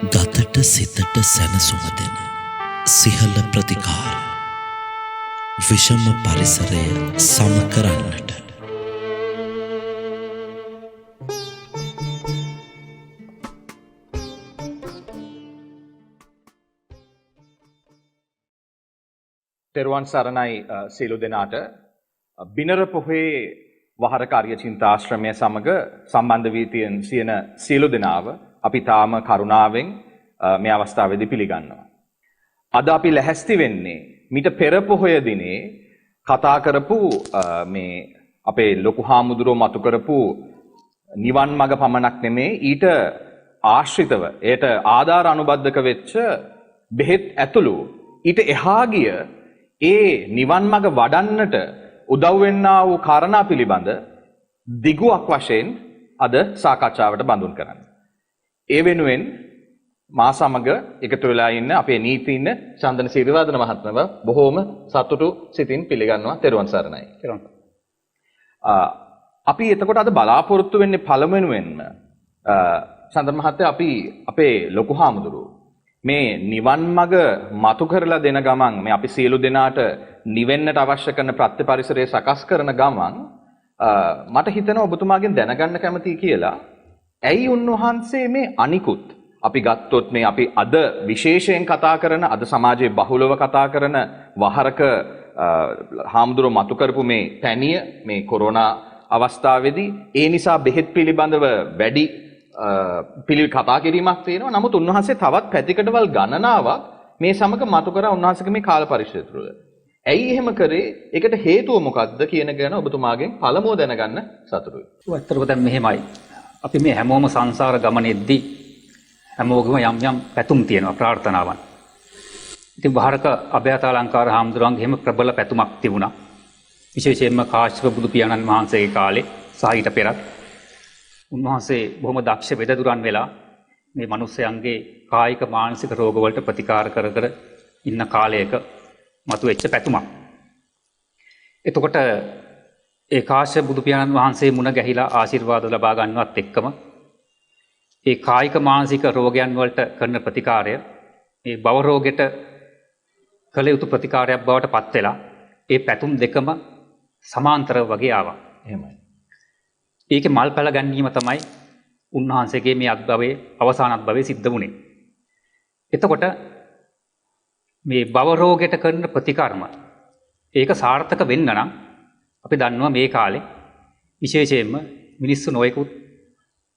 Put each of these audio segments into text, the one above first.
ගතට සිතට සැනසුම දෙන සිහල ප්‍රතිකාර විෂම පරිසරය සම කරන්නට තෙරුවන් සරණයි සියලු දෙනාට. බිනර පොහේ වහර කාර්ය චින්තාශ්‍රමය සමග සම්බන්ධ වී තියෙන සියලු දෙනාව අපි තාම කරුණාවෙන් මේ අවස්ථාවේදී පිළිගන්නවා. අද අපි ලැහැස්ති වෙන්නේ මීට පෙර පොහොය දිනේ කතා කරපු මේ අපේ ලොකු හාමුදුරුවෝ මතු කරපු නිවන් මඟ පමණක් නෙමේ ඊට ආශ්‍රිතව ඒට ආධාර අනුබද්ධක වෙච්ච බෙහෙත් ඇතුළු ඊට එහා ගිය ඒ නිවන් මඟ වඩන්නට උදව් වෙන්නා වූ කාරණා පිළිබඳ දිගුවක් වශයෙන් අද සාකච්ඡාවට බඳුන් කරන්න. ඒ වෙනුවෙන් මා සමග එකතු වෙලා ඉන්න අපේ නීතිඥ චන්දන සිරිවර්ධන මහත්මව බොහෝම සතුටු සිතින් පිළිගන්නවා. තෙරුවන් සරණයි. අපි එතකොට අද බලාපොරොත්තු වෙන්නේ පළමුවෙන්ම චන්දන මහත්තයා අපි අපේ ලොකු හාමුදුරුවෝ මේ නිවන් මඟ මතු කරලා දෙන ගමන් මේ අපි සියලු දෙනාට නිවෙන්නට අවශ්‍ය කරන ප්‍රත්‍ය පරිසරය සකස් කරන ගමන් මට හිතෙනවා ඔබතුමාගෙන් දැනගන්න කැමතියි කියලා. ඇයි උන්වහන්සේ මේ අනිකුත් අපි ගත්තොත් මේ අපි අද විශේෂයෙන් කතා කරන අද සමාජයේ බහුලව කතා කරන වහරක හාමුදුරුවෝ මතු කරපු මේ පැනිය මේ කොරෝනා අවස්ථාවේදී ඒ නිසා බෙහෙත් පිළිබඳව වැඩි කතා කිරීමක් තියෙනවා. නමුත් උන්වහන්සේ තවත් පැතිකඩවල් ගණනාවක් මේ සමග මතු කරා උන්වහන්සේගේ මේ කාල පරිශ්‍රය තුළ. ඇයි එහෙම කරේ? ඒකට හේතුව මොකක්ද කියන ගැන ඔබතුමාගෙන් පළමුව දැනගන්න සතුටුයි. ඇත්තටම දැන් මෙහෙමයි. අපි මේ හැමෝම සංසාර ගමනේදී හැමෝගෙම යම් යම් පැතුම් තියෙනවා, ප්‍රාර්ථනාවන්. ඉතින් වහරක අභයතාලංකාර හාමුදුරුවන්ගේ එහෙම ප්‍රබල පැතුමක් තිබුණා. විශේෂයෙන්ම කාශ්‍යප බුදු පියාණන් වහන්සේගේ කාලේ සහ ඊට පෙරත් උන්වහන්සේ බොහොම දක්ෂ වෙදදුරන් වෙලා මේ මිනිස්යන්ගේ කායික මානසික රෝගවලට ප්‍රතිකාර කර කර ඉන්න කාලයක මතුවෙච්ච පැතුමක්. එතකොට ඒ කාශ්‍යප බුදු පියාණන් වහන්සේ මුණ ගැහිලා ආශිර්වාද ලබා ගන්නවත් එක්කම ඒ කායික මානසික රෝගයන් වලට කරන ප්‍රතිකාරය මේ භව රෝගෙට කළ යුතු ප්‍රතිකාරයක් බවට පත් වෙලා ඒ පැතුම් දෙකම සමාන්තරව වගේ ආවා. එහෙමයි. ඒකේ මල් පැල ගැනීම තමයි උන්වහන්සේගේ මේ අත්භවයේ අවසාන අත්භවයේ සිද්ධ වුණේ. එතකොට මේ භව රෝගයට කරන ප්‍රතිකර්ම ඒක සාර්ථක වෙන්න නම් අපි දන්නවා මේ කාලේ විශේෂයෙන්ම මිනිස්සු නොයෙකුත්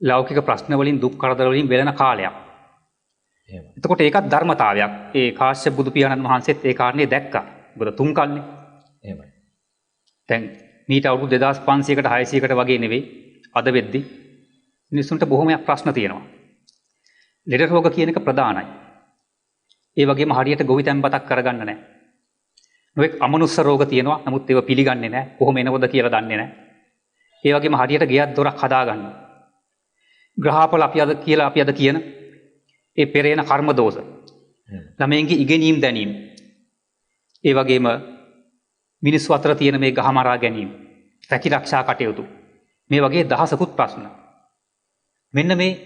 ලෞකික ප්‍රශ්න වලින් දුක් කරදර වලින් වෙලෙන කාලයක්. එතකොට ඒකත් ධර්මතාවයක්. ඒ කාශ්‍යප බුදු පියාණන් වහන්සේත් ඒ කාරණේ දැක්කා. මොකද තුන් කල්නේ. එහෙමයි. දැන් මීට අවුරුදු 2500කට 600කට වගේ නෙවෙයි අද වෙද්දි මිනිස්සුන්ට බොහොමයක් ප්‍රශ්න තියෙනවා. ලෙඩ රෝග කියන එක ප්‍රධානයි. ඒ වගේම හරියට ගොවිතැන්පතක් කරගන්න නැහැ. නොඑක් අමනුෂ්‍ය රෝග තියෙනවා. නමුත් ඒව පිළිගන්නේ නැහැ. කොහොම එනවද කියලා දන්නේ නැහැ. ඒ වගේම හරියට ගෙයක් දොරක් හදාගන්න. ග්‍රහඵල අපි අද කියන ඒ පෙරේන කර්ම දෝෂ. ළමයින්ගේ ඉගෙනීම් දැනීම. ඒ වගේම මිනිස්සු අතර තියෙන මේ ගහමරා ගැනීම, රැකිරක්ෂා කටයුතු, මේ වගේ දහසකුත් ප්‍රශ්න. මෙන්න මේ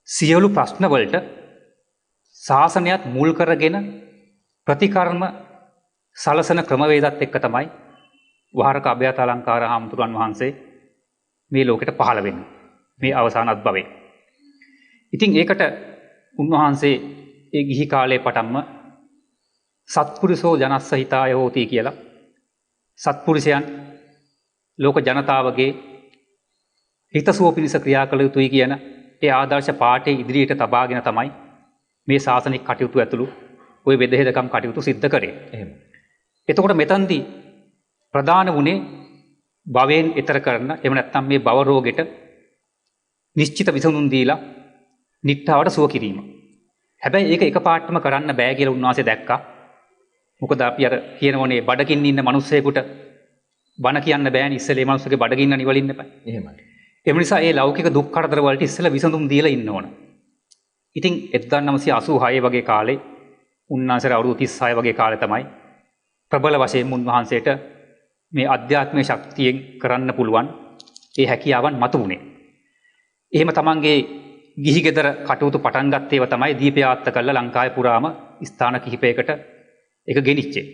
සියලු ප්‍රශ්න වලට ශාසනයත් මුල් කරගෙන ප්‍රතිකර්ම සලසන ක්‍රමවේදත් එක්ක තමයි වහරක අභයතාලංකාර හාමුදුරුවන් වහන්සේ මේ ලෝකෙට පහළ වෙන්නේ. මේ අවසාන අත්භවයේ. ඉතින් ඒකට උන්වහන්සේ ඒ ගිහි කාලේ පටන්ම සත්පුරුෂෝ ජනස්ස හිතාය හෝති කියලා සත්පුරුෂයන් ලෝක ජනතාවගේ හිතසුව පිණිස ක්‍රියා කළ යුතුයි කියන ඒ ආදර්ශ පාඨය ඉදිරියට තබාගෙන තමයි මේ ශාසනික කටයුතු ඇතුළු ওই වෙදහෙදකම් කටයුතු සිද්ධ කරේ. එහෙම. එතකොට මෙතනදී ප්‍රධාන වුණේ භවයෙන් ඈතර කරන එහෙම නැත්නම් මේ භව රෝගෙට නිශ්චිත විසඳුම් දීලා නිට්ටාවට සුව කිරීම. හැබැයි ඒක එකපාරටම කරන්න බෑ කියලා උන්වහන්සේ දැක්කා. මොකද අපි අර කියනවනේ බඩගින්න ඉන්න මිනිස්සෙකුට බණ කියන්න බෑනේ ඉස්සෙල්ලා මේ මිනිස්සුගේ බඩගින්න නිවලින්න එපා. එහෙමයි. ඒ නිසා ඒ ලෞකික දුක් කරදර වලට ඉස්සෙල්ලා විසඳුම් දීලා ඉන්න ඕන. ඉතින් 1986 වගේ කාලේ උන්වහන්සේට අවුරුදු 36 වගේ කාලේ තමයි ප්‍රබල වශයෙන් උන්වහන්සේට මේ අධ්‍යාත්මීය ශක්තියෙන් කරන්න පුළුවන් ඒ හැකියාවන් මතුවුනේ. එහෙම තමන්ගේ ගිහි ගෙදර කටයුතු පටන් ගත්තේව තමයි දීපයාත්ත කරලා ලංකාවේ පුරාම ස්ථාන කිහිපයකට ඒක ගෙනිච්චේ.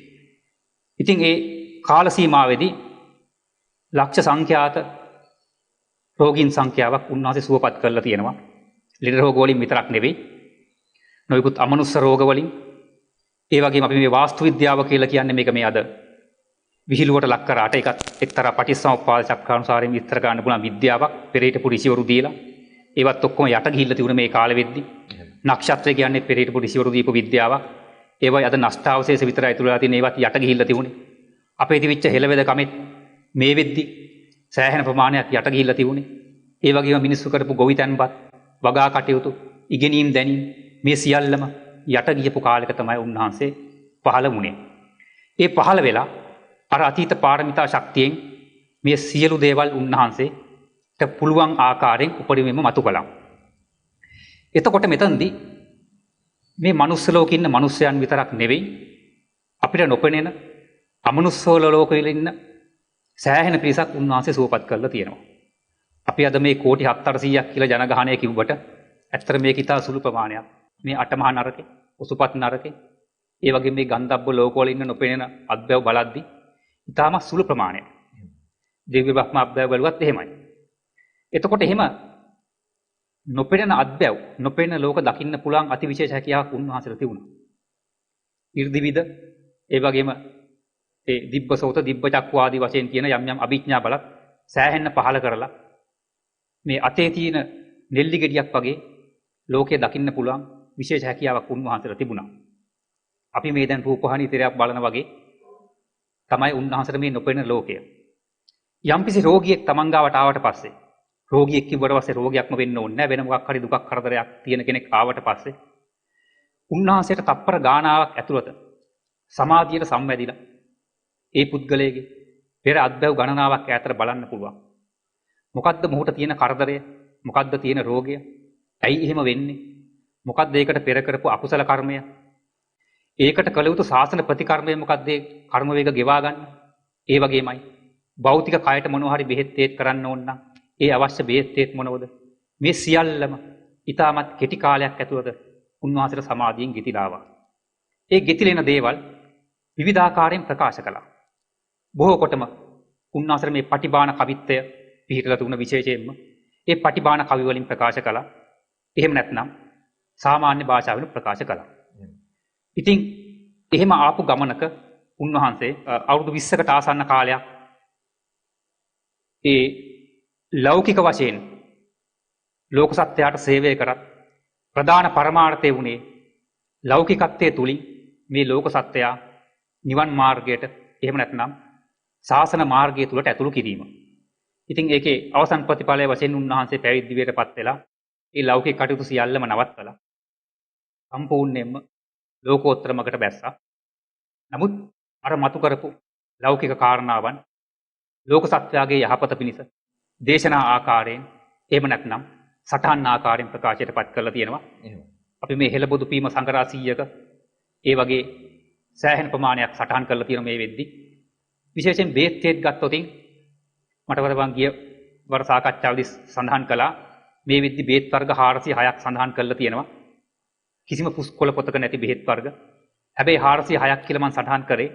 ඉතින් ඒ කාල සීමාවේදී ලක්ෂ සංඛ්‍යාත රෝගීන් සංඛ්‍යාවක් උන්වහන්සේ සුවපත් කරලා තියෙනවා. ලෙඩ රෝග වලින් විතරක් නෙවෙයි. නොයෙකුත් අමනුෂ්‍ය රෝග වලින්. ඒ වගේම අපි මේ වාස්තු විද්‍යාව කියලා කියන්නේ මේක මේ අද විහිළුවට ලක් කරාට ඒකත් එක්තරා පටිච්චසමුප්පාද චක්‍රානුසාරයෙන් විස්තර ගන්න පුළුවන් විද්‍යාවක්. පෙරේට පුරිසිවරු දීලා ඒවත් ඔක්කොම යට ගිහිල්ලා තිබුණ මේ කාලෙ වෙද්දි. නක්ෂත්‍රය කියන්නේ පෙරේට පුරිසිවරු දීපු විද්‍යාවක්. ඒවයි අද නෂ්ටාවශේෂ විතරයි ඉතුරුලා තියෙන ඒවත් යට ගිහිල්ලා තිබුණේ. අපේ තිබිච්ච හෙළවෙද කමෙත් මේ වෙද්දි සෑහෙන ප්‍රමාණයක් යට ගිහිල්ලා තිබුණේ. ඒ වගේම මිනිස්සු කරපු ගොවිතැන්පත් වගා කටයුතු ඉගෙනීම් දැනීම් මේ සියල්ලම යට ගියපු කාලයක තමයි උන්වහන්සේ පහළ වුණේ. ඒ පහළ වෙලා අර අතීත පාරමිතා ශක්තියෙන් මේ සියලු දේවල් උන්වහන්සේට පුළුවන් ආකාරයෙන් උපරිමයෙන්ම මතු කළා. එතකොට මෙතනදී මේ මනුස්ස ලෝකේ ඉන්න මිනිස්යන් විතරක් නෙවෙයි අපිට නොපෙනෙන අමනුස්සෝල ලෝකෙල ඉන්න සෑහෙන පිරිසක් උන්වහන්සේ සුවපත් කරලා තියෙනවා. අපි අද මේ කෝටි 700ක් කියලා ජනගහනය කිව්වට ඇත්තට මේක ඉතා සුළු ප්‍රමාණයක්. මේ අටමහා නරකේ, උසුපත් නරකේ, ඒ වගේ මේ ගන්ධබ්බ ලෝකවල ඉන්න නොපෙනෙන අත්බැව් බලද්දි ඉතාම සුළු ප්‍රමාණයක්. දිව්‍ය බ්‍රහ්ම අත්බැව් බලුවත් එහෙමයි. එතකොට එහෙම නොපෙනෙන අත්බැව්, නොපෙනෙන ලෝක දකින්න පුළුවන් අතිවිශේෂ හැකියාවක් උන්වහන්සේට තිබුණා. 이르දිවිද ඒ වගේම ඒ දිබ්බසෝත දිබ්බ චක්කු ආදී වශයෙන් කියන යම් යම් අභිඥා බලත් සෑහෙන්න පහල කරලා මේ අතේ තියෙන නෙල්ලි ගෙඩියක් වගේ ලෝකයේ දකින්න පුළුවන් විශේෂ හැකියාවක් උන්වහන්සේට තිබුණා. අපි මේ දැන් රූපවාහිනී බලන වගේ තමයි උන්වහන්සේට මේ නොපෙනෙන ලෝකය. යම්කිසි රෝගියෙක් තමන් ගාවට ආවට පස්සේ රෝගියෙක් කිව්වට පස්සේ රෝගියක්ම වෙන්න ඕනේ නැහැ. වෙන මොකක් හරි දුකක් කරදරයක් තියෙන කෙනෙක් ආවට පස්සේ උන්වහන්සේට තප්පර ගානාවක් ඇතුළත සමාධියට සම්වැදිලා ඒ පුද්ගලයාගේ පෙර අත්බැව් ගණනාවක් ඈතට බලන්න පුළුවන්. මොකද්ද මොහුට තියෙන කරදරය? මොකද්ද තියෙන රෝගය? ඇයි එහෙම වෙන්නේ? මොකද්ද ඒකට පෙර කරපු අකුසල කර්මය? ඒකට කළ යුතු සාසන ප්‍රතිකර්මය මොකද්ද? ඒ කර්ම වේග ගෙවා ගන්න. ඒ වගේමයි භෞතික කයට මොනවා හරි බෙහෙත් තේත් කරන්න ඕන නම් ඒ අවශ්‍ය බෙහෙත් තේත් මොනවද? මේ සියල්ලම ඊටමත් කෙටි කාලයක් ඇතුළත උන්වහන්සේට සමාධියෙන් ගෙතිලා ආවා. ඒ ගෙතිලෙන දේවල් විවිධාකාරයෙන් ප්‍රකාශ කළා. බොහෝ කොටම උන්වහන්සේ මේ පටිභාන කවිත්වය පිළිහිටලා තුන විශේෂයෙන්ම ඒ පටිභාන කවි වලින් ප්‍රකාශ කළා. එහෙම නැත්නම් සාමාන්‍ය භාෂාවෙන් ප්‍රකාශ කළා. ඉතින් එහෙම ආපු ගමනක උන්වහන්සේ අවුරුදු 20කට ආසන්න කාලයක් ඒ ලෞකික වශයෙන් ලෝක සත්‍යයට සේවය කරත් ප්‍රධාන පරමාර්ථය වුණේ ලෞකිකත්වයේ තුලින් මේ ලෝක සත්‍යය නිවන් මාර්ගයට එහෙම නැත්නම් ශාසන මාර්ගය තුලට ඇතුළු කිරීම. ඉතින් ඒකේ අවසන් ප්‍රතිඵලය වශයෙන් උන්වහන්සේ පැවිදි වියට වෙලා ඒ ලෞකික කටයුතු සියල්ලම නවත්තලා සම්පූර්ණයෙන්ම ලෝකෝත්තරමකට බැස්සා. නමුත් අර මතු කරපු ලෞකික කාරණාවන් ලෝක සත්‍යයේ යහපත පිණිස දේශනා ආකාරයෙන් එහෙම නැත්නම් සටහන් ආකාරයෙන් ප්‍රකාශයට පත් කරලා තියෙනවා. අපි මේ හෙළබොදු පීම සංගරාසීයක ඒ වගේ සෑහෙන ප්‍රමාණයක් සටහන් කරලා තියෙන මේ වෙද්දි විශේෂයෙන් බේත් ගත්තොතින් මට වරවන් ගිය වර සාකච්ඡාවේදී සඳහන් කළා මේ වෙද්දි බේත් වර්ග 406ක් සඳහන් කරලා තියෙනවා. කිසිම පුස්කොළ පොතක නැති බෙහෙත් වර්ග. හැබැයි 406ක් කියලා මම සටහන් කරේ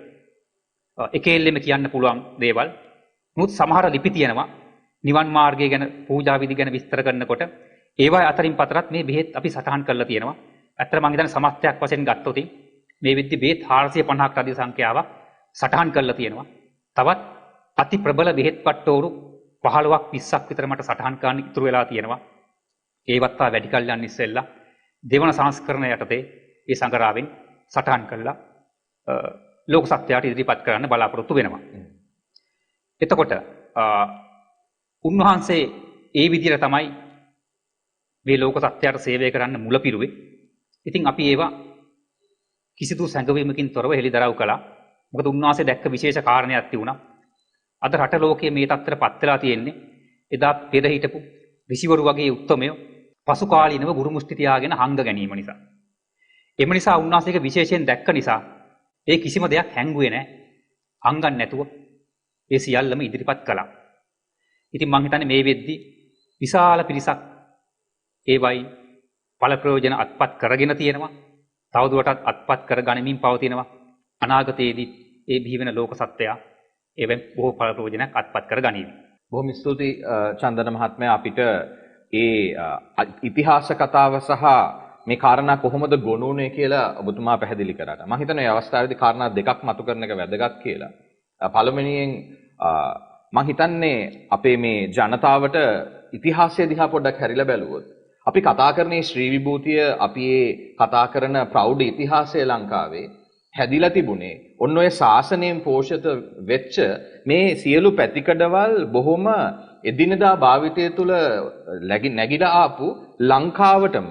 එකෙල්ලෙම කියන්න පුළුවන් දේවල්. මුත් සමහර ලිපි තියෙනවා නිවන් මාර්ගය ගැන පූජා විදි ගැන විස්තර කරනකොට ඒවා අතරින් පතරත් මේ බෙහෙත් අපි සටහන් කරලා තියෙනවා. ඇත්තට මම හිතන්නේ සමස්තයක් වශයෙන් ගත්තොත් මේ වෙද්දි බෙහෙත් 450ක් අධි සංඛ්‍යාවක් සටහන් කරලා තියෙනවා. තවත් අති ප්‍රබල බෙහෙත් පට්ටෝරු 15ක් 20ක් විතර මට සටහන් කරන්න ඉතුරු වෙලා තියෙනවා. ඒවත් වැඩි කල් යන ඉස්සෙල්ලා දෙවන සංස්කරණ යටතේ ඒ සංගරාවෙන් සටහන් කළා ලෝක සත්‍යයට ඉදිරිපත් කරන්න බලාපොරොත්තු වෙනවා. එතකොට උන්වහන්සේ ඒ විදිහට තමයි මේ ලෝක සත්‍යයට සේවය කරන්න මුලපිරුවේ. ඉතින් අපි ඒවා කිසිදු සංගවීමකින් තොරව හෙළිදරව් කළා. මොකද උන්වහන්සේ දැක්ක විශේෂ කාරණයක් තිබුණා. අද රට ලෝකයේ මේ තත්ත්වයට පත් වෙලා තියෙන්නේ එදා පෙර හිටපු ඍෂිවරු වගේ උත්තමයෝ පසු කාලීනව ගුරු මුස්ටි තියාගෙන හංග ගැනීම නිසා. එම නිසා උන්වහන්සේක විශේෂයෙන් දැක්ක නිසා ඒ කිසිම දෙයක් හැංගුවේ නැහැ. හංගන් නැතුව ඒ සියල්ලම ඉදිරිපත් කළා. ඉතින් මම හිතන්නේ මේ වෙද්දි විශාල පිරිසක් ඒවයි ඵල ප්‍රයෝජන අත්පත් කරගෙන තියෙනවා. තවදුරටත් අත්පත් කර ගනිමින් පවතිනවා. අනාගතයේදී ඒ බිහි වෙන ලෝක සත්‍යය ඒවෙන් බොහෝ ඵල ප්‍රයෝජනයක් අත්පත් කර ගනීවි. බොහොම ස්තුතියි චන්දන මහත්මයා අපිට ඒ ඉතිහාස කතාව සහ මේ කාරණා කොහොමද ගොනුනේ කියලා ඔබතුමා පැහැදිලි කරාට. මම හිතන්නේ මේ අවස්ථාවේදී කාරණා දෙකක් මතු කරන එක වැදගත් කියලා. පළවෙනියෙන් මම හිතන්නේ අපේ මේ ජනතාවට ඉතිහාසය දිහා පොඩ්ඩක් හැරිලා බැලුවොත් අපි කතා කරන ශ්‍රී විභූතිය අපි කතා කරන ප්‍රෞಢ ඉතිහාසය ලංකාවේ හැදිලා තිබුණේ ඔන්න ඔය ශාසනයෙන් පෝෂිත වෙච්ච මේ සියලු පැතිකඩවල් බොහොම එදිනදා භාවිතය තුළ නැගිලා ආපු ලංකාවටම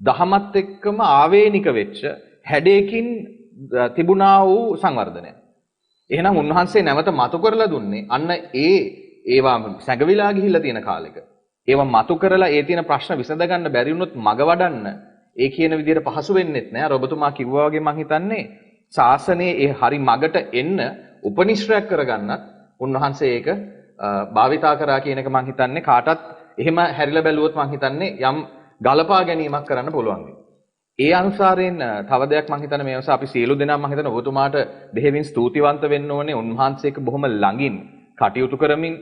දහමත් එක්කම ආවේනික වෙච්ච හැඩයකින් තිබුණා වූ සංවර්ධනය. එහෙනම් උන්වහන්සේ නැවත මතු කරලා දුන්නේ අන්න ඒවා සැඟවිලා ගිහිල්ලා තියෙන කාලෙක. ඒවා මතු කරලා ඒ තියෙන ප්‍රශ්න විසඳ ගන්න බැරි වුණොත් මග වඩන්න ඒ කියන විදිහට පහසු වෙන්නෙත් නෑ. අර ඔබතුමා කිව්වා වගේ මම හිතන්නේ ශාසනයේ ඒ හරි මගට එන්න උපනිශ්‍රයක් කරගන්නත් උන්වහන්සේ ඒක භාවිතා කරා කියන එක මම හිතන්නේ කාටත් එහෙම හැරිලා බැලුවොත් මම හිතන්නේ යම් ගලපා ගැනීමක් කරන්න පුළුවන්. ඒ අනුසාරයෙන් තව දෙයක් මම හිතන්නේ මේ නිසා අපි සියලු දෙනා මම හිතන්නේ ඔබතුමාට දෙහිවින් ස්තුතිවන්ත වෙන්න ඕනේ. උන්වහන්සේක බොහොම ළඟින් කටයුතු කරමින්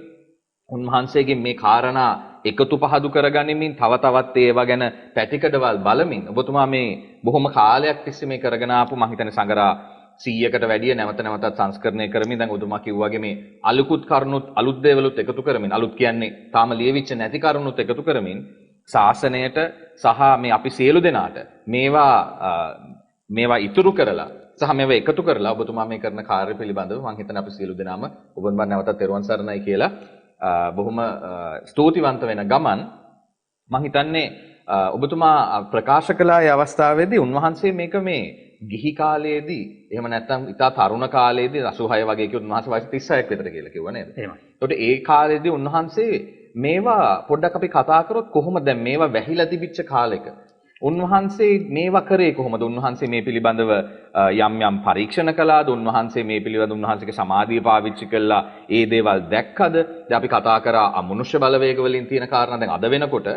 උන්වහන්සේගේ මේ කාරණා එකතු පහදු කරගනිමින් තව තවත් ඒවා ගැන පැතිකඩවල් බලමින් ඔබතුමා මේ බොහොම කාලයක් තිස්සේ මේ කරගෙන ආපු මම හිතන්නේ සංගරා 100කට වැඩිය නැවත නැවතත් සංස්කරණය කරමින් දැන් ඔබතුමා කිව්වාගේ මේ අලුකුත් කරුණුත් අලුත් දේවලුත් එකතු කරමින් අලුත් කියන්නේ තාම ලියවිච්ච නැති කරුණුත් එකතු කරමින් ශාසනයට සහ මේ අපි සියලු දෙනාට මේවා ඉතුරු කරලා සහ මේවා එකතු කරලා ඔබතුමා මේ කරන කාර්ය පිළිබඳව මම හිතන්නේ අපි සියලු දෙනාම ඔබන් බන් නැවතත් තෙරුවන් සරණයි කියලා බොහොම ස්තුතිවන්ත වෙන ගමන් මම හිතන්නේ ඔබතුමා ප්‍රකාශ කළා ඒ අවස්ථාවේදී උන්වහන්සේ මේක මේ ගිහි කාලයේදී එහෙම නැත්නම් ඉතා තරුණ කාලයේදී 86 වගේ කිව්වොත් උන්වහන්සේ වයස 36ක් විතර කියලා කිව්වා නේද? එහෙමයි. ඒකට ඒ කාලේදී උන්වහන්සේ මේවා පොඩ්ඩක් අපි කතා කරොත් කොහොමද දැන් මේවා වැහිලා තිබිච්ච කාලෙක උන්වහන්සේ මේවා කරේ කොහොමද? උන්වහන්සේ මේ පිළිබඳව යම් යම් පරීක්ෂණ කළාද? උන්වහන්සේ මේ පිළිබඳව උන්වහන්සේගේ සමාධිය පාවිච්චි කළා ඒ දේවල් දැක්කද? දැන් අපි කතා කරා අමනුෂ්‍ය බලවේග වලින් තියෙන කාරණා දැන් අද වෙනකොට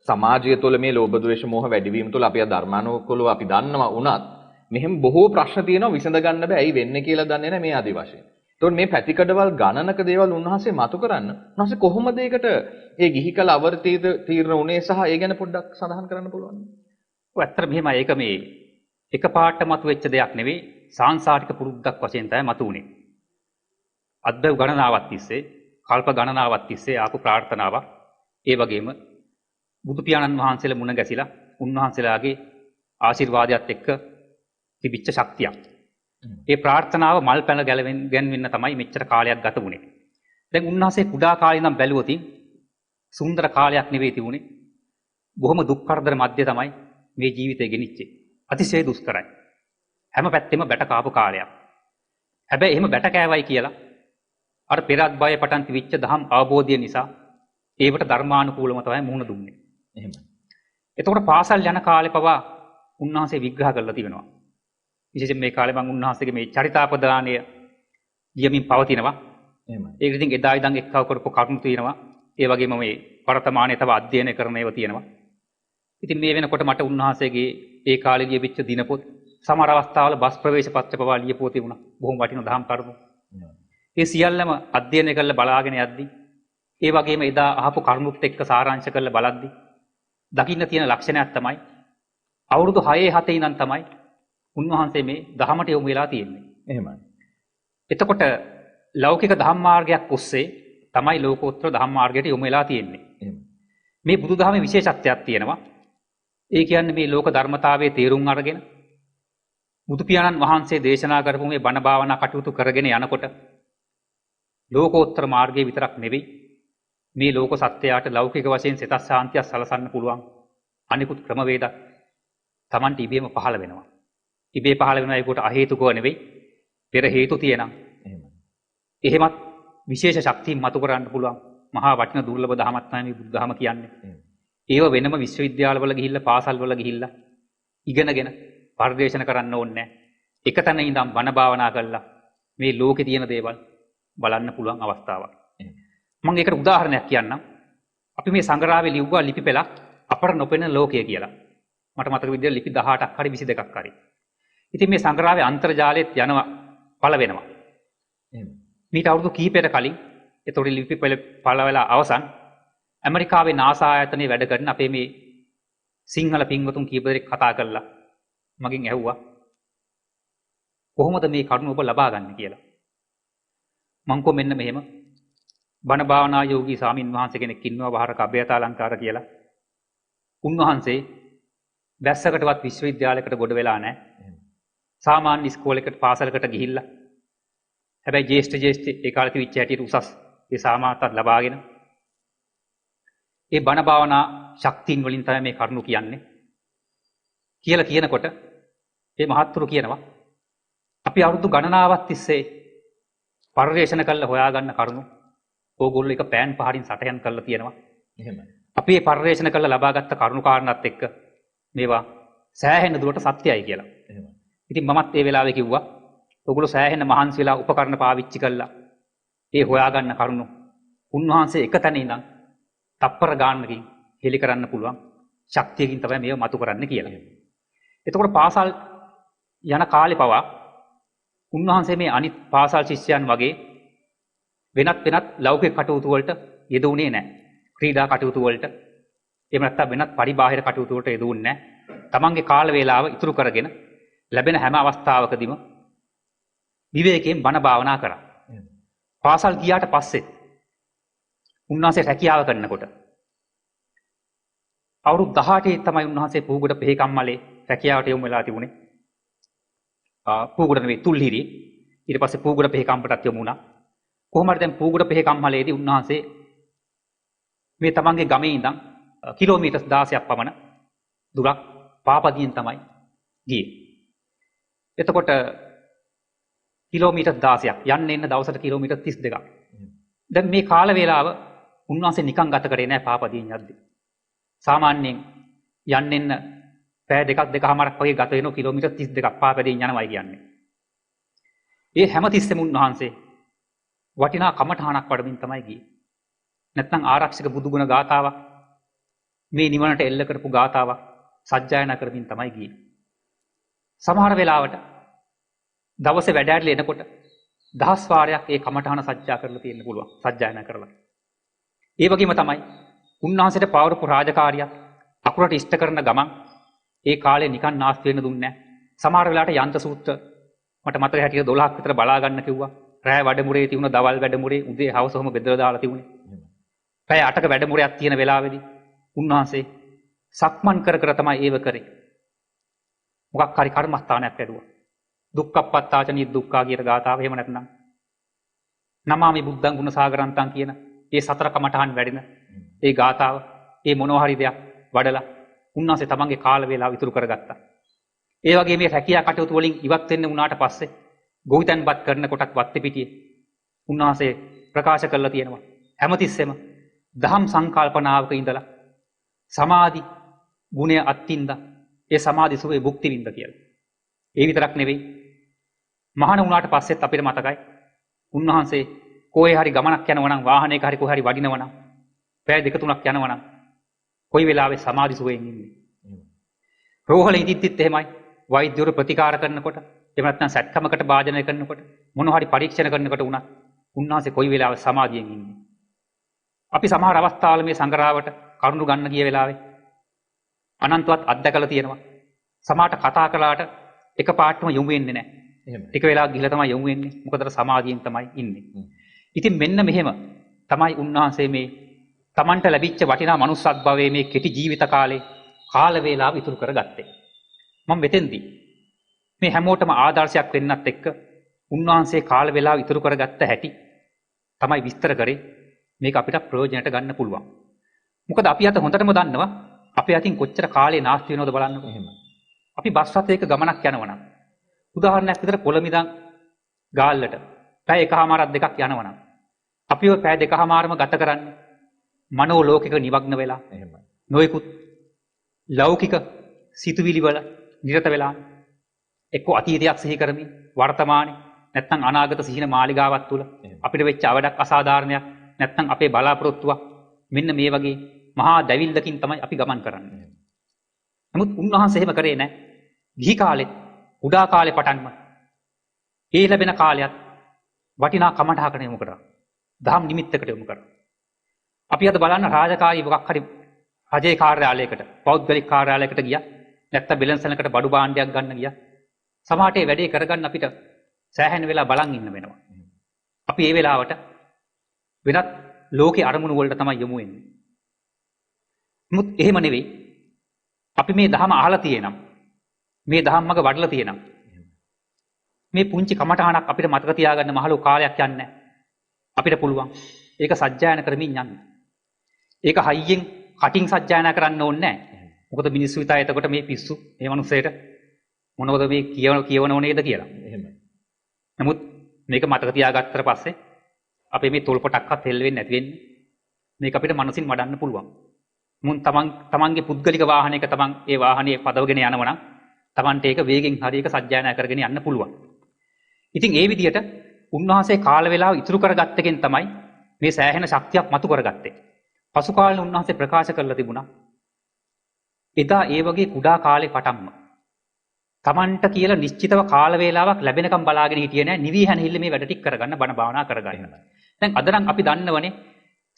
සමාජය තුළ මේ ලෝභ ද්වේෂ මෝහ වැඩිවීම තුළ අපි ධර්මානුකූලව අපි දන්නවා වුණත් මෙහෙම බොහෝ ප්‍රශ්න තියෙනවා විසඳ ගන්න බෑ. ඇයි වෙන්නේ කියලා දන්නේ නැහැ මේ ආදි වශයෙන්. ඒතකොට මේ පැතිකඩවල් ගණනක දේවල් උන්වහන්සේ මතු කරන්න උන්වහන්සේ කොහොමද ඒකට ඒ ගිහි කල අවර්තීත තීරණ උනේ සහ ඒ ගැන පොඩ්ඩක් සඳහන් කරන්න පුළුවන්. ඔය ඇත්තට මෙහෙමයි. ඒක මේ එකපාරට මතුවෙච්ච දෙයක් නෙවෙයි. සාංශාරික පුරුද්දක් වශයෙන් තමයි මතුවුනේ. අද්ද ගණනාවක් තිස්සේ කල්ප ගණනාවක් තිස්සේ ආපු ප්‍රාර්ථනාවක්. ඒ වගේම බුදු පියාණන් වහන්සේලා මුණ ගැසිලා උන්වහන්සේලාගේ ආශිර්වාදයත් එක්ක තිබිච්ච ශක්තියක්. ඒ ප්‍රාර්ථනාව මල් පැන ගැන්වෙන්න තමයි මෙච්චර කාලයක් ගත වුණේ. දැන් උන්වහන්සේ කුඩා කාලේ ඉඳන් බැලුවොත් සුන්දර කාලයක් නෙවෙයි තිබුණේ. බොහොම දුක් කරදර මැද්දේ තමයි මේ ජීවිතය ගෙනිච්චේ. අතිශය දුෂ්කරයි. හැම පැත්තෙම බැට කාපු කාලයක්. හැබැයි එහෙම බැට කෑවයි කියලා අර පෙරත් බය පටන් තිබිච්ච දහම් අවබෝධය නිසා ඒවට ධර්මානුකූලව තමයි මුහුණ දුන්නේ. එහෙමයි. එතකොට පාසල් යන කාලේ පවා උන්වහන්සේ විග්‍රහ කරලා තිබෙනවා. විශේෂයෙන් මේ කාලේ මම උන්වහන්සේගේ මේ චරිතාපදානය ලියමින් පවතිනවා. එහෙමයි. ඒක ඉතින් එදා ඉඳන් එක්කව කරපු කරුණු තියෙනවා. ඒ වගේම මේ වර්තමානයේ තව අධ්‍යයනය කරන ඒවා තියෙනවා. ඉතින් මේ වෙනකොට මට උන්වහන්සේගේ ඒ කාලේ ලියවිච්ච දිනපොත් සමහර අවස්ථාවල බස් ප්‍රවේශ පත්‍ර පවා ලියපුවා තිබුණා. බොහොම වටිනා දහම් කරුණු. ඒ සියල්ලම අධ්‍යයනය කරලා බලාගෙන යද්දී ඒ වගේම එදා අහපු කරුණුත් එක්ක සාරාංශ කරලා බලද්දී දකින්න තියෙන ලක්ෂණයක් තමයි අවුරුදු 6-7 ඉඳන් තමයි උන්වහන්සේ මේ දහමට යොමු වෙලා තියෙන්නේ. එහෙමයි. එතකොට ලෞකික ධම්ම මාර්ගයක් ඔස්සේ තමයි ලෝකෝත්තර ධම්ම මාර්ගයට යොමු වෙලා තියෙන්නේ. මේ බුදුදහමේ විශේෂත්වයක් තියෙනවා. ඒ කියන්නේ මේ ලෝක ධර්මතාවයේ තේරුම් අරගෙන බුදු පියාණන් වහන්සේ දේශනා කරපු මේ බණ භාවනා කටයුතු කරගෙන යනකොට ලෝකෝත්තර මාර්ගයේ විතරක් නෙවෙයි මේ ලෝක සත්‍යයට ලෞකික වශයෙන් සිත ශාන්තිය සලසන්න පුළුවන් අනිකුත් ක්‍රමවේදක් Tamanට ඉබේම පහළ වෙනවා. ඉබේ පහළ වෙනවා ඒකට අහේතුකව නෙවෙයි පෙර හේතු තියෙනවා. එහෙමත් විශේෂ ශක්තිය මතු කරන්න පුළුවන් මහා වටිනා දුර්ලභ දහමක් තමයි මේ බුද්ධ ධම කියන්නේ. ඒව වෙනම විශ්වවිද්‍යාලවල ගිහිල්ලා පාසල්වල ගිහිල්ලා ඉගෙනගෙන පරිදේශන කරන්න ඕනේ නැහැ. එක තැන ඉඳන් බණ භාවනා කරලා මේ ලෝකේ තියෙන දේවල් බලන්න පුළුවන් අවස්ථාවක්. මම ඒකට උදාහරණයක් කියන්නම්. අපි මේ සංග්‍රහයේ ලිව්වා ලිපි පෙළක් අපර නොපෙනෙන ලෝකය කියලා. මට මතක විදිහට ලිපි 18ක් හරි 22ක් හරි. ඉතින් මේ සංග්‍රහයේ අන්තර්ජාලයේත් යනවා පළ වෙනවා. මීට අවුරුදු කිහිපයකට කලින් ඒතොර ලිපි පළ වෙලා අවසන් ඇමරිකාවේ NASA ආයතනයේ වැඩ කරන අපේ මේ සිංහල පින්වතුන් කීප දෙනෙක් කතා කරලා මගෙන් ඇහුවා කොහොමද මේ කරුණ ඔබ ලබා ගන්න කියලා. මං කො මෙන්න මෙහෙම බණ භාවනා යෝගී ස්වාමින් වහන්සේ කෙනෙක් ඉන්නවා වහරක අභයතාලංකාර කියලා. උන්වහන්සේ වැස්සකටවත් විශ්වවිද්‍යාලයකට ගොඩ වෙලා නැහැ. සාමාන්‍ය ඉස්කෝලේකට පාසලකට ගිහිල්ලා හැබැයි ජේෂ්ඨ ඒ කාලේ තිබිච්ච හැටියට උසස් ඒ සාමාර්ථත් ලබාගෙන ඒ බණ භාවනා ශක්තියින් වලින් තමයි මේ කරුණු කියන්නේ කියලා කියනකොට මේ මහත්තුරු කියනවා අපි අවුරුදු ගණනාවක් තිස්සේ පරිශ්‍රණ කළ හොයාගන්න කරුණු ඕගොල්ලෝ එක පෑන් පහරින් සටහන් කරලා තියෙනවා. එහෙමයි. අපි මේ පරිශ්‍රණ කළ ලබාගත් කරුණු කාරණාත් එක්ක මේවා සෑහෙන දුරට සත්‍යයි කියලා. එහෙමයි. ඉතින් මමත් ඒ වෙලාවේ කිව්වා ඔයගොල්ලෝ සෑහෙන මහන්සි වෙලා උපකරණ පාවිච්චි කළා. ඒ හොයාගන්න කරුණු උන්වහන්සේ එක තැන ඉඳන් තප්පර ගානකින් හෙලි කරන්න පුළුවන් ශක්තියකින් තමයි මේව මතු කරන්න කියලා. එතකොට පාසල් යන කාලේ පවා උන්වහන්සේ මේ අනිත් පාසල් ශිෂ්‍යයන් වගේ වෙනත් ලෞකික කටයුතු වලට යෙදුනේ නැහැ. ක්‍රීඩා කටයුතු වලට එහෙම නැත්නම් වෙනත් පරිබාහිර කටයුතු වලට යෙදුන්නේ නැහැ. තමන්ගේ කාල වේලාව ඉතුරු කරගෙන ලැබෙන හැම අවස්ථාවකදීම විවේකයෙන් බණ භාවනා කරා. පාසල් ගියාට පස්සේ උන්වහන්සේ රැකියාව කරනකොට අවුරුදු 18 තමයි උන්වහන්සේ පූගොඩ පෙහෙකම්මලේ රැකියාවට යොමු වෙලා තිබුණේ. පූගොඩ නෙවෙයි තුල්හිරි. ඊට පස්සේ පූගොඩ පෙහෙකම්පටත් යොමු වුණා. කොහොම හරි දැන් පූගොඩ පෙහෙකම්මලේදී උන්වහන්සේ මේ තමන්ගේ ගමේ ඉඳන් කිලෝමීටර් 16ක් පමණ දුරක් පාපදියෙන් තමයි ගියේ. එතකොට කිලෝමීටර් 16ක් යන්න එන්න දවසට කිලෝමීටර් 32ක්. දැන් මේ කාල වේලාව උන්වහන්සේ නිකන් ගත කරේ නැහැ පාපදියෙන් යද්දී. සාමාන්‍යයෙන් යන්න එන්න පැය දෙකමාරක් වගේ ගත වෙනවා කිලෝමීටර් 32ක් පාපදියෙන් යනවායි කියන්නේ. ඒ හැමතිස්සෙම උන්වහන්සේ වටිනා කමඨහනක් වඩමින් තමයි ගියේ. නැත්නම් ආරක්ෂක බුදුගුණ ගාථාවක් මේ නිවනට එල්ල කරපු ගාථාවක් සජ්ජායනා කරමින් තමයි ගියේ. සමහර වෙලාවට දවසේ වැඩ ඇරලා එනකොට දහස් වාරයක් ඒ කමඨහන සජ්ජා කරලා තියෙන්න පුළුවන් සජ්ජායනා කරලා. ඒ වගේම තමයි උන්වහන්සේට පවරපු රාජකාරියක් අකුරට ඉෂ්ට කරන ගමන් ඒ කාලේ නිකන් නාස්ති වෙන්න දුන්නේ නැහැ. සමහර වෙලාවට යන්ත සූත්‍ර මට මතක හැටියට 12ක් විතර බලා ගන්න කිව්වා. රෑ වැඩමුරේ තිබුණ දවල් වැඩමුරේ උදේ හවස ඔහම බෙදලා දාලා තිබුණේ. පැය 8ක වැඩමුරයක් තියෙන වෙලාවේදී උන්වහන්සේ සක්මන් කර කර තමයි ඒව කරේ. මොකක් හරි කර්මස්ථානයක් ඇදුවා. දුක්ඛප්පත්තාච නිදුක්ඛා කියන ගාථාව එහෙම නැත්නම් නමාමි බුද්ධං ගුණසාගරන්තං කියන ඒ සතර කමඨහන් වැඩෙන ඒ ගාථාව ඒ මොනවා හරි දෙයක් වඩලා උන්වහන්සේ තමන්ගේ කාල වේලාව ඉතුරු කරගත්තා. ඒ වගේ මේ රැකියා කටයුතු වලින් ඉවත් වෙන්න උනාට පස්සේ ගොවිතැන්පත් කරන කොටත් වත්තේ පිටියේ උන්වහන්සේ ප්‍රකාශ කරලා තියෙනවා හැමතිස්සෙම දහම් සංකල්පනාවක ඉඳලා සමාධි ගුණය අත්ින්ද ඒ සමාධි සුවේ භුක්ති විඳ කියලා. ඒ විතරක් නෙවෙයි මහාන වුණාට පස්සෙත් අපිට මතකයි උන්වහන්සේ කොහේ හරි ගමනක් යනවා නම් වාහනයක හරි කොහේ හරි වඩිනවා නම් පැය 2-3ක් යනවා නම් කොයි වෙලාවෙ සමාධි සුවයෙන් ඉන්නේ. රෝහල ඉදිද්දිත් එහෙමයි වෛද්‍යවරු ප්‍රතිකාර කරනකොට එහෙම නැත්නම් සැත්කමකට භාජනය කරනකොට මොන හරි පරීක්ෂණ කරනකොට උනත් උන්වහන්සේ කොයි වෙලාවෙ සමාධියෙන් ඉන්නේ. අපි සමහර අවස්ථාවල මේ සංග්‍රහවට කරුණු ගන්න ගිය වෙලාවේ අනන්තවත් අත්දැකලා තියෙනවා. සමහරට කතා කළාට එක පාටම යොමු වෙන්නේ නැහැ. එහෙම. ටික වෙලාවක් ගිහලා තමයි යොමු වෙන්නේ. මොකද සමාධියෙන් තමයි ඉන්නේ. ඉතින් මෙන්න මෙහෙම තමයි උන්වහන්සේ මේ Tamanට ලැබිච්ච වටිනා manussත් භවයේ මේ කෙටි ජීවිත කාලේ කාල වේලාව ඉතුරු කරගත්තේ. මම මෙතෙන්දී මේ හැමෝටම ආදර්ශයක් වෙන්නත් එක්ක උන්වහන්සේ කාල වේලාව ඉතුරු කරගත්ත හැටි තමයි විස්තර කරේ. මේක අපිට ප්‍රයෝජනට ගන්න පුළුවන්. මොකද අපි අත හොඳටම දන්නවා අපේ අතින් කොච්චර කාලේ නාස්ති වෙනවද බලන්නකො. එහෙම. අපි බස් රථයක ගමනක් යනවා නම් උදාහරණයක් විදිහට කොළඹ ගාල්ලට පැය එකමාරක් දෙකක් යනවා නම් අපි ඔය පැය දෙකමාරම ගත කරන්නේ මනෝ ලෝකික නිවග්න වෙලා. එහෙමයි. නොයෙකුත් ලෞකික සිතුවිලි වල නිරත වෙලා එක්ක අතීතයක් සිහි කරමින් වර්තමානයේ නැත්නම් අනාගත සිහින මාලිගාවක් තුල අපිට වෙච්ච අවඩක් අසාධාරණයක් නැත්නම් අපේ බලාපොරොත්තුවක් මෙන්න මේ වගේ මහා දැවිල්ලකින් තමයි අපි ගමන් කරන්නේ. නමුත් උන්වහන්සේ එහෙම කරේ නැහැ. ගිහි කාලෙත් කුඩා කාලේ පටන්ම ඒ ලැබෙන කාලයත් වටිනා කමඨහකට යොමු කරා. දහම් නිමිත්තකට යොමු කරා. අපි අද බලන්න රාජකාරී මොකක් හරි රජයේ කාර්යාලයකට, පෞද්ගලික කාර්යාලයකට ගියා. නැත්තම් බෙලන්සලකට බඩු භාණ්ඩයක් ගන්න ගියා. සමහරට ඒ වැඩේ කරගන්න අපිට සෑහෙන වෙලා බලන් ඉන්න වෙනවා. අපි ඒ වෙලාවට වෙනත් ලෝකේ අරමුණු වලට තමයි යොමු වෙන්නේ. නමුත් එහෙම නෙවෙයි. අපි මේ දහම අහලා තියෙනම්, මේ දහම් මග වඩලා තියෙනම්, මේ පුංචි කමඨහනක් අපිට මතක තියාගන්න මහලු කාලයක් යන්නේ අපිට පුළුවන්. ඒක සජ්ජායන කරමින් යන්න. ඒක හයියෙන් කටින් සජ්ජායනා කරන්න ඕනේ නැහැ. මොකද මිනිස්සු හිතා එතකොට මේ පිස්සු මේ මිනිස්සෙට මොනවද මේ කියවනව නේද කියලා. එහෙමයි. නමුත් මේක මතක තියාගත්තට පස්සේ අපේ මේ තොල්පටක්වත් හෙල් වෙන්නේ නැති වෙන්නේ. මේක අපිට මනසින් වඩන්න පුළුවන්. මුන් තමන්ගේ පුද්ගලික වාහනයක තමන් ඒ වාහනේ පදවගෙන යනවා නම් තමන්ට ඒක වේගෙන් හරි එක සජ්ජායනා කරගෙන යන්න පුළුවන්. ඉතින් ඒ විදිහට උන්වහන්සේ කාල වේලාව ඉතුරු කරගත්තකෙන් තමයි මේ සෑහෙන ශක්තියක් මතු කරගත්තේ. පසු කාලේ උන්වහන්සේ ප්‍රකාශ කරලා තිබුණා. එදා ඒ වගේ කුඩා කාලේ පටන්ම තමන්ට කියලා නිශ්චිතව කාල වේලාවක් ලැබෙනකම් බලාගෙන හිටියේ නෑ. නිවි හැනහිල්ල මේ වැඩ ටික කරගන්න, බණ භාවනා කරගන්න. දැන් අද නම් අපි දන්නවනේ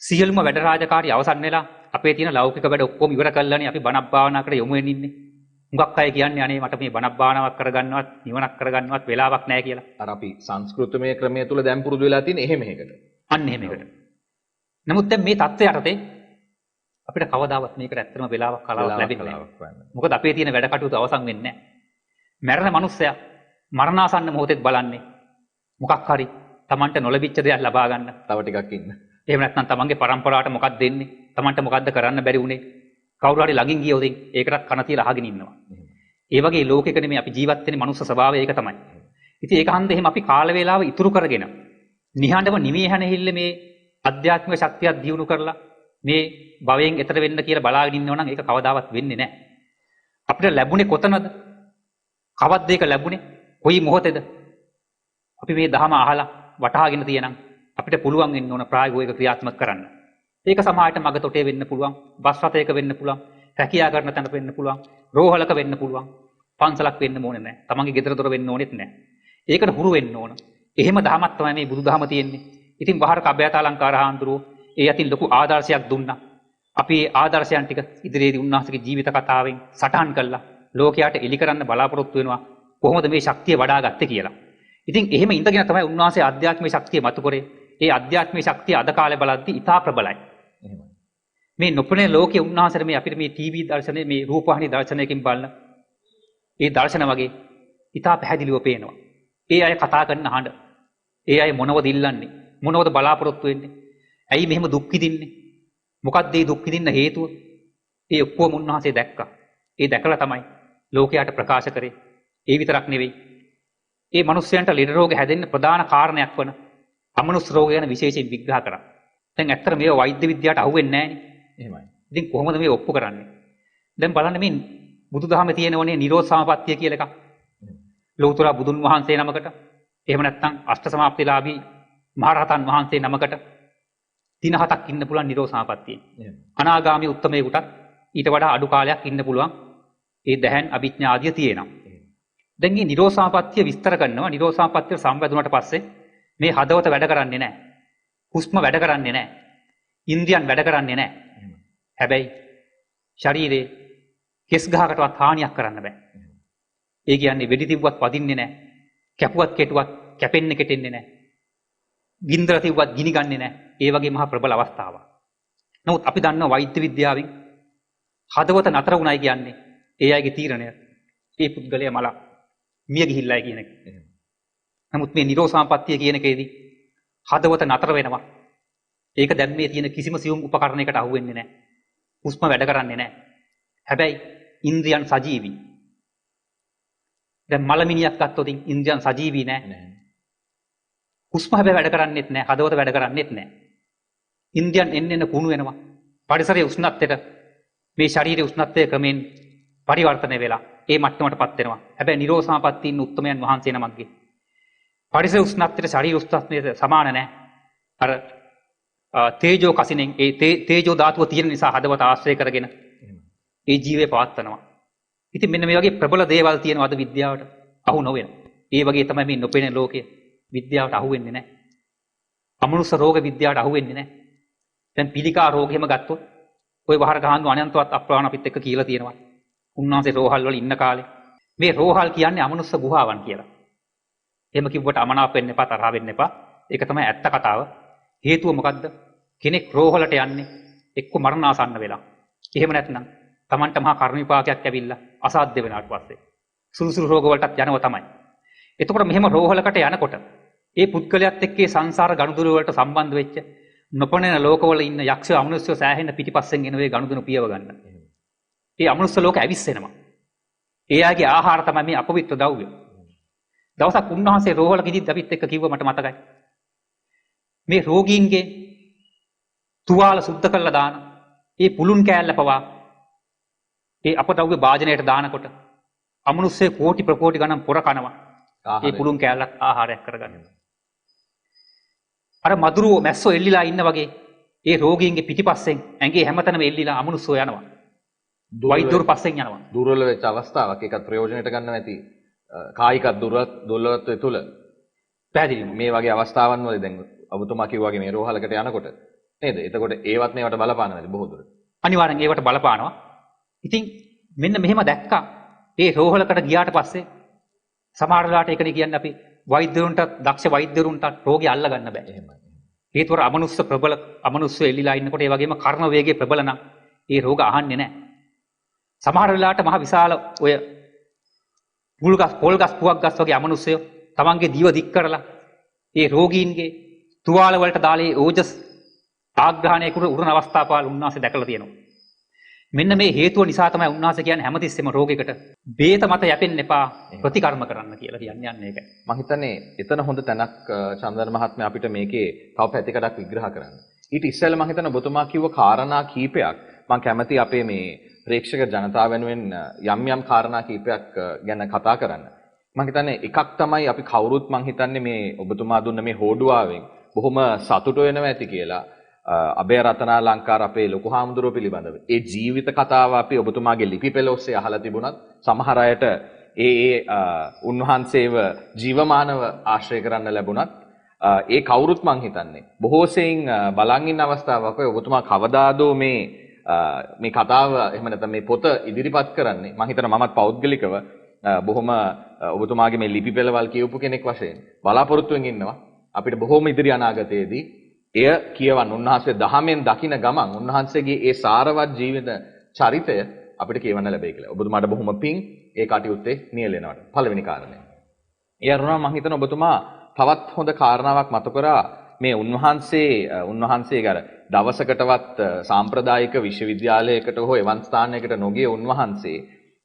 සියලුම වැඩ රාජකාරී අවසන් වෙලා අපේ තියෙන ලෞකික වැඩ ඔක්කොම ඉවර කළානේ අපි බණ භාවනා කරලා යොමු වෙන්නේ ඉන්නේ. හුඟක් අය කියන්නේ අනේ මට මේ බණ භාවනාවක් කරගන්නවත් නිවනක් කරගන්නවත් වෙලාවක් නැහැ කියලා. අර අපි සංස්කෘතමය ක්‍රමය තුල දැන් පුරුදු වෙලා තියෙන එහෙම එකකට. අන්න එහෙම එකකට. නමුත් දැන් මේ தත්ත්වය යටතේ අපිට කවදාවත් මේකට ඇත්තම වෙලාවක් කලාවක් ලැබෙන්නේ නැහැ. මොකද අපේ තියෙන වැඩ කටයුතු අවසන් වෙන්නේ නැහැ. මරණ මනුස්සයා මරණාසන්න මොහොතේ බලන්නේ මොකක් හරි Tamanට නොලැබිච්ච දෙයක් ලබා ගන්න. තව ටිකක් ඉන්න. එහෙම නැත්නම් තමන්ගේ පරම්පරාවට මොකක්ද දෙන්නේ? තමන්ට මොකද්ද කරන්න බැරි වුනේ? කවුරු හරි ළඟින් ගියොත් ඒකටත් කන තියලා අහගෙන ඉන්නවා. ඒ වගේ ලෝකෙක නෙමෙයි අපි ජීවත් වෙන්නේ මනුස්ස ස්වභාවය ඒක තමයි. ඉතින් ඒක හන්ද එහෙම අපි කාල වේලාව ඉතුරු කරගෙන නිහඬව නිමේ හැනහිල්ල මේ අධ්‍යාත්මික ශක්තියක් දියුණු කරලා මේ භවයෙන් එතර වෙන්න කියලා බලාගෙන ඉන්නව නම් ඒක කවදාවත් වෙන්නේ නැහැ. අපිට ලැබුණේ කොතනද? කවද්ද ඒක ලැබුණේ? කොයි මොහොතේද? අපි මේ ධහම අහලා වටහාගෙන තියෙනම් අපිට පුළුවන් වෙන්න ඕන ප්‍රායෝගික ක්‍රියාත්මක කරන්න. ඒක සමාජයට මග තොටේ වෙන්න පුළුවන්, බස් රථයක වෙන්න පුළුවන්, රැකියා කරන තැනක වෙන්න පුළුවන්, රෝහලක වෙන්න පුළුවන්, පන්සලක් වෙන්න ඕනේ නැහැ. තමන්ගේ ගෙදර දොර වෙන්න ඕනෙත් නැහැ. ඒකට හුරු වෙන්න ඕන. එහෙම දහමක් තමයි මේ බුදුදහම තියෙන්නේ. ඉතින් වහරක අභයතාලංකාර හාමුදුරුවෝ ඒ අතින් ලොකු ආදර්ශයක් දුන්නා. අපි ඒ ආදර්ශයන් ටික ඉදිරියේදී උන්වහන්සේගේ ජීවිත කතාවෙන් සටහන් කළා. ලෝකයට එලි කරන්න බලාපොරොත්තු වෙනවා කොහොමද මේ ශක්තිය වඩාගත්තේ කියලා. ඉතින් එහෙම ඉඳගෙන තමයි උන්වහන්සේ ආධ්‍යාත්මික ශක්තිය මතු කරේ. ඒ ආධ්‍යාත්මික ශක්තිය අද කාලේ බලද්දී ඉතා ප්‍රබලයි. එහෙමයි. මේ නොපෙනෙන ලෝකයේ උන්වහන්සේට මේ අපිට මේ ටීවී දර්ශනය, මේ රූපවාහිනී දර්ශනයකින් බලන ඒ දර්ශන වගේ ඉතා පැහැදිලිව පේනවා. ඒ අය කතා කරන හඬ, ඒ අය මොනවද ඉල්ලන්නේ, මොනවද බලාපොරොත්තු වෙන්නේ, ඇයි මෙහෙම දුක් විඳින්නේ, මොකක්ද මේ දුක් විඳින්න හේතුව, ඒ ඔක්කොම උන්වහන්සේ දැක්කා. ඒ දැකලා තමයි ලෝකයට ප්‍රකාශ කරේ. ඒ විතරක් නෙවෙයි, ඒ මිනිස්යන්ට ලෙඩ රෝග හැදෙන්න ප්‍රධාන කාරණයක් වන අමනුෂ්‍ය රෝග ගැන විශේෂයෙන් විග්‍රහ කරා. දැන් ඇත්තට මේව වෛද්‍ය විද්‍යාවට අහු වෙන්නේ නැහැ නේ. එහෙමයි. ඉතින් කොහොමද මේ ඔප්පු කරන්නේ? දැන් බලන්න මේ බුදුදහමේ තියෙනවනේ නිරෝධ සමාපත්තිය කියලා එකක්. ලෞතර බුදුන් වහන්සේ නමකට, එහෙම නැත්නම් අෂ්ට සමාප්තිලාභී මහරහතන් වහන්සේ නමකට දින 7ක් ඉන්න පුළුවන් නිරෝධ සමාපත්තියේ. අනාගාමී උත්තමයෙකුට ඊට වඩා අඩු කාලයක් ඉන්න පුළුවන්. ඒ දැහැන් අභිඥා ආදිය තියෙනවා. දැන් මේ නිරෝධ සමාපත්තිය විස්තර කරනවා. නිරෝධ සමාපත්තිය සම්බන්ධුනට පස්සේ මේ හදවත වැඩ කරන්නේ නැහැ. හුස්ම වැඩ කරන්නේ නැහැ. ඉන්ද්‍රියන් වැඩ කරන්නේ නැහැ. හැබැයි ශරීරේ කෙස් ගහකටවත් හානියක් කරන්න බෑ. ඒ කියන්නේ වෙඩි තිබ්බත් වදින්නේ නැහැ. කැපුවත් කෙටුවත් කැපෙන්නේ කෙටෙන්නේ නැහැ. ගින්දර තිබ්බත් ගිනි ගන්නේ නැහැ. ඒ වගේ මහා ප්‍රබල අවස්ථාවක්. නමුත් අපි දන්නවා වෛද්‍ය විද්‍යාවෙන් හදවත නතර වුණයි කියන්නේ ඒ අයගේ තීරණය. ඒ පුද්ගලයා මල මිය ගිහිල්ලා කියන එක. නමුත් මේ නිරෝධ සමාපත්තිය කියන එකේදී හදවත නතර වෙනවා. ඒක දැන් මේ තියෙන කිසිම සියුම් උපකරණයකට අහු වෙන්නේ නැහැ. හුස්ම වැඩ කරන්නේ නැහැ. හැබැයි ඉන්ද්‍රියන් සජීවී. දැන් මලමිනියක් ගත්තොත් ඉන්ද්‍රියන් සජීවී නැහැ. හුස්ම හැබැයි වැඩ කරන්නේත් නැහැ. හදවත වැඩ කරන්නේත් නැහැ. ඉන්ද්‍රියන් එන්න කුණු වෙනවා. පරිසරයේ උෂ්ණත්වයට මේ ශරීරයේ උෂ්ණත්වය ක්‍රමෙන් පරිවර්තනය වෙලා ඒ මට්ටමටපත් වෙනවා. හැබැයි නිරෝධ සමාපත්තිය ඉන්න උත්තමයන් වහන්සේ නමක්ගේ පරිසර උෂ්ණත්වයට ශරීර උෂ්ණත්වයට සමාන නැහැ. අර තේජෝ කසිනෙන් ඒ තේජෝ ධාතුව තියෙන නිසා හදවත ආශ්‍රය කරගෙන ඒ ජීවේ පවත්වනවා. ඉතින් මෙන්න මේ වගේ ප්‍රබල දේවල් තියෙනවා අද විද්‍යාවට අහු නොවෙන. ඒ වගේ තමයි මේ නොපෙනෙන ලෝකය විද්‍යාවට අහු වෙන්නේ නැහැ. අමනුෂ්‍ය රෝග විද්‍යාවට අහු වෙන්නේ නැහැ. දැන් පිළිකා රෝග එහෙම ගත්තොත් ওই වහර ගහන්න අනන්තවත් අප්‍රාණ අපිත් එක්ක කියලා තියෙනවා. උන්වහන්සේ රෝහල් වල ඉන්න කාලේ මේ රෝහල් කියන්නේ අමනුෂ්‍ය ගුහාවන් කියලා. එහෙම කිව්වට අමනාප වෙන්න එපා, තරහ වෙන්න එපා. ඒක තමයි ඇත්ත කතාව. හේතුව මොකද්ද? කෙනෙක් රෝහලට යන්නේ එක්ක මරණාසන්න වෙලා. එහෙම නැත්නම් Tamanට මහා කර්ම විපාකයක් ඇවිල්ලා අසාධ්‍ය වෙනාට පස්සේ සුළුසුළු රෝග වලටත් යනවා තමයි. එතකොට මෙහෙම රෝහලකට යනකොට ඒ පුද්ගලයාත් එක්ක ඒ සංසාර ගනුදෙනු වලට සම්බන්ධ වෙච්ච නොපෙනෙන ලෝකවල ඉන්න යක්ෂ අමනුෂ්‍ය සෑහෙන පිටිපස්සෙන් එන වේ ගනුදෙනු පියව ගන්න. ඒ අමනුෂ්‍ය ලෝක ඇවිස්සෙනවා. ඒ ආගේ ආහාර තමයි මේ අපවිත්‍ර ද්‍රව්‍ය. දවසක් උන්වහන්සේ රෝහල ගිහින් අපිත් එක්ක කිව්ව මට මතකයි. මේ රෝගීන්ගේ තුවාල සුද්ධ කරලා දාන ඒ පුළුන් කෑල්ල පවා ඒ අපද්‍රව්‍ය භාජනයට දානකොට අමනුෂ්‍ය කෝටි ප්‍රකෝටි ගණන් පොර කනවා. ඒ පුළුන් කෑල්ලක් ආහාරයක් කරගන්න. අර මදුරුව මැස්සෝ එල්ලිලා ඉන්න වගේ ඒ රෝගීන්ගේ පිටිපස්සෙන් ඇඟේ හැමතැනම එල්ලිලා අමනුෂ්‍යෝ යනවා. වෛද්‍යවරු පස්සෙන් යනවා. දුර්වල වෙච්ච අවස්ථාවක් ඒකත් ප්‍රයෝජනයට ගන්න නැති කායික දුර්වලත්වය තුල පැහැදිලිව මේ වගේ අවස්ථාවන් වල දැන් ඔබතුමා කිව්වා වගේ මේ රෝහලකට යනකොට නේද? එතකොට ඒවත් මේවට බලපාන නැති බොහෝ දුරට. අනිවාර්යෙන් ඒවට බලපානවා. ඉතින් මෙන්න මෙහෙම දැක්කා. ඒ රෝහලකට ගියාට පස්සේ සමහර වෙලාවට ඒකනේ කියන්නේ අපි වෛද්‍යවරුන්ට දක්ෂ වෛද්‍යවරුන්ට රෝගී අල්ල ගන්න බෑ. එහෙමයි. හේතුව අමනුෂ්‍ය ප්‍රබල අමනුෂ්‍ය එල්ලිලා ඉන්නකොට ඒ වගේම කර්ම වේගයේ ප්‍රබල නම් ඒ රෝග අහන්නේ නැහැ. සමහර වෙලාවට මහ විශාල ඔය පොල් ගස් පුවක් ගස් වගේ අමනුෂ්‍යයෝ තමන්ගේ දිව දික් කරලා ඒ රෝගීන්ගේ තුවාල වලට දාලා ඕජස් ආග්‍රහණය කර උරන අවස්ථාපාල උන්වහන්සේ දැකලා තියෙනවා. මෙන්න මේ හේතුව නිසා තමයි උන්වහන්සේ කියන්නේ හැමතිස්සෙම රෝගයකට බේත මත යැපෙන්න එපා ප්‍රතිකර්ම කරන්න කියලා කියන්නේ යන්නේ ඒකයි. මම හිතන්නේ එතන හොඳ තැනක් චන්දන මහත්මයා අපිට මේකේ තව පැතිකඩක් විග්‍රහ කරන්න. ඊට ඉස්සෙල්ලා මම හිතන ඔබතුමා කිව්ව කාරණා කීපයක් මම කැමති අපේ මේ ප්‍රේක්ෂක ජනතාව වෙනුවෙන් යම් යම් කාරණා කීපයක් ගැන කතා කරන්න. මම හිතන්නේ එකක් තමයි අපි කවුරුත් මම හිතන්නේ මේ ඔබතුමා දුන්න මේ හෝඩුවාවෙන් බොහොම සතුට වෙනවා ඇති කියලා. අබේ රතනාලංකාර අපේ ලොකු හාමුදුරුවෝ පිළිබඳව ඒ ජීවිත කතාව අපි ඔබතුමාගේ ලිපි පෙළ ඔස්සේ අහලා තිබුණත් සමහර අයට උන්වහන්සේව ජීවමානව ආශ්‍රය කරන්න ලැබුණත් ඒ කවුරුත් මං හිතන්නේ බොහෝ සෙයින් බලන් ඉන්න අවස්ථාවක ඔබතුමා කවදාදෝ මේ කතාව එහෙම නැත්නම් මේ පොත ඉදිරිපත් කරන්නේ මං හිතනවා මමත් පෞද්ගලිකව බොහොම ඔබතුමාගේ මේ ලිපි පෙළවල් කියවපු කෙනෙක් වශයෙන් බලාපොරොත්තුෙන් ඉන්නවා අපිට බොහොම ඉදිරි අනාගතයේදී එය කියවන්න උන්වහන්සේ දහමෙන් දකින ගමන් උන්වහන්සේගේ ඒ සාරවත් ජීවිත චරිතය අපිට කියවන්න ලැබෙයි කියලා. ඔබතුමාට බොහොම පිං ඒ කටයුත්තේ නියැලෙනවට. පළවෙනි කාරණය. ඒ අරුණා මම හිතන ඔබතුමා තවත් හොඳ කාරණාවක් මතු කරා මේ උන්වහන්සේ අර දවසකටවත් සාම්ප්‍රදායික විශ්වවිද්‍යාලයකට හෝ එවන් ස්ථානයකට නොගිය උන්වහන්සේ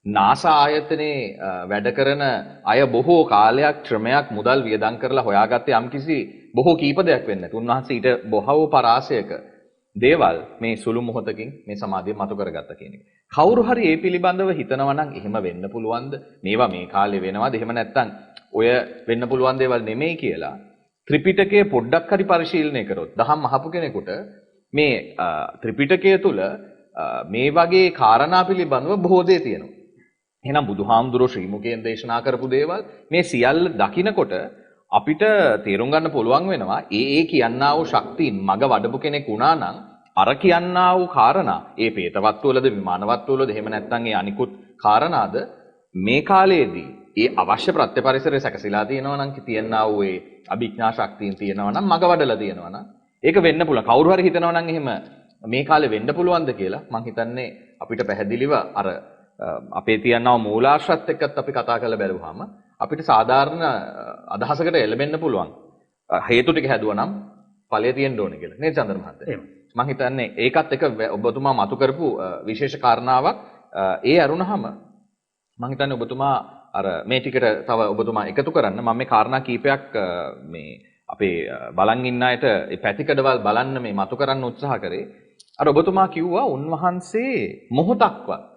නාසා ආයතනයේ වැඩ කරන අය බොහෝ කාලයක් ශ්‍රමයක් මුදල් වියදම් කරලා හොයාගත්තේ යම්කිසි බොහෝ කීප දෙයක් වෙන්න. උන්වහන්සේ ඊට බොහෝ පරාසයක දේවල් මේ සුළු මොහොතකින් මේ සමාධිය මතු කරගත්තා කියන එක. කවුරු හරි ඒ පිළිබඳව හිතනවා නම් එහෙම වෙන්න පුළුවන්ද? මේවා මේ කාලේ වෙනවද? එහෙම නැත්නම් ඔය වෙන්න පුළුවන් දේවල් නෙමෙයි කියලා ත්‍රිපිටකය පොඩ්ඩක් හරි පරිශීලනය කරොත් දහම් අහපු කෙනෙකුට මේ ත්‍රිපිටකය තුල මේ වගේ කාරණා පිළිබඳව බොහෝ දේ තියෙනවා. එහෙනම් බුදුහාමුදුරුවෝ ශ්‍රී මුකයෙන් දේශනා කරපු දේවල් මේ සියල්ල දකිනකොට අපිට තේරුම් ගන්න පුළුවන් වෙනවා ඒ කියන්නා වූ ශක්තියින් මග වඩපු කෙනෙක් වුණා නම් අර කියන්නා වූ කාරණා ඒ പ്രേතවත්වලද විමානවත්වලද එහෙම නැත්නම් ඒ අනිකුත් කාරණාද මේ කාලයේදී ඒ අවශ්‍ය ප්‍රත්‍යපරිසරය සැකසීලා තියෙනවා නම් තියන්නා වූ ඒ අභිඥා ශක්තියින් තියෙනවා නම් මග වඩලා තියෙනවා නම් ඒක වෙන්න පුළුවන්. කවුරු හරි හිතනවා නම් එහෙම මේ කාලේ වෙන්න පුළුවන්ද කියලා මම හිතන්නේ අපිට පැහැදිලිව අර අපේ තියන්නා මූලාශ්‍රත් එක්කත් අපි කතා කරලා බැලුවාම අපිට සාධාරණ අදහසකට එළඹෙන්න පුළුවන්. හේතු ටික හැදුවා නම් ඵලය තියෙන්න ඕනේ කියලා. නේද චන්දන මහත්තයා? මම හිතන්නේ ඒකත් එක ඔබතුමා මතු කරපු විශේෂ කාරණාවක්. ඒ අරුණහම මම හිතන්නේ ඔබතුමා අර මේ ටිකට තව ඔබතුමා එකතු කරන්න මම මේ කාරණා කීපයක් මේ අපේ බලන් ඉන්න අයට ඒ පැතිකඩවල් බලන්න මේ මතු කරන්න උත්සාහ කරේ. අර ඔබතුමා කිව්වා උන්වහන්සේ මොහොතක්වත්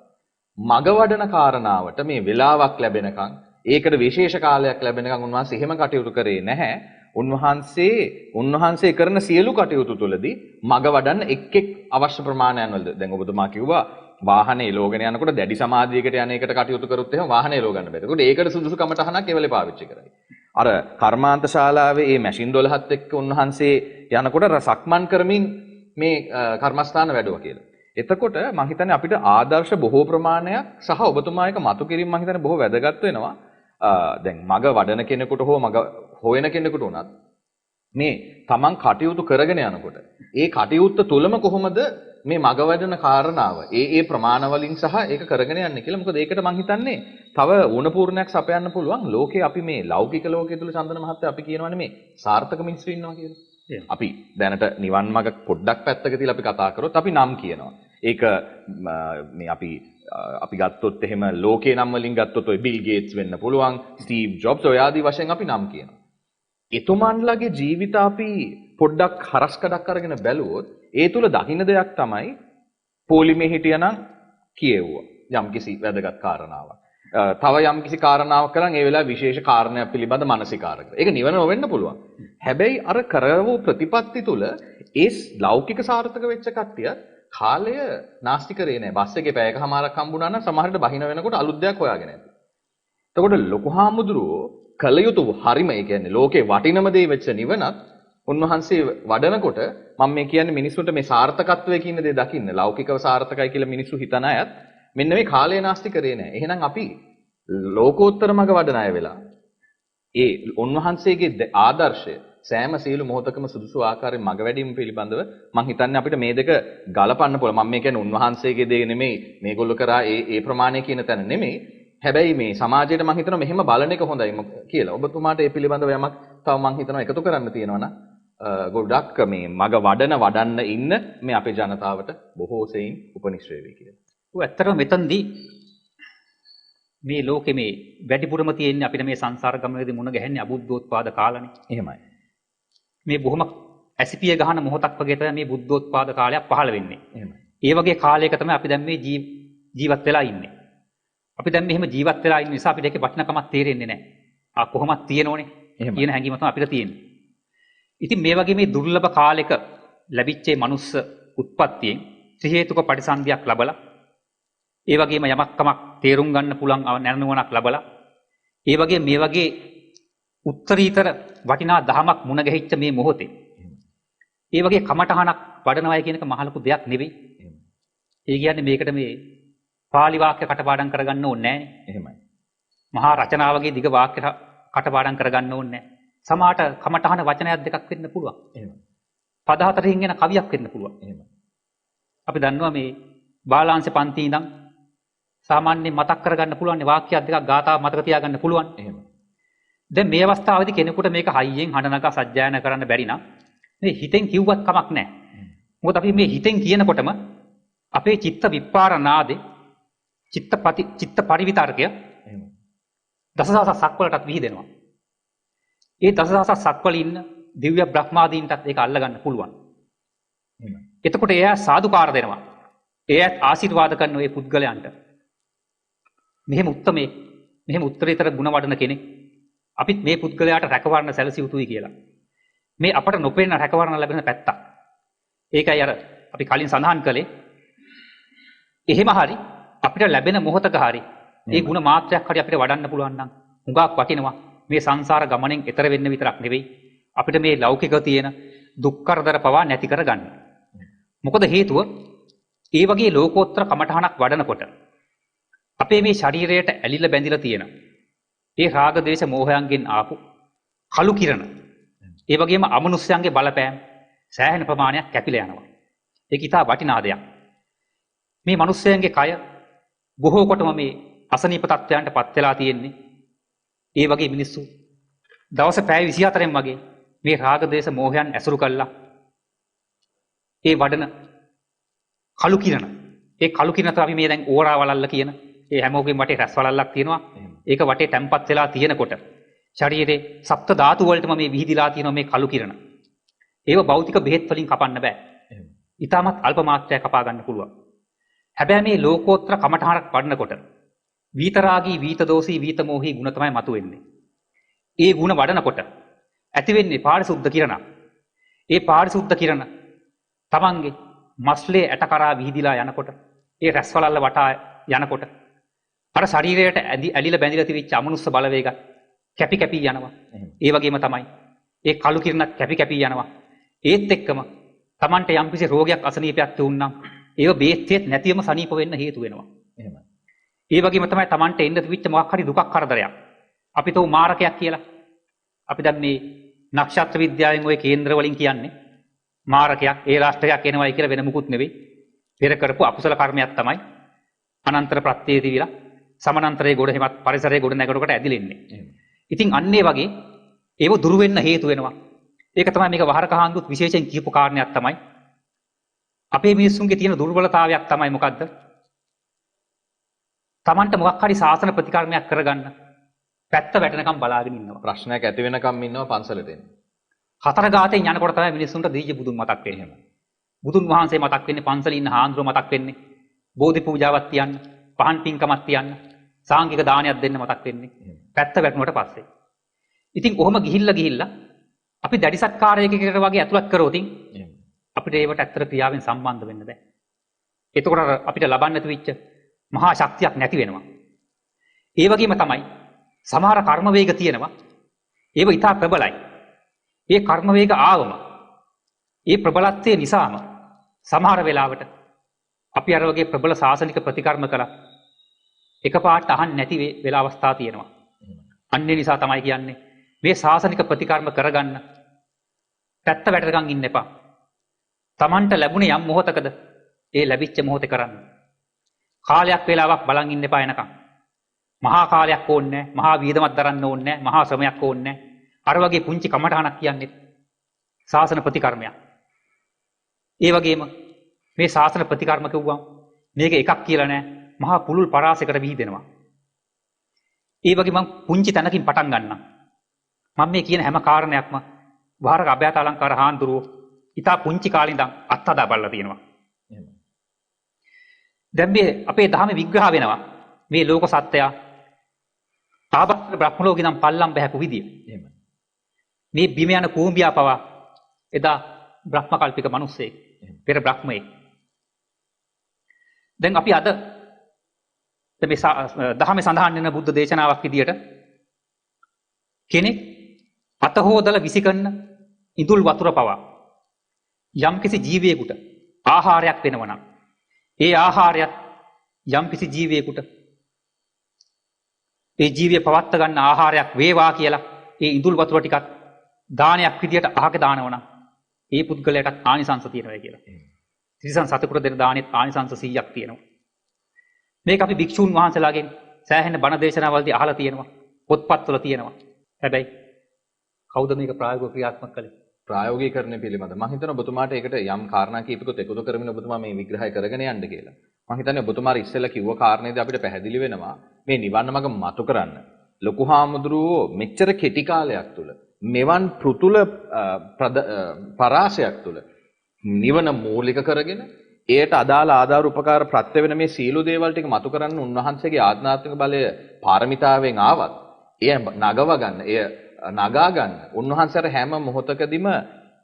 මග වඩන කාරණාවට මේ වෙලාවක් ලැබෙනකන් ඒකට විශේෂ කාලයක් ලැබෙනකන් උන්වහන්සේ එහෙම කටයුතු කරේ නැහැ. උන්වහන්සේ කරන සියලු කටයුතු තුළදී මග වඩන්න එක් අවශ්‍ය ප්‍රමාණයන් වලද දැන් ඔබතුමා කිව්වා වාහනේ ලෝගෙන යනකොට දැඩි සමාධියකට යන එකට කටයුතු කරොත් එහෙම වාහනේ ලෝගන්න බැහැ. ඒකට ඒකට සුදුසු කමටහනක් ඒවලේ පාවිච්චි කරයි. අර කර්මාන්ත ශාලාවේ මේ මැෂින් 12ත් එක්ක උන්වහන්සේ යනකොට සක්මන් කරමින් මේ කර්මස්ථාන වැඩුවා කියලා. එතකොට මම හිතන්නේ අපිට ආදර්ශ බොහෝ ප්‍රමාණයක් සහ ඔබතුමා එක මතු කිරීම මම හිතන්නේ බොහෝ වැදගත් වෙනවා. දැන් මග වඩන කෙනෙකුට හෝ මග හොයන කෙනෙකුට උනත් මේ තමන් කටයුතු කරගෙන යනකොට ඒ කටයුත්ත තුලම කොහොමද මේ මග වැඩන කාරණාව ඒ ප්‍රමාණ වලින් සහ ඒක කරගෙන යන්නේ කියලා. මොකද ඒකට මම හිතන්නේ තව උණපූර්ණයක් සපයන්න පුළුවන් ලෝකේ අපි මේ ලෞකික ලෝකයේ තුල චන්දන මහත්තයා අපි කියනවනේ මේ සාර්ථක මිනිස්සු ඉන්නවා කියලා. අපි දැනට නිවන් මඟ පොඩ්ඩක් පැත්තක තියලා අපි කතා කරොත් අපි නම් කියනවා. ඒක මේ අපි ගත්තොත් එහෙම ලෝකේ නම් වලින් ගත්තොත් ඔය බිල් ගේට්ස් වෙන්න පුළුවන්, ස්ටීව් ජොබ්ස් ඔය ආදී වශයෙන් අපි නම් කියනවා. එතුමන්ලගේ ජීවිත අපි පොඩ්ඩක් හරස්කඩක් අරගෙන බැලුවොත් ඒ තුල දකින්න දෙයක් තමයි පොලිමේ හිටියනම් කියෙව්වා යම්කිසි වැදගත් කාරණාවක්. තව යම්කිසි කාරණාවක් කරන් ඒ වෙලාවේ විශේෂ කාරණයක් පිළිබඳ මානසිකාර කරා. ඒක නිවන නොවෙන්න පුළුවන්. හැබැයි අර කරවූ ප්‍රතිපත්ති තුල ඒ ලෞකික සාර්ථක වෙච්ච කට්ටිය කාලය නාස්ති කරේ නැහැ. බස් එකේ පැයකමාරක් හම්බුණා නම් සමහරට බහින වෙනකොට අලුත් දෙයක් හොයාගෙන ඇති. එතකොට ලොකු හාමුදුරුවෝ කල යුතු හරිම ඒ කියන්නේ ලෝකේ වටිනම දේ වෙච්ච නිවනත් උන්වහන්සේ වඩනකොට මම මේ කියන්නේ මිනිස්සුන්ට මේ සාර්ථකත්වයේ කියන දේ දකින්න ලෞකිකව සාර්ථකයි කියලා මිනිස්සු හිතන අයත් මෙන්න මේ කාලය නාස්ති කරේ නැහැ. එහෙනම් අපි ලෝකෝත්තර මඟ වඩන අය වෙලා ඒ උන්වහන්සේගේ ආදර්ශය සෑම සියලු මොහොතකම සුදුසු ආකාරයෙන් මඟ වැඩීම පිළිබඳව මම හිතන්නේ අපිට මේ දෙක ගලපන්න පුළුවන්. මම මේ කියන්නේ උන්වහන්සේගේ දේ නෙමෙයි මේගොල්ලෝ කරා ඒ ප්‍රමාණය කියන තැන නෙමෙයි. හැබැයි මේ සමාජයට මම හිතනවා මෙහෙම බලන එක හොඳයි කියලා. ඔබතුමාට ඒ පිළිබඳව යමක් තව මම හිතනවා එකතු කරන්න තියෙනවා නම් ගොඩක් මේ මග වඩන්න ඉන්න මේ අපේ ජනතාවට බොහෝ සෙයින් උපනිශ්‍රේ වේ කියලා. ඔව් ඇත්තටම මෙතනදී මේ ලෝකෙ මේ වැඩිපුරම තියෙන්නේ අපිට මේ සංසාර ගමනේදී මුණ ගැහෙන්නේ අබුද්ධෝත්පාද කාලනේ. එහෙමයි. මේ බොහොම ඇසිපිය ගහන මොහොතක් වගේ තමයි මේ බුද්ධෝත්පාද කාලයක් පහළ වෙන්නේ. එහෙමයි. ඒ වගේ කාලයක තමයි අපි දැන් මේ ජීවත් වෙලා ඉන්නේ. අපි දැන් මෙහෙම ජීවත් වෙලා ඉන්න නිසා අපිට ඒකේ වටිනකමක් තේරෙන්නේ නැහැ. කොහොමද තියෙනෝනේ කියන හැඟීම තමයි අපිට තියෙන්නේ. ඉතින් මේ වගේ මේ දුර්ලභ කාලයක ලැබිච්ච මනුස්ස උත්පත්තියෙන් ත්‍රි හේතුක පරිසන්දියක් ලැබලා ඒ වගේම යමක් කමක් තේරුම් ගන්න පුළුවන් නැරණුවණක් ලැබලා ඒ වගේ මේ වගේ උත්තරීතර වටිනා දහමක් මුණ ගැහිච්ච මේ මොහොතේ ඒ වගේ කමටහනක් වඩනවයි කියන එක මහ ලොකු දෙයක් නෙවෙයි. ඒ කියන්නේ මේකට මේ පාලි වාක්‍ය කටපාඩම් කරගන්න ඕනේ නැහැ. එහෙමයි. මහා රචනාවගේ දිග වාක්‍ය කටපාඩම් කරගන්න ඕනේ නැහැ. සමාට කමටහන වචනයක් දෙකක් වෙන්න පුළුවන්. එහෙමයි. පද හතරකින් එන කවියක් වෙන්න පුළුවන්. එහෙමයි. අපි දන්නවා මේ බාලාංශ පන්ති ඉඳන් සාමාන්‍යයෙන් මතක් කරගන්න පුළුවන් වාක්‍යයක් දෙකක් ගාථා මතක තියාගන්න පුළුවන්. එහෙමයි. දැන් මේ අවස්ථාවේදී කෙනෙකුට මේක හයියෙන් හඬනගා සජ්ජායනා කරන්න බැරි නම් මේ හිතෙන් කිව්වත් කමක් නැහැ. මොකද අපි මේ හිතෙන් කියනකොටම අපේ චිත්ත විපාර නාදේ චිත්ත පරිවිතර්කය දසදහසක් සක්වලටත් විහිදෙනවා. ඒ දසදහසක් සක්වල ඉන්න දිව්‍ය බ්‍රහ්මාදීන්ටත් ඒක අල්ලගන්න පුළුවන්. එතකොට එයා සාදුකාර දෙනවා. එයාත් ආශිර්වාද කරන ඔය පුද්ගලයන්ට. මෙහෙම උත්තමේ මෙහෙම උත්තරීතර ගුණ වඩන කෙනෙක් අපිත් මේ පුද්ගලයාට රැකවරණ සැලසිය යුතුයි කියලා. මේ අපට නොපෙනෙන රැකවරණ ලැබෙන පැත්තක්. ඒකයි අර අපි කලින් සඳහන් කළේ. එහෙම හරි අපිට ලැබෙන මොහොතක හරි මේ ಗುಣ මාත්‍රයක් හරි අපිට වඩන්න පුළුවන් නම් හුඟක් වටිනවා. මේ සංසාර ගමනෙන් එතර වෙන්න විතරක් නෙවෙයි අපිට මේ ලෞකික තියෙන දුක් කරදර පවා නැති කරගන්න. මොකද හේතුව ඒ වගේ ලෝකෝත්තර කමඨහනක් වඩනකොට අපේ මේ ශරීරයට ඇලිලා බැඳිලා තියෙන ඒ රාග දේශ මෝහයන්ගෙන් ආපු කළු කිරණ ඒ වගේම අමනුෂ්‍යයන්ගේ බලපෑම් සෑහෙන ප්‍රමාණයක් කැපිලා යනවා. ඒක ඉතා වටිනා දෙයක්. මේ මිනිස්යන්ගේ කය බොහෝ කොටම මේ අසනීප තත්ත්වයන්ට පත් වෙලා තියෙන්නේ. ඒ වගේ මිනිස්සු දවස් පැය 24න් වගේ මේ රාග දේශ මෝහයන් ඇසුරු කළා. ඒ වඩන කළු කිරණ. ඒ කළු කිරණ තමයි අපි මේ දැන් ඕරා වලල්ල කියන ඒ හැමෝගෙම වටේ රැස් වලල්ලක් තියෙනවා. ඒක වටේ තැම්පත් වෙලා තියෙනකොට ශරීරේ සප්ත ධාතු වලටම මේ විහිදිලා තියෙනවා මේ කළු කිරණ. ඒව භෞතික බෙහෙත් වලින් කපන්න බෑ. ඊටමත් අල්ප මාත්‍රයක් කපා ගන්න පුළුවන්. හැබැයි මේ ලෝකෝත්තර කමඨහරක් වඩනකොට විතරාගී විතදෝසී විතමෝහී ගුණ තමයි මතුවෙන්නේ. ඒ ගුණ වඩනකොට ඇති වෙන්නේ පාරිශුද්ධ කිරණ. ඒ පාරිශුද්ධ කිරණ තමන්ගේ මස්ලේ ඇට කරා විහිදිලා යනකොට ඒ රැස්වලල්ල වටා යනකොට අර ශරීරයට ඇලිලා බැඳිලා තිබිච්ච අමනුස්ස බලවේග කැපි කැපි යනවා. ඒ වගේම තමයි ඒ කළු කිරණත් කැපි කැපි යනවා. ඒත් එක්කම තමන්ට යම්කිසි රෝගයක් අසනීපයක් තියුණනම් ඒව බේත් නැතිවම සනීප වෙන්න හේතු වෙනවා. එහෙමයි. ඒ වගේම තමයි තමන්ට එන්න තිබිච්ච මොකක් හරි දුකක් කරදරයක්. අපි තෝ මාරකයක් කියලා. අපි දැන් මේ නක්ෂත්‍ර විද්‍යාවෙන් ওই කේන්ද්‍ර වලින් කියන්නේ මාරකයක් ඒ රාෂ්ට්‍රයක් එනවයි කියලා වෙන මුකුත් නෙවෙයි. පෙර කරපු අකුසල කර්මයක් තමයි අනන්තර ප්‍රත්‍යය දිවිලා සමානන්තරයේ ගොඩ හිමත් පරිසරයේ ගොඩ නැගනකොට ඇදිලෙන්නේ. ඉතින් අන්න ඒ වගේ ඒව දුරු වෙන්න හේතු වෙනවා. ඒක තමයි මේක වහරක හාමුදුරුවෝ විශේෂයෙන් කියපු කාරණයක් තමයි. අපේ මිනිස්සුන්ගේ තියෙන දුර්වලතාවයක් තමයි මොකද්ද? Tamanට මොකක් හරි සාසන ප්‍රතිකර්මයක් කරගන්න පැත්ත වැටෙනකම් බලාගෙන ඉන්නවා. ප්‍රශ්නයක් ඇති වෙනකම් ඉන්නවා පන්සලට එන්න. හතර ගාතෙන් යනකොට තමයි මිනිස්සුන්ට දීජ බුදුන් මතක් වෙන්නේ. බුදුන් වහන්සේ මතක් වෙන්නේ, පන්සලේ ඉන්න හාමුදුරුවෝ මතක් වෙන්නේ, බෝධි පූජාවක් තියන්න, පහන් පින්කමක් තියන්න, සාංගික දානයක් දෙන්න මතක් වෙන්නේ. පැත්ත වැටුණාට පස්සේ. ඉතින් කොහොම ගිහිල්ලා අපි දැඩි සත්කාරයකට වගේ ඇතුළත් කරොතින් අපිට ඒවට ඇත්තට ක්‍රියාවෙන් සම්බන්ධ වෙන්න බෑ. එතකොට අපිට ලබන්න තිබිච්ච මහා ශක්තියක් නැති වෙනවා. ඒ වගේම තමයි සමහර කර්ම වේග තියෙනවා. ඒව ඊටා ප්‍රබලයි. ඒ කර්ම වේග ආවම ඒ ප්‍රබලත්වයේ නිසාම සමහර වෙලාවට අපි අර වගේ ප්‍රබල සාසනික ප්‍රතිකර්ම කළා එකපාරට අහන්න නැති වෙලා අවස්ථා තියෙනවා. අන්න ඒ නිසා තමයි කියන්නේ මේ සාසනික ප්‍රතිකර්ම කරගන්න පැත්ත වැටරගන් ඉන්න එපා. Tamanට ලැබුණේ යම් මොහොතකද ඒ ලැබිච්ච මොහොතේ කරන්න. කාලයක් වේලාවක් බලන් ඉන්න එපා එනකම්. මහා කාලයක් ඕනේ නැහැ, මහා වීදමක් දරන්න ඕනේ නැහැ, මහා ශ්‍රමයක් ඕනේ නැහැ. අර වගේ පුංචි කමඨහනක් කියන්නේ සාසන ප්‍රතිකර්මයක්. ඒ වගේම මේ සාසන ප්‍රතිකර්ම කිව්වම මේක එකක් කියලා නෑ, මහා පුළුල් පරාසයකට විහිදෙනවා. ඒ වගේ මම පුංචි තැනකින් පටන් ගන්නම්. මම මේ කියන හැම කාරණයක්ම වහරක අභ්‍යාත අලංකාර හාමුදුරුවෝ ඉතා පුංචි කාලේ ඉඳන් අත්හදා බලලා තියෙනවා. දැන් මේ අපේ ධර්ම විග්‍රහ වෙනවා මේ ලෝක සත්‍යය ආබත් බ්‍රහ්ම ලෝකේ නම් පල්ලම් බහැපු විදිය. මේ බිම යන කූඹියා පවා එදා බ්‍රහ්ම කල්පික මිනිස්සෙක්, පෙර බ්‍රහ්මයෙක්. දැන් අපි අද මේ දහමේ සඳහන් වෙන බුද්ධ දේශනාවක් විදියට කෙනෙක් අත හොදලා විසිකරන ඉඳුල් වතුර පවා යම්කිසි ජීවියෙකුට ආහාරයක් වෙනවා නම් ඒ ආහාරයත් යම්කිසි ජීවියෙකුට ඒ ජීවිය පවත්ත ගන්න ආහාරයක් වේවා කියලා ඒ ඉඳුල් වතුර ටිකක් දානයක් විදියට අහක දානවා නම් ඒ පුද්ගලයාට ආනිසංස තියෙනවා කියලා. ත්‍රිසං සතපුර දෙන දානෙත් ආනිසංස 100ක් තියෙනවා. මේක අපි භික්ෂුන් වහන්සේලාගෙන් සෑහෙන බණ දේශනාවලදී අහලා තියෙනවා. පොත්පත්වල තියෙනවා. හැබැයි කවුද මේක ප්‍රායෝගිකව ක්‍රියාත්මක කළේ? ප්‍රායෝගිකීකරණය පිළිබඳ මම හිතනවා ඔබතුමාට ඒකට යම් කාරණා කීපයකට එකතු කරමින් ඔබතුමා මේ විග්‍රහය කරගෙන යන්න කියලා. මම හිතන්නේ ඔබතුමාට ඉස්සෙල්ලා කිව්ව කාරණේදී අපිට පැහැදිලි වෙනවා මේ නිවන මඟ මතු කරන්න. ලොකු හාමුදුරුවෝ මෙච්චර කෙටි කාලයක් තුල මෙවන් පෘතුල පරාසයක් තුල නිවන මූලික කරගෙන ඒට අදාළ ආධාර උපකාර ප්‍රත්‍ය වෙන මේ සීල දේවල් ටික මතු කරන්න උන්වහන්සේගේ ආධ්‍යාත්මික බලය පාරමිතාවෙන් ආවත් එය නගව ගන්න, එය නගා ගන්න උන්වහන්සේට හැම මොහොතකදීම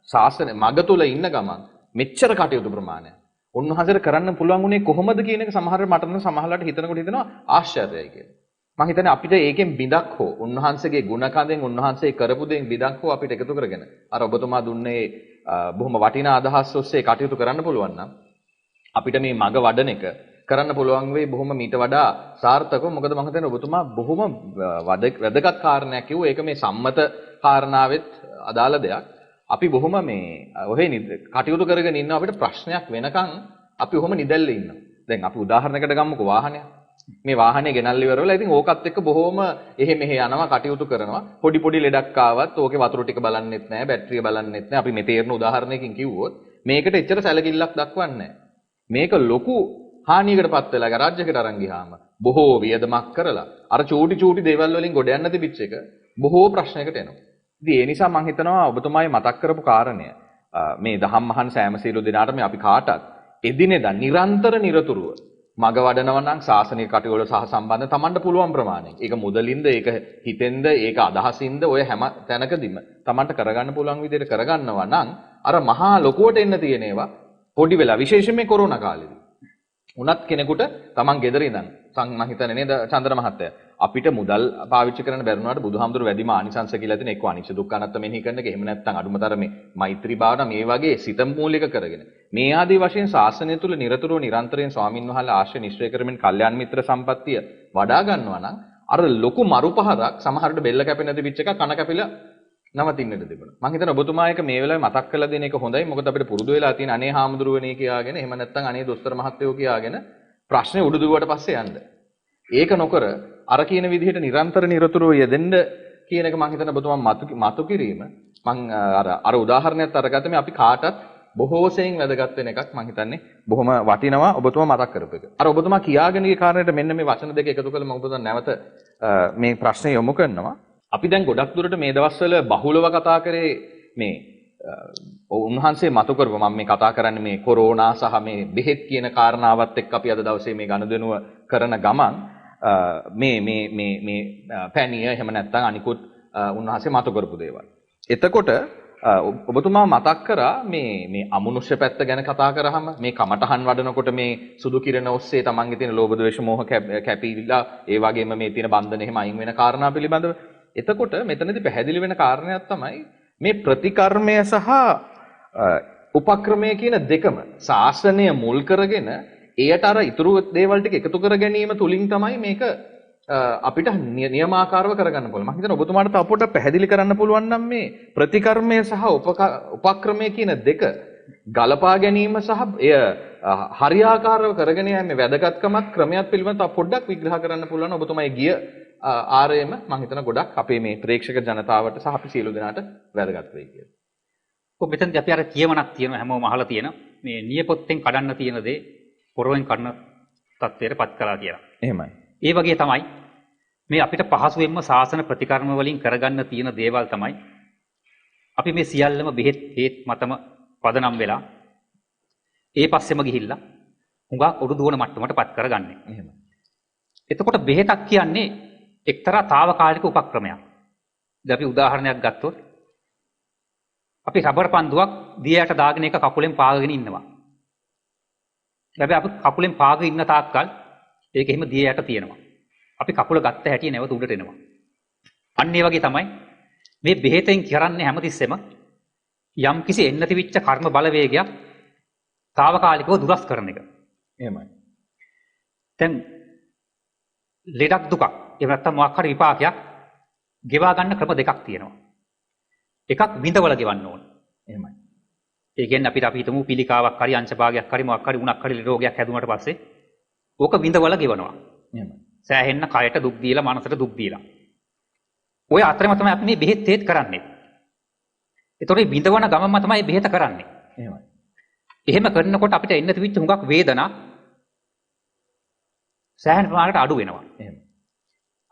ශාසන මග තුල ඉන්න ගමන් මෙච්චර කටයුතු ප්‍රමාණයක් උන්වහන්සේට කරන්න පුළුවන් උනේ කොහොමද කියන එක සමහර මට නම් සමහරලාට හිතනකොට හිතෙනවා ආශ්චර්යයි කියලා. මම හිතන්නේ අපිට ඒකෙන් බිඳක් හෝ උන්වහන්සේගේ ගුණ කඳෙන් උන්වහන්සේ කරපු දෙයින් බිඳක් හෝ අපිට එකතු කරගෙන අර ඔබතුමා දුන්නේ බොහොම වටිනා අදහස් ඔස්සේ කටයුතු කරන්න පුළුවන් නම් අපිට මේ මග වඩන එක කරන්න පුළුවන් වෙයි බොහොම මීට වඩා සාර්ථකව. මොකද මම හිතන්නේ ඔබතුමා බොහොම වැදගත් කාරණයක් කිව්වා. ඒක මේ සම්මත කාරණාවෙත් අදාළ දෙයක්. අපි බොහොම මේ ඔහේ කටයුතු කරගෙන ඉන්නවා. අපිට ප්‍රශ්නයක් වෙනකන් අපි ඔහොම නිදැල්ලේ ඉන්නවා. දැන් අපි උදාහරණයකට ගමුකෝ වාහනයක්. මේ වාහනේ ගෙනල්ලි ඉවරවලා ඉතින් ඕකත් එක්ක බොහොම එහෙ මෙහෙ යනවා කටයුතු කරනවා. පොඩි ලෙඩක් ආවත් ඕකේ වතුර ටික බලන්නෙත් නැහැ, බැටරිය බලන්නෙත් නැහැ. අපි මේ තේරෙන උදාහරණයකින් කිව්වොත් මේකට එච්චර සැලකිල්ලක් දක්වන්නේ නැහැ. මේක ලොකු හානියකටපත් වෙලා ගරාජ්‍යකට අරන් ගියාම බොහෝ වියදමක් කරලා අර චූටි දේවල් වලින් ගොඩ යන්න තිබිච්ච එක බොහෝ ප්‍රශ්නයකට එනවා. ඉතින් ඒ නිසා මම හිතනවා ඔබතුමායි මතක් කරපු කාරණය මේ දහම් මහන් සෑම සීල දිනාටම අපි කාටත් එදිනෙදා නිරතුරුව මග වඩනවා නම් ශාසනික කටයුතු සහ සම්බන්ධ තමන්ට පුළුවන් ප්‍රමාණයෙන්. ඒක මුදලින්ද, ඒක හිතෙන්ද, ඒක අදහසින්ද ඔය හැම තැනකදීම තමන්ට කරගන්න පුළුවන් විදිහට කරගන්නවා නම් අර මහා ලොකුවට එන්න තියෙන ඒවා පොඩි වෙලා විශේෂයෙන් මේ කොරෝනා කාලෙදී. උනත් කෙනෙකුට තමන් ගෙදර ඉඳන් මම හිතන්නේ නේද චන්ද්‍ර මහත්තයා අපිට මුදල් පාවිච්චි කරන්න බැරිුණාට බුදුහාමුදුරු වැඩිම ආනිසංස කියලා තියෙන එක්ක අනිච්ච දුක්ඛ අනාත්ම මෙනෙහි කරන එක එහෙම නැත්නම් අඩුමතර මේ මෛත්‍රී භාවනා මේ වගේ සිත මූලික කරගෙන මේ ආදී වශයෙන් ශාසනය තුල නිරතුරුව නිරන්තරයෙන් ස්වාමින් වහන්සේලා ආශ්‍රය නිශ්චය කරමින් කල්යාණ මිත්‍ර සම්පත්තිය වඩා ගන්නවා නම් අර ලොකු මරුපහරක් සමහරට බෙල්ල කැපෙන දිවිච් එක කන කැපිලා නවතින්නට තිබුණා. මම හිතන ඔබතුමා එක මේ වෙලාවේ මතක් කරලා දෙන එක හොඳයි. මොකද අපිට පුරුදු වෙලා තියෙන අනේ හාමුදුරුවනේ කියාගෙන එහෙම නැත්නම් අනේ දොස්තර මහත්තයෝ කියාගෙන ප්‍රශ්නේ උඩුදුවට පස්සේ යන්න. ඒක නොකර අර කියන විදිහට නිරතුරුව යෙදෙන්න කියන එක මම හිතන ඔබතුමා මතු කිරීම මම අර උදාහරණයක් අරගත්ත මේ අපි කාටත් බොහෝ සෙයින් වැදගත් වෙන එකක් මම හිතන්නේ බොහොම වටිනවා ඔබතුමා මතක් කරපු එක. අර ඔබතුමා කියාගෙන ගිය කාරණේට මෙන්න මේ වචන දෙක එකතු කරලා මම ඔබතුමා නැවත මේ ප්‍රශ්නේ යොමු කරනවා. අපි දැන් ගොඩක් දුරට මේ දවස්වල බහුලව කතා කරේ මේ උන්වහන්සේ මතු කරපු මම මේ කතා කරන්නේ මේ කොරෝනා සහ මේ බෙහෙත් කියන කාරණාවත් එක්ක අපි අද දවසේ මේ ගනුදෙනුව කරන ගමන් මේ පැණිය එහෙම නැත්නම් අනිකුත් උන්වහන්සේ මතු කරපු දේවල්. එතකොට ඔබතුමා මතක් කරා මේ අමනුෂ්‍ය පැත්ත ගැන කතා කරාම මේ කමටහන් වඩනකොට මේ සුදු කිරණ ඔස්සේ තමන්ගේ තියෙන ලෝභ ද්වේෂ මෝහ කැපිලා ඒ වගේම මේ තියෙන බන්ධන එහෙම අයින් වෙන කාරණා පිළිබඳව. එතකොට මෙතනදී පැහැදිලි වෙන කාරණයක් තමයි මේ ප්‍රතිකර්මය සහ උපක්‍රමය කියන දෙකම ශාසනය මුල් කරගෙන එයට අර ඉතුරු දේවල් ටික එකතු කර ගැනීම තුලින් තමයි මේක අපිට නියමාකාරව කරගන්න පුළුවන්. මම හිතනවා ඔබතුමාට තව පොඩ්ඩක් පැහැදිලි කරන්න පුළුවන් නම් මේ ප්‍රතිකර්මය සහ උපක්‍රමය කියන දෙක ගලපා ගැනීම සහ එය හරියාකාරව කරගෙන යෑමේ වැදගත්කමත් ක්‍රමයක් පිළිබඳව තව පොඩ්ඩක් විග්‍රහ කරන්න පුළුවන්. ඔබතුමායි ගිය ආරයම මම හිතනවා ගොඩක් අපේ මේ ප්‍රේක්ෂක ජනතාවට සහ අපි සියලු දෙනාට වැදගත් වෙයි කියලා. ඔබ මෙතනදී අපි අර කියවනක් තියෙනවා හැමෝම අහලා තියෙන මේ නියපොත්තෙන් කඩන්න තියෙන දේ පොරවෙන් කඩන තත්ත්වයට පත් කළා කියලා. එහෙමයි. ඒ වගේ තමයි මේ අපිට පහසුවෙන්ම සාසන ප්‍රතිකර්ම වලින් කරගන්න තියෙන දේවල් තමයි අපි මේ සියල්ලම බෙහෙත් හේත් මතම පදනම් වෙලා ඒ පස්සෙම ගිහිල්ලා හුඟක් ඔඩු දුවන මට්ටමට පත් කරගන්නේ. එහෙමයි. එතකොට බෙහෙතක් කියන්නේ එක්තරා తాවකාලික උපක්‍රමයක්. දැන් අපි උදාහරණයක් ගත්තොත් අපි රබර් පන්දුවක් දියයට දාගෙන එක කකුලෙන් පාගගෙන ඉන්නවා. හැබැයි අපි කකුලෙන් පාගගෙන ඉන්න තාක්කල් ඒක එහෙම දියයට තියෙනවා. අපි කකුල ගත්ත හැටි නැවත උඩට එනවා. අන්න ඒ වගේ තමයි මේ බෙහෙතෙන් කරන්නේ හැමතිස්සෙම යම් කිසි එන්න තිබිච්ච කර්ම බලවේගයක් తాවකාලිකව දුරස් කරන එක. එහෙමයි. දැන් ලෙඩක් දුකක් එහෙම නැත්නම් මොකක් හරි විපාකයක් ගෙවා ගන්න ක්‍රම දෙකක් තියෙනවා. එකක් විඳවල ගෙවන්න ඕන. එහෙමයි. ඒ කියන්නේ අපි හිතමු පිළිකාවක් හරි අංශ භාගයක් හරි මොකක් හරි උණක් හරි රෝගයක් හැදුනට පස්සේ ඕක විඳවල ගෙවනවා. එහෙමයි. සෑහෙන්න කයට දුක් දීලා මනසට දුක් දීලා. ඔය අතරම තමයි අපි මේ බෙහෙත් තේත් කරන්නේ. ඒතකොට මේ විඳවන ගමම තමයි බෙහෙත කරන්නේ. එහෙමයි. එහෙම කරනකොට අපිට එන්න තිබිච්ච හුඟක් වේදනා සෑහෙන ප්‍රමාණයකට අඩු වෙනවා. එහෙමයි.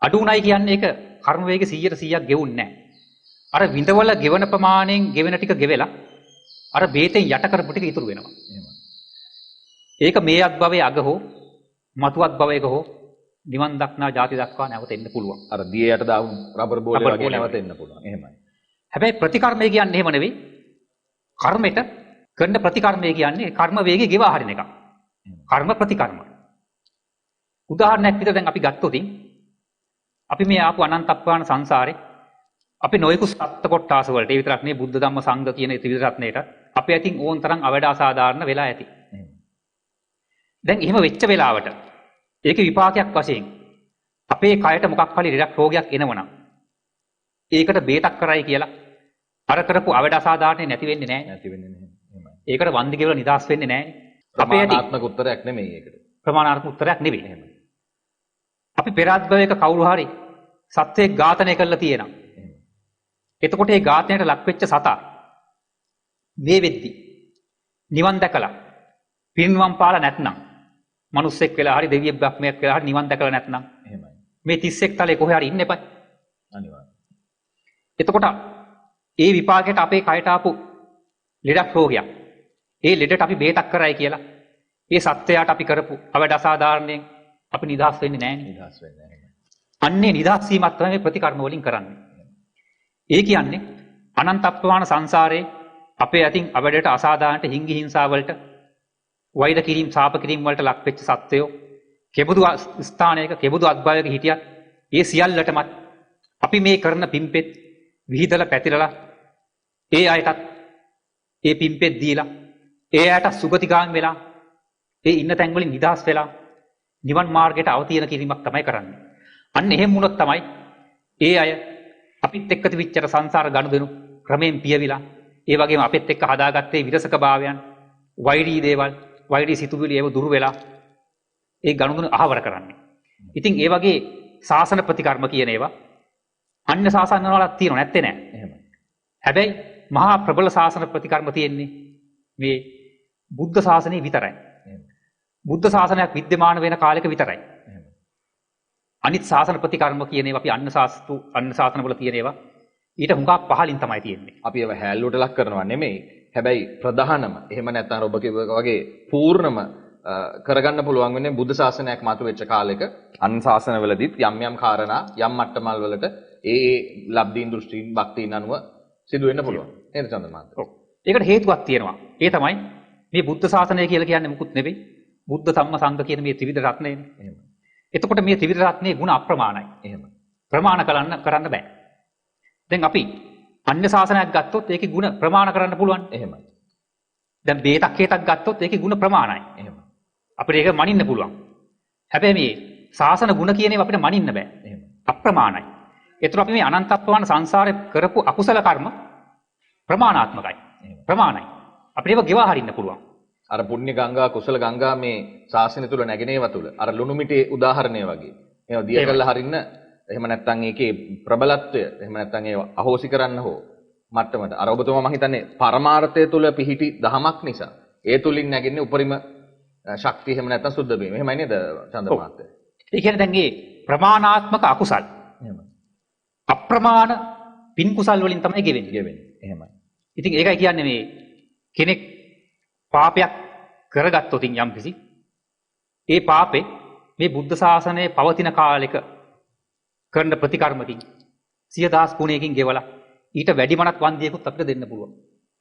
අඩු උනායි කියන්නේ ඒක කර්ම වේගය 100% ගෙවුන්නේ නැහැ. අර විඳවල ගෙවන ප්‍රමාණයෙන් ගෙවෙන ටික ගෙවෙලා අර බේතෙන් යට කරපු ටික ඉතුරු වෙනවා. එහෙමයි. ඒක මේ අත්භවයේ අග හෝ මතුවත් භවයක හෝ නිවන් දක්නා ජාති දක්වා නැවත එන්න පුළුවන්. අර දියයට දාපු රබර් බෝලේ වගේ නැවත එන්න පුළුවන්. එහෙමයි. හැබැයි ප්‍රතිකර්මය කියන්නේ එහෙම නෙවෙයි. කර්මෙට කරන ප්‍රතිකර්මය කියන්නේ කර්ම වේගය ගෙවා හරින එක. කර්ම ප්‍රතිකර්ම. උදාහරණයක් විදිහට දැන් අපි ගත්තොතින් අපි මේ ආපු අනන්ත අප්‍රාණ සංසාරේ අපි නොයෙකුත් සත්ත්ව කොටාස වලට ඒ විතරක් නෙවෙයි බුද්ධ ධම්ම සංඝ කියන ත්‍රිවිධ රත්නයට අපි ඇතින් ඕන් තරම් අවඩ අසාධාරණ වෙලා ඇති. දැන් එහෙම වෙච්ච වෙලාවට ඒකේ විපාකයක් වශයෙන් අපේ කයට මොකක් හරි ලෙඩක් රෝගයක් එනවනම් ඒකට බේතක් කරයි කියලා අර කරපු අවඩ අසාධාරණේ නැති වෙන්නේ නැහැ. නැති වෙන්නේ නැහැ. එහෙමයි. ඒකට වන්දි කියලා නිදාස් වෙන්නේ නැහැ. අපේ ඇති ප්‍රමාණාත්මක උත්තරයක් නෙමෙයි ඒකට. ප්‍රමාණාත්මක උත්තරයක් නෙවෙයි. එහෙම. අපි පෙර අත්භවයක කවුරු හරි සත්වයක් ඝාතනය කළා තියෙනවා. එතකොට ඒ ඝාතනයට ලක් වෙච්ච සතා මේ වෙද්දි නිවන් දැකලා පිරිනිවන් පාලා නැත්නම් මිනිස්සෙක් වෙලා හරි දෙවියෙක් බ්‍රහ්මයෙක් වෙලා හරි නිවන් දැකලා නැත්නම් එහෙමයි. මේ 31 තලේ කොහේ හරි ඉන්න එපා. අනිවාර්යයෙන්. එතකොට ඒ විපාකයට අපේ කයට ආපු ලෙඩක් රෝගයක් ඒ ලෙඩට අපි බේතක් කරයි කියලා ඒ සත්‍යයට අපි කරපු අවඩ අසාධාරණයෙන් අපි නිදහස් වෙන්නේ නැහැ. නිදහස් වෙන්නේ නැහැ. අන්නේ නිදහස් වීමක් තමයි මේ ප්‍රතිකර්ම වලින් කරන්නේ. ඒ කියන්නේ අනන්ත අප්‍රමාණ සංසාරේ අපේ අතින් අවඩට අසාධාරණට හිංගි හිංසා වලට වෛර කිරීම සාප කිරීම වලට ලක් වෙච්ච සත්වයෝ කෙබඳු ස්ථානයක කෙබඳු අත්භවයක හිටියත් ඒ සියල්ලටමත් අපි මේ කරන පිම්පෙත් විහිදලා පැතිරලා ඒ අයටත් ඒ පිම්පෙත් දීලා ඒ අයට සුගතිගාමී වෙලා ඒ ඉන්න තැන් වලින් නිදහස් වෙලා නිවන් මාර්ගයට අවතීන කිරීමක් තමයි කරන්නේ. අන්න එහෙම වුණොත් තමයි ඒ අය අපිත් එක්ක තිබිච්ච සංසාර ගනුදෙනු ක්‍රමයෙන් පියවිලා ඒ වගේම අපිත් එක්ක හදාගත්තේ විරසක භාවයන් වෛරී දේවල් වෛරී සිතුවිලි ඒව දුරු වෙලා ඒ ගනුදෙනු අහවර කරන්නේ. ඉතින් ඒ වගේ සාසන ප්‍රතිකර්ම කියන ඒවා අන්‍ය සාසන වලත් තියෙනව නැත්තේ නෑ. එහෙමයි. හැබැයි මහා ප්‍රබල සාසන ප්‍රතිකර්ම තියෙන්නේ මේ බුද්ධ ශාසනයේ විතරයි. බුද්ධ ශාසනයක් විද්‍යමාන වෙන කාලෙක විතරයි. අනිත් ශාසන ප්‍රතිකර්ම කියන ඒවා අපි අන්න ශාසනවල තියෙන ඒවා ඊට හුඟක් පහලින් තමයි තියෙන්නේ. අපි ඒව හැල්ලුවට ලක් කරනවා නෙමෙයි. හැබැයි ප්‍රධානම එහෙම නැත්නම් ඔබ වගේ පූර්ණම කරගන්න පුළුවන් වෙන්නේ බුද්ධ ශාසනයක් මතුවෙච්ච කාලෙක අන් ශාසනවලදීත් යම් කාරණා යම් මට්ටමල් වලට ඒ ලබ්ධීන් දෘෂ්ටීන් භක්තියින් අනුව සිදු වෙන්න පුළුවන්. නේද චන්ද්‍ර මහත්තයා? ඔව්. ඒකට හේතුවක් තියෙනවා. ඒ තමයි මේ බුද්ධ ශාසනය කියලා කියන්නේ මුකුත් නෙවෙයි. බුද්ධ ධම්ම සංඝ කියන මේ ත්‍රිවිධ රත්නයනේ. එහෙම. එතකොට මේ ත්‍රිවිධ රත්නයේ ಗುಣ අප්‍රමාණයි. එහෙම. ප්‍රමාණ කරන්න බෑ. දැන් අපි අන්‍ය ශාසනයක් ගත්තොත් ඒකේ ಗುಣ ප්‍රමාණ කරන්න පුළුවන්. එහෙමයි. දැන් බේතක් හේතක් ගත්තොත් ඒකේ ಗುಣ ප්‍රමාණයි. එහෙම. අපිට ඒක මනින්න පුළුවන්. හැබැයි මේ ශාසන ගුණ කියන ඒවා අපිට මනින්න බෑ. එහෙම. අප්‍රමාණයි. ඒතර අපි මේ අනන්ත අප්‍රමාණ සංසාරේ කරපු අකුසල කර්ම ප්‍රමාණාත්මකයි. ප්‍රමාණයි. අපිට ඒක ගෙවා හරින්න පුළුවන්. අර පුණ්‍ය ගංගා කුසල ගංගා මේ ශාසනය තුල නැගෙනේව තුල අර ලුණු මිටේ උදාහරණය වගේ. ඒවා දිය කළා හරින්න එහෙම නැත්නම් ඒකේ ප්‍රබලත්වය එහෙම නැත්නම් ඒව අහෝසි කරන්න හෝ මට්ටමට අර ඔබතුමා මම හිතන්නේ පරමාර්ථය තුල පිහිටි දහමක් නිසා ඒ තුලින් නැගෙන්නේ උපරිම ශක්තිය එහෙම නැත්නම් සුද්ධ වීම. එහෙමයි නේද චන්ද්‍ර මහත්තයා? ඒ කියන්නේ දැන් මේ ප්‍රමාණාත්මක අකුසල් එහෙමයි. අප්‍රමාණ පින් කුසල් වලින් තමයි ගෙවෙන්නේ. එහෙමයි. ඉතින් ඒකයි කියන්නේ මේ කෙනෙක් පාපයක් කරගත්තොත් යම්කිසි ඒ පාපේ මේ බුද්ධ ශාසනයේ පවතින කාලෙක කරන ප්‍රතිකර්මකින් 100,000 ගුණයකින් ගෙවලා ඊට වැඩි මනක් වන්දියකුත් අපිට දෙන්න පුළුවන්.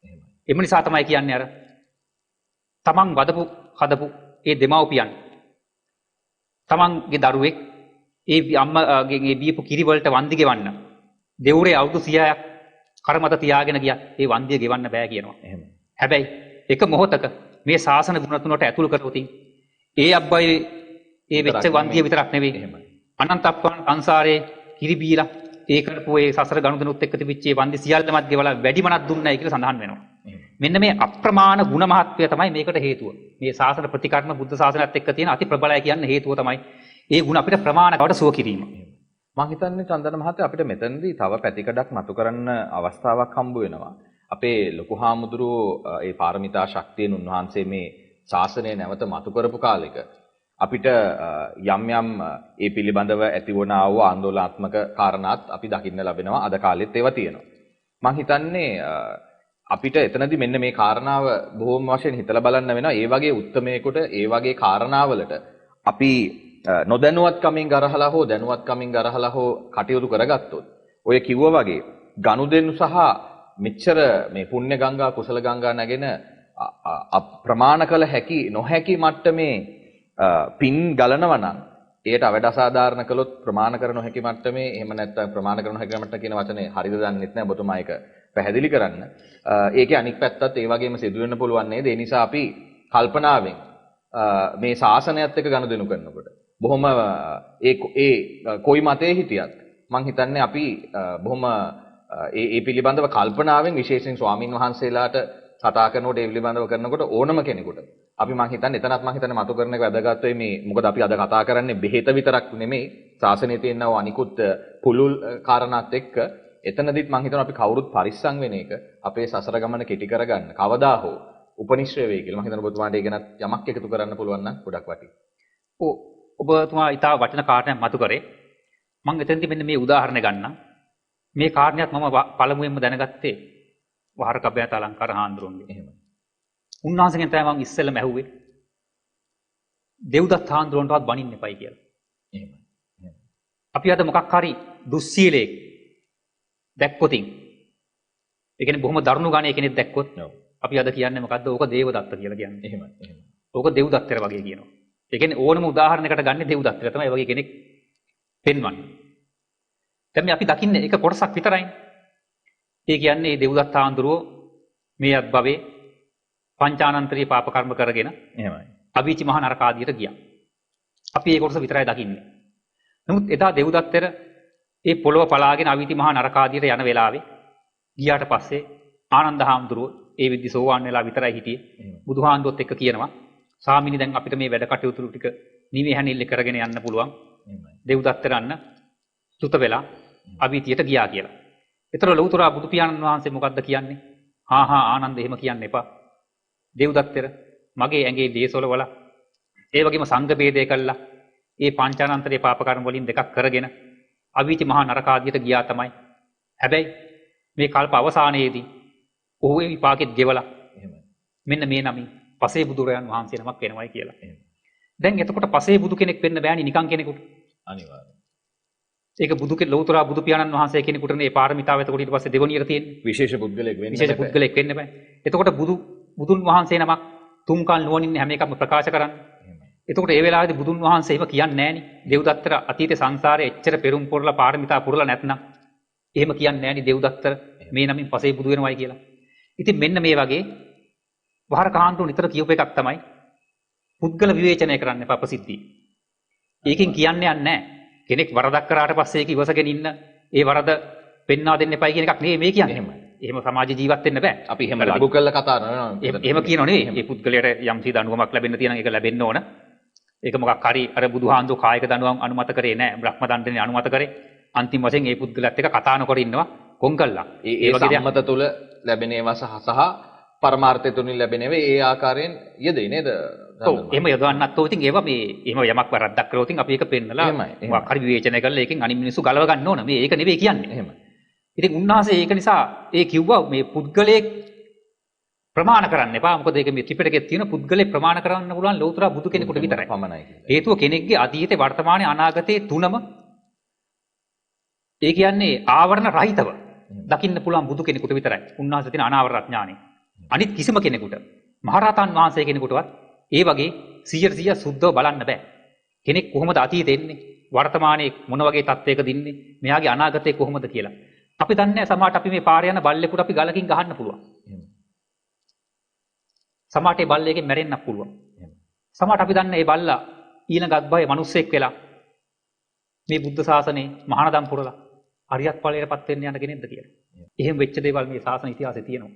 එහෙමයි. එම නිසා තමයි කියන්නේ අර තමන් වදපු හදපු ඒ දෙමව්පියන් තමන්ගේ දරුවෙක් ඒ අම්මගේ බීපු කිරි වලට වන්දි ගෙවන්න දෙවුරේ අවුරුදු 100ක් කරමත තියාගෙන ගියත් ඒ වන්දිය ගෙවන්න බෑ කියනවා. එහෙමයි. හැබැයි එක මොහොතක මේ ශාසන ගුණ තුනට ඇතුළු කරවොත් ඒ අබ්බයි ඒ වෙච්ච වන්දිය විතරක් නෙවෙයි. එහෙමයි. අනන්ත අප්‍රමාණ සංසාරේ කිරි බීලා ඒ කරපු ඒ සසර ගනුදෙනුත් එක්ක තිබිච්ච ඒ වන්දි සියල්ලමත් ගෙවලා වැඩි මනක් දුන්නයි කියලා සඳහන් වෙනවා. මෙන්න මේ අප්‍රමාණ ගුණ මහත්වය තමයි මේකට හේතුව. මේ ශාසන ප්‍රතිකර්ම බුද්ධ ශාසනයත් එක්ක තියෙන අති ප්‍රබලයි කියන හේතුව තමයි ඒ ගුණ අපිට ප්‍රමාණකට සුව කිරීම. මම හිතන්නේ චන්දන මහත්තයා අපිට මෙතනදී තව පැතිකඩක් මතු කරන්න අවස්ථාවක් හම්බ වෙනවා. අපේ ලොකු හාමුදුරුවෝ ඒ පාරමිතා ශක්තියෙන් උන්වහන්සේ මේ ශාසනය නැවත මතු කරපු කාලෙක අපිට යම් ඒ පිළිබඳව ඇතිවන ආව ආందోලනාත්මක කාරණාත් අපි දකින්න ලැබෙනවා. අද කාලෙත් ඒවා තියෙනවා. මම හිතන්නේ අපිට එතනදී මෙන්න මේ කාරණාව බොහොම වශයෙන් හිතලා බලන්න වෙනවා. ඒ වගේ උත්මයකට ඒ වගේ කාරණාවලට අපි නොදැනුවත්කමින් ගරහලා හෝ දැනුවත්කමින් ගරහලා හෝ කටයුතු කරගත්තොත් ඔය කිව්වා වගේ ගනුදෙනු සහ මෙච්චර මේ පුණ්‍ය ගංගා කුසල ගංගා නැගෙන ප්‍රමාණ කළ හැකි නොහැකි මට්ටමේ පින් ගලනවා නම් ඒට අවඩ අසාධාරණ කළොත් ප්‍රමාණ කර නොහැකි මට්ටමේ එහෙම නැත්නම් ප්‍රමාණ කර නොහැකි මට්ටම කියන වචනේ හරිද දන්නෙත් නැහැ ඔබතුමා ඒක පැහැදිලි කරන්න. ඒකේ අනික් පැත්තත් ඒ වගේම සිදු වෙන්න පුළුවන් නේද? ඒ නිසා අපි කල්පනාවෙන් මේ ශාසනයත් එක්ක ගනුදෙනු කරනකොට බොහොම ඒ කොයි මතේ හිටියත් මම හිතන්නේ අපි බොහොම ඒ පිළිබඳව කල්පනාවෙන් විශේෂයෙන් ස්වාමින් වහන්සේලාට කතා කරනකොට ඒ පිළිබඳව කරනකොට ඕනම කෙනෙකුට අපි මම හිතන්නේ එතනත් මම හිතන්නේ මතු කරන එක වැදගත් වෙයි මේ මොකද අපි අද කතා කරන්නේ බෙහෙත විතරක් නෙමෙයි ශාසනයේ තියෙනව අනිකුත් පුළුල් කාරණාත් එක්ක එතනදිත් මම හිතනවා අපි කවුරුත් පරිස්සම් වෙන එක අපේ සසර ගමන කෙටි කරගන්න කවදා හෝ උපනිශ්‍රය වෙයි කියලා මම හිතනවා ඔබතුමාට ඒ ගැන යමක් එකතු කරන්න පුළුවන් නම් ගොඩක් වටියි. ඔබතුමා ඊටා වටින කාරණයක් මතු කරේ. මම එතෙන්දී මෙන්න මේ උදාහරණ ගන්නම්. මේ කාරණයක් මම පළමුවෙන්ම දැනගත්තේ වහරකබ්බයත අලංකාර හාමුදුරුවන්ගේ. එහෙමයි. උන්වහන්සේගෙන් තමයි මම ඉස්සෙල්ලම ඇහුවේ. දෙව්දත් හාමුදුරුවන්ටවත් බනින්න එපයි කියලා. එහෙමයි. අපි අද මොකක් හරි දුස්සීලයක් දැක්කොතින් ඒ කියන්නේ බොහොම දරුණු ගානේ කෙනෙක් දැක්කොත් ඔව්. අපි අද කියන්නේ මොකද්ද? ඕක දේවදත්ත කියලා කියන්නේ. එහෙමයි. එහෙමයි. ඕක දෙව්දත්තර වගේ කියනවා. ඒ කියන්නේ ඕනම උදාහරණයකට ගන්න දෙව්දත්තර තමයි ඒ වගේ කෙනෙක් පෙන්වන්නේ. දැන් මේ අපි දකින්නේ ඒක කොටසක් විතරයිනේ. ඒ කියන්නේ මේ දෙව්දත්ත හාමුදුරුවෝ මේ අත්භවයේ පංචානන්තරී පාප කර්ම කරගෙන එහෙමයි. අවීචි මහා නරක ආදියට ගියා. අපි ඒ කොටස විතරයි දකින්නේ. නමුත් එදා දෙව්දත්තර ඒ පොළොව පලාගෙන අවීචි මහා නරක ආදියට යන වෙලාවේ ගියාට පස්සේ ආනන්ද හාමුදුරුවෝ ඒ විදි සෝවාන් වෙලා විතරයි හිටියේ. බුදුහාමුදුරුවොත් එක්ක කියනවා "සාමිනි දැන් අපිට මේ වැඩ කටයුතු ටික නිවි හැනිල්ල කරගෙන යන්න පුළුවන්." දෙව්දත්තර අන්න සුත වෙලා අවීතියට ගියා කියලා. ඒතර ලෞතර බුදු පියාණන් වහන්සේ මොකද්ද කියන්නේ? හා ආනන්ද එහෙම කියන්න එපා. දෙව්දත්තර මගේ ඇඟේ දේසවල වල ඒ වගේම සංඝ ભેදය කළා. ඒ පංචානන්තරේ පාප කර්ම වලින් දෙකක් කරගෙන අවීචි මහා නරක ආදියට ගියා තමයි. හැබැයි මේ කල්ප අවසානයේදී ඔහු ඒ විපාකෙත් ගෙවලා මෙන්න මේ නමින් පසේ බුදුරයන් වහන්සේ නමක් වෙනවයි කියලා. දැන් එතකොට පසේ බුදු කෙනෙක් වෙන්න බෑනේ නිකන් කෙනෙකුට. අනිවාර්යයෙන්. ඒක ලෞතර බුදු පියාණන් වහන්සේ කෙනෙකුට මේ පාරමිතාව එතකොට ඊට පස්සේ දෙවණියට තියෙන්නේ. විශේෂ පුද්ගලයෙක් වෙන්න විශේෂ පුද්ගලයෙක් වෙන්න බෑ. එතකොට බුදුන් වහන්සේ නමක් තුන්කල් නුවණින් හැම එකක්ම ප්‍රකාශ කරන්නේ. එතකොට ඒ වෙලාවේදී බුදුන් වහන්සේ එහෙම කියන්නේ නෑනේ. දෙව්දත්තර අතීත සංසාරේ එච්චර පෙරුම් පුරලා පාරමිතා පුරලා නැත්නම් එහෙම කියන්නේ නෑනේ දෙව්දත්තර මේ නමින් පසේ බුදු වෙනවයි කියලා. ඉතින් මෙන්න මේ වගේ වහර කාන්තු නිතර කියූප එකක් තමයි පුද්ගල විවේචනය කරන්න එපා ප්‍රසිද්ධිය. ඒකෙන් කියන්නේ නැහැ. කෙනෙක් වරදක් කරාට පස්සේ ඒක ඉවසගෙන ඉන්න ඒ වරද පෙන්වා දෙන්න එපයි කියන එකක් නෙවෙයි මේ කියන්නේ. එහෙම සමාජ ජීවත් වෙන්න බෑ. අපි එහෙම ලඝු කරලා කතා කරනවා. එහෙම කියනෝ නෙවෙයි. මේ පුද්ගලයාට යම්සි දඬුවමක් ලැබෙන්න තියෙන එක ලැබෙන්න ඕන. ඒක මොකක් හරි අර බුදුහාඳුෝ කායික දඬුවම් අනුමත කරේ නැහැ. බ්‍රහ්ම දණ්ඩනේ අනුමත කරේ. අන්තිම වශයෙන් මේ පුද්ගලයාත් එක්ක කතා නොකර ඉන්නවා කොංගල්ලා. ඒ වගේ සම්මත තුල ලැබෙන ඒවා සහ පරමාර්ථය තුලින් ලැබෙන ඒවා ඒ ආකාරයෙන් යෙදෙයි නේද? ඔව් එහෙම යොදවන්නත් ඕ ඉතින් ඒවා මේ එහෙම යමක් වරද්දක් කරොත් අපි ඒක පෙන්නලා මොකක් හරි විවේචනය කරලා ඒකෙන් අනිත් මිනිස්සු ගලව ගන්න ඕන. මේ ඒක නෙවෙයි කියන්නේ. එහෙම. ඉතින් උන්වහන්සේ ඒක නිසා ඒ කිව්වා මේ පුද්ගලයේ ප්‍රමාණ කරන්න එපා. මොකද ඒක මේ ත්‍රිපිටකයේ තියෙන පුද්ගලයේ ප්‍රමාණ කරන්න පුළුවන් ලෞතර බුදු කෙනෙකුට විතරයි. පමණයි කියලා. හේතුව කෙනෙක්ගේ අතීතේ වර්තමානයේ අනාගතයේ තුනම ඒ කියන්නේ ආවරණ රහිතව දකින්න පුළුවන් බුදු කෙනෙකුට විතරයි. උන්වහන්සේ තියෙන අනාවරණ ඥානෙ. අනිත් කිසිම කෙනෙකුට මහරහතන් වහන්සේ කෙනෙකුටවත් ඒ වගේ 100% සුද්ධව බලන්න බෑ. කෙනෙක් කොහොමද අතීතේ එන්නේ? වර්තමානයේ මොන වගේ තත්වයකද ඉන්නේ? මෙයාගේ අනාගතේ කොහොමද කියලා. අපි දන්නේ නැහැ. සමහරට අපි මේ පාරේ යන බල්ලෙකුට අපි ගලකින් ගහන්න පුළුවන්. සමහරට ඒ බල්ලෙක්ගෙන් මැරෙන්නත් පුළුවන්. සමහරට අපි දන්නේ මේ බල්ලා ඊළඟ අත්භවයේ මිනිස්සෙක් වෙලා මේ බුද්ධ ශාසනයේ මහානදම් පුරලා අරියත් ඵලයටපත් වෙන්න යන කෙනෙක්ද කියලා. එහෙම වෙච්ච දේවල් මේ ශාසන ඉතිහාසයේ තියෙනවා.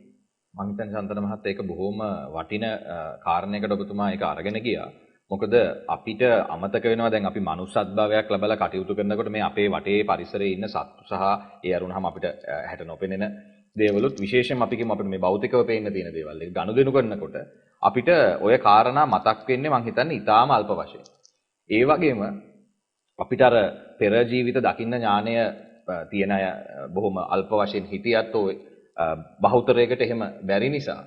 මම හිතන්නේ සන්තන මහත්තයා ඒක බොහොම වටින කාරණයකට ඔබතුමා ඒක අරගෙන ගියා. මොකද අපිට අමතක වෙනවා දැන් අපි මනුස්සත්භාවයක් ලැබලා කටයුතු කරනකොට මේ අපේ වටේ පරිසරයේ ඉන්න සත්තු සහ ඒ අරුණාම අපිට හැට නොපෙනෙන දේවලුත් විශේෂයෙන්ම අපි කියමු අපිට මේ භෞතිකව පේන්න තියෙන දේවල් ඒක ගනුදෙනු කරනකොට අපිට ඔය කාරණා මතක් වෙන්නේ මං හිතන්නේ ඊටාම අල්ප වශයෙන්. ඒ වගේම අපිට අර පෙර ජීවිත දකින්න ඥානය තියෙන අය බොහොම අල්ප වශයෙන් හිටියත් ඔය බහුතරයකට එහෙම බැරි නිසා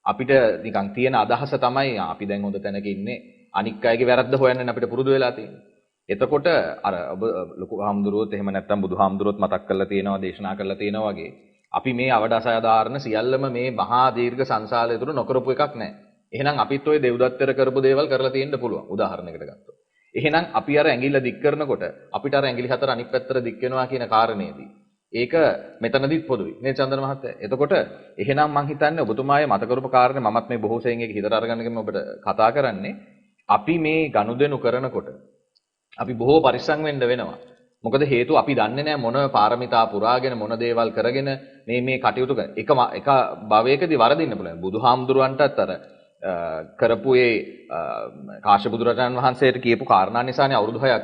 අපිට නිකන් තියෙන අදහස තමයි අපි දැන් හොඳ තැනක ඉන්නේ අනික් අයගේ වැරද්ද හොයන්න අපිට පුරුදු වෙලා තියෙන්නේ. එතකොට අර ඔබ ලොකු හාමුදුරුවොත් එහෙම නැත්නම් බුදු හාමුදුරුවොත් මතක් කරලා තියෙනවා දේශනා කරලා තියෙනවා වගේ අපි මේ අවදාසාදාරණ සියල්ලම මේ මහා දීර්ඝ සංසාරය තුර නොකරපු එකක් නැහැ. එහෙනම් අපිත් ඔය දෙව්දත්තර කරපු දේවල් කරලා තියෙන්න පුළුවන් උදාහරණයකට ගත්තොත්. එහෙනම් අපි අර ඇඟිල්ල දික් කරනකොට අපිට අර ඇඟිලි හතර අනිත් පැත්තට දික් වෙනවා කියන කාරණේදී ඒක මෙතනදිත් පොදුයි නේ චන්දන මහත්තයා. එතකොට එහෙනම් මං හිතන්නේ ඔබතුමාගේ මත කරපු කාරණේ මමත් මේ බොහෝ සෙයින් ඒක හිතට අරගෙන ඔබට කතා කරන්නේ අපි මේ ගනුදෙනු කරනකොට අපි බොහෝ පරිස්සම් වෙන්න වෙනවා. මොකද හේතුව අපි දන්නේ නැහැ මොන පාරමිතා පුරාගෙන මොන දේවල් කරගෙන මේ කටයුතු කරන එක භවයකදී වරදින්න පුළුවන්. බුදුහාමුදුරුවන්ටත් අර කරපු ඒ කාශ්‍යප බුදුරජාණන් වහන්සේට කියපු කාරණා නිසානේ අවුරුදු 6ක්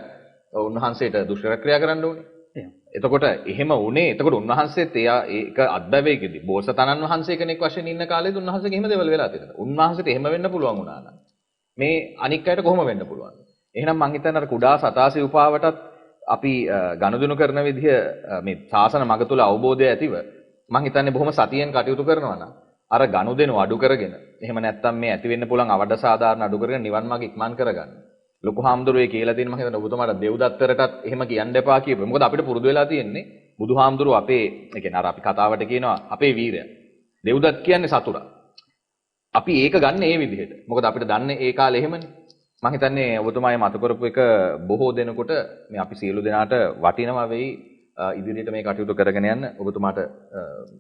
උන්වහන්සේට දුෂ්කර ක්‍රියා කරන්න ඕනේ. එතකොට එහෙම වුණේ එතකොට උන්වහන්සේත් ඒක අත්බැවේකදී බෝසතාණන් වහන්සේ කෙනෙක් වශයෙන් ඉන්න කාලේදී උන්වහන්සේගේ එහෙම දේවල් වෙලා තියෙනවා. උන්වහන්සේට එහෙම වෙන්න පුළුවන් වුණා නම් මේ අනික් අයට කොහොම වෙන්න පුළුවන්? එහෙනම් මං හිතන්නේ අර කුඩා සතාසි උපාවටත් අපි ගනුදෙනු කරන විදිහ මේ ශාසන මඟ තුල අවබෝධය ඇතිව මං හිතන්නේ බොහොම සතියෙන් කටයුතු කරනවා නම් අර ගනුදෙනු අඩු කරගෙන එහෙම නැත්නම් මේ ඇති වෙන්න පුළුවන් අවඩ සාධාරණ අඩු කරගෙන නිවන් මාර්ග ඉක්මන් කරගන්න. ලොකු හාමුදුරුවෝ කියලා තියෙන මම හිතනවා ඔබතුමාට දෙව්දත්තරටත් එහෙම කියන්න එපා කියපු. මොකද අපිට පුරුදු වෙලා තියෙන්නේ බුදුහාමුදුරුවෝ අපේ ඒ කියන්නේ අර අපි කතාවට කියනවා අපේ වීරයා. දෙව්දත් කියන්නේ සතුරා. අපි ඒක ගන්න ඒ විදිහට. මොකද අපිට දන්නේ ඒ කාලේ එහෙමනේ. මම හිතන්නේ ඔබතුමාගේ මතු කරපු එක බොහෝ දෙනෙකුට මේ අපි සියලු දෙනාට වටිනවා වෙයි ඉදිරියට මේ කටයුතු කරගෙන යන්න. ඔබතුමාට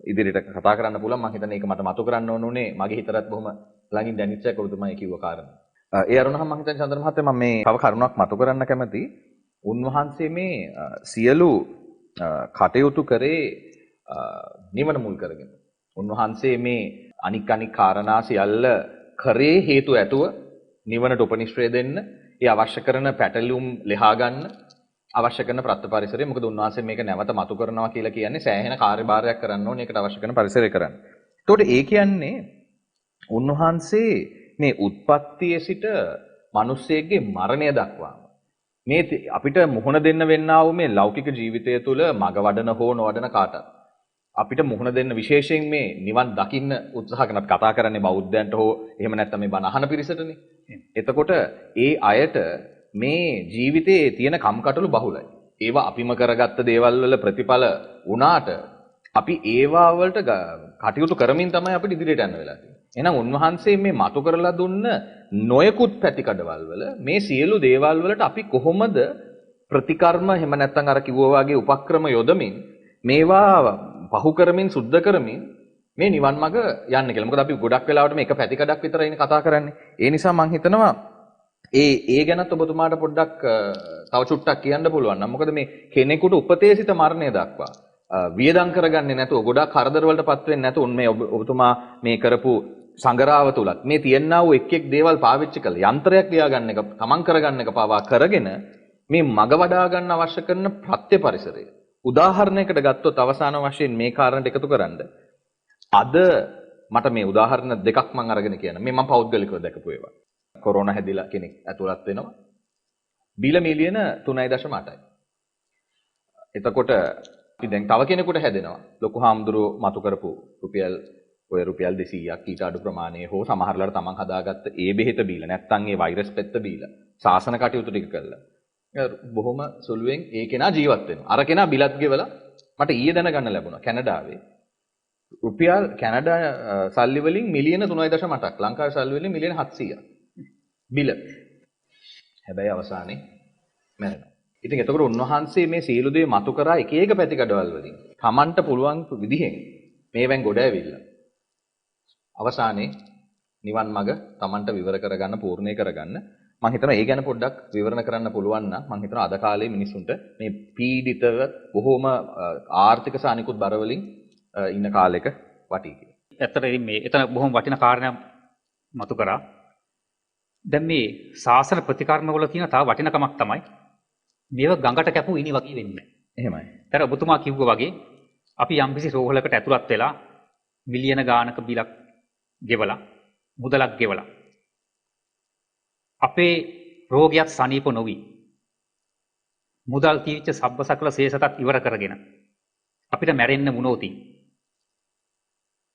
ඉදිරියට කතා කරන්න පුළුවන්. මම හිතන්නේ ඒක මට මතු කරන්න ඕන උනේ මගේ හිතරත් බොහොම ළඟින් දැනෙච්ච එක ඔබතුමායි කිව්ව කාරණා. ඒ අරුණහම මම හිතන්නේ චන්ද්‍ර මහත්තයා මම මේ තව කරුණක් මතු කරන්න කැමතියි. උන්වහන්සේ මේ සියලු කටයුතු කරේ නිවන මුල් කරගෙන. උන්වහන්සේ මේ අනික් කාරණා සියල්ල කරේ හේතු ඇතුව නිවනට උපනිශ්‍රය දෙන්න, ඒ අවශ්‍ය කරන පැටලුම් ලෙහා ගන්න, අවශ්‍ය කරන ප්‍රත්‍ය පරිසරය. මොකද උන්වහන්සේ මේක නැවත මතු කරනවා කියලා කියන්නේ සෑහෙන කාර්යභාරයක් කරන්න ඕනේ ඒකට අවශ්‍ය කරන පරිසරය කරන්න. එතකොට ඒ කියන්නේ උන්වහන්සේ මේ උත්පත්තියේ සිට මිනිස්සෙක්ගේ මරණය දක්වාම මේ අපිට මුහුණ දෙන්න වෙන්නා වූ මේ ලෞකික ජීවිතය තුළ මග වඩන හෝ නොවඩන කාටත් අපිට මුහුණ දෙන්න විශේෂයෙන් මේ නිවන් දකින්න උත්සාහ කරන අපි කතා කරන්නේ බෞද්ධයන්ට හෝ එහෙම නැත්නම් මේ බණ අහන පිරිසටනේ. එතකොට ඒ අයට මේ ජීවිතයේ තියෙන කම්කටොළු බහුලයි. ඒවා අපිම කරගත්ත දේවල් වල ප්‍රතිඵල වුණාට අපි ඒවා වලට කටයුතු කරමින් තමයි අපිට ඉදිරියට යන්න වෙලා තියෙන්නේ. එහෙනම් උන්වහන්සේ මේ මතු කරලා දුන්න නොයෙකුත් පැතිකඩවල් වල මේ සියලු දේවල් වලට අපි කොහොමද ප්‍රතිකර්ම එහෙම නැත්නම් අර කිව්වා වගේ උපක්‍රම යොදමින් මේවා පහු කරමින් සුද්ධ කරමින් මේ නිවන් මඟ යන්න කියලා. මොකද අපි ගොඩක් වෙලාවට මේක පැතිකඩක් විතරයිනේ කතා කරන්නේ. ඒ නිසා මම හිතනවා ඒ ගැනත් ඔබතුමාට පොඩ්ඩක් තව චුට්ටක් කියන්න පුළුවන් නම්. මොකද මේ කෙනෙකුට උපතේ සිට මරණය දක්වා වියදම් කරගන්නේ නැතුව ගොඩක් කරදර වලටපත් වෙන්නේ නැතුව මේ ඔබතුමා මේ කරපු සංගරාව තුලත් මේ තියෙනා වූ එක් දේවල් පාවිච්චි කරලා යන්ත්‍රයක් ලියාගන්න එක තමන් කරගන්න එක පවා කරගෙන මේ මග වඩා ගන්න අවශ්‍ය කරන ප්‍රත්‍ය පරිසරය උදාහරණයකට ගත්තොත් අවසාන වශයෙන් මේ කාරණට එකතු කරන්න අද මට මේ උදාහරණ දෙකක් මම අරගෙන කියන්න. මේ මම පෞද්ගලිකව දැකපු ඒවා. කොරෝනා හැදිලා කෙනෙක් ඇතුළත් වෙනවා. බිල මිලියන 3.8යි. එතකොට අපි දැන් තව කෙනෙකුට හැදෙනවා. ලොකු හාමුදුරුවෝ මතු කරපු රුපියල් 200ක් ඊට අඩු ප්‍රමාණයේ හෝ සමහරවල්ලාට තමන් හදාගත්ත ඒ බෙහෙත බීලා නැත්නම් ඒ වෛරස් පෙත්ත බීලා සාසන කටයුතු ටික කළා. බොහොම සුළුවෙන් ඒ කෙනා ජීවත් වෙනවා. අර කෙනා බිලත් ගෙවලා මට ඊයේ දැනගන්න ලැබුණා කැනඩාවේ රුපියල් කැනඩා සල්ලි වලින් මිලියන 3.8ක් ලංකාවේ සල්ලි වලින් මිලියන 700ක් බිල. හැබැයි අවසානයේ මැරෙනවා. ඉතින් එතකොට උන්වහන්සේ මේ සීල දේ මතු කරා එක එක පැතිකඩවල් වලින් Tamanට පුළුවන් විදිහෙන් මේවෙන් ගොඩ ඇවිල්ලා අවසානයේ නිවන් මඟ Tamanට විවර කරගන්න පූර්ණේ කරගන්න මම හිතනවා ඒ ගැන පොඩ්ඩක් විවරණ කරන්න පුළුවන් නම් මම හිතනවා අද කාලේ මිනිස්සුන්ට මේ පීඩිතව බොහොම ආර්ථික සානිකුත් බර වලින් ඉන්න කාලෙක වටී කියලා. ඇත්තට මේ එතන බොහොම වටිනා කාරණයක් මතු කරා. දැන් මේ සාසන ප්‍රතිකර්ම වල තියෙන තව වටිනකමක් තමයි මේව ගඟට කැපු ඉනි වගේ වෙන්නේ. එහෙමයි. ඒතර ඔබතුමා කිව්වා වගේ අපි යම්කිසි රෝහලකට ඇතුළත් වෙලා මිලියන ගාණක බිලක් ගෙවලා මුදලක් ගෙවලා අපේ රෝගයක් සනීප නොවි මුදල් තීවිච්ච සබ්බ සකල ශේෂතත් ඉවර කරගෙන අපිට මැරෙන්න මුනෝති.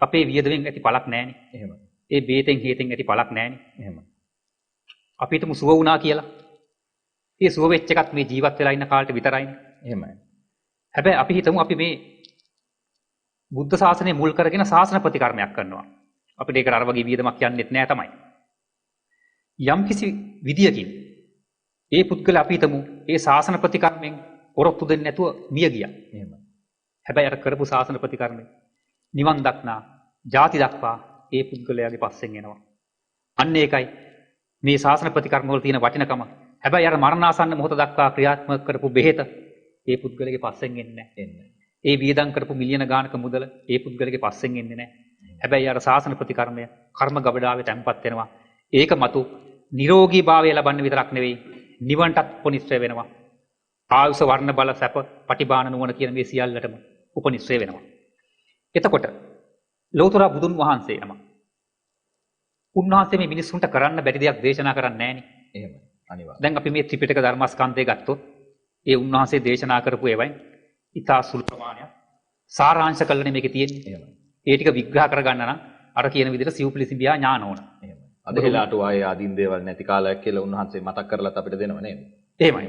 අපේ වියදමෙන් ඇති පළක් නැහැනේ. එහෙමයි. ඒ බේතෙන් හේතෙන් ඇති පළක් නැහැනේ. එහෙමයි. අපිටම සුව වුණා කියලා. ඒ සුව වෙච්ච එකත් මේ ජීවත් වෙලා ඉන්න කාලෙට විතරයිනේ. එහෙමයි. හැබැයි අපි හිතමු අපි මේ බුද්ධ ශාසනය මුල් කරගෙන ශාසන ප්‍රතිකර්මයක් කරනවා. අපිට ඒකට අර වගේ වියදමක් යන්නෙත් නෑ තමයි. යම් කිසි විදියකින් ඒ පුද්ගලයා අපි හිතමු ඒ ශාසන ප්‍රතිකර්මෙන් ඔරොත්තු දෙන්නේ නැතුව මිය ගියා. එහෙමයි. හැබැයි අර කරපු ශාසන ප්‍රතිකර්මෙ නිවන් දක්නා ජාති දක්වා ඒ පුද්ගලයාගේ පස්සෙන් එනවා. අන්න ඒකයි මේ ශාසන ප්‍රතිකර්ම වල තියෙන වටිනකම. හැබැයි අර මරණාසන්න මොහොත දක්වා ක්‍රියාත්මක කරපු බෙහෙත ඒ පුද්ගලයාගේ පස්සෙන් එන්නේ නැහැ. ඒ වියදම් කරපු මිලියන ගාණක මුදල ඒ පුද්ගලයාගේ පස්සෙන් එන්නේ නැහැ. හැබැයි අර ශාසන ප්‍රතිකර්මය කර්ම ගබඩාවේ තැන්පත් වෙනවා. ඒක මතු නිරෝගී භාවය ලබන්න විතරක් නෙවෙයි නිවන්ටත් උපනිශ්‍රය වෙනවා. ආයුෂ වර්ණ බල සැප පටිභාන නුවණ කියන මේ සියල්ලටම උපනිශ්‍රය වෙනවා. එතකොට ලෝතර බුදුන් වහන්සේ නම උන්වහන්සේ මේ මිනිස්සුන්ට කරන්න බැරි දෙයක් දේශනා කරන්නේ නැහනේ. එහෙමයි. අනිවාර්යයෙන්. දැන් අපි මේ ත්‍රිපිටක ධර්මස්කන්ධය ගත්තොත් ඒ උන්වහන්සේ දේශනා කරපු ඒවායින් ඉතා සුළු ප්‍රමාණයක් සාරාංශ කළනේ මේකේ තියෙන්නේ. එහෙමයි. ඒ ටික විග්‍රහ කරගන්න නම් අර කියන විදිහට සිව්පිලිසිඹියා ඥාන ඕන. එහෙමයි. අද හෙලාට ආයේ ආදීන් දේවල් නැති කාලයක් කියලා උන්වහන්සේ මතක් කරලත් අපිට දෙනව නේද? එහෙමයි.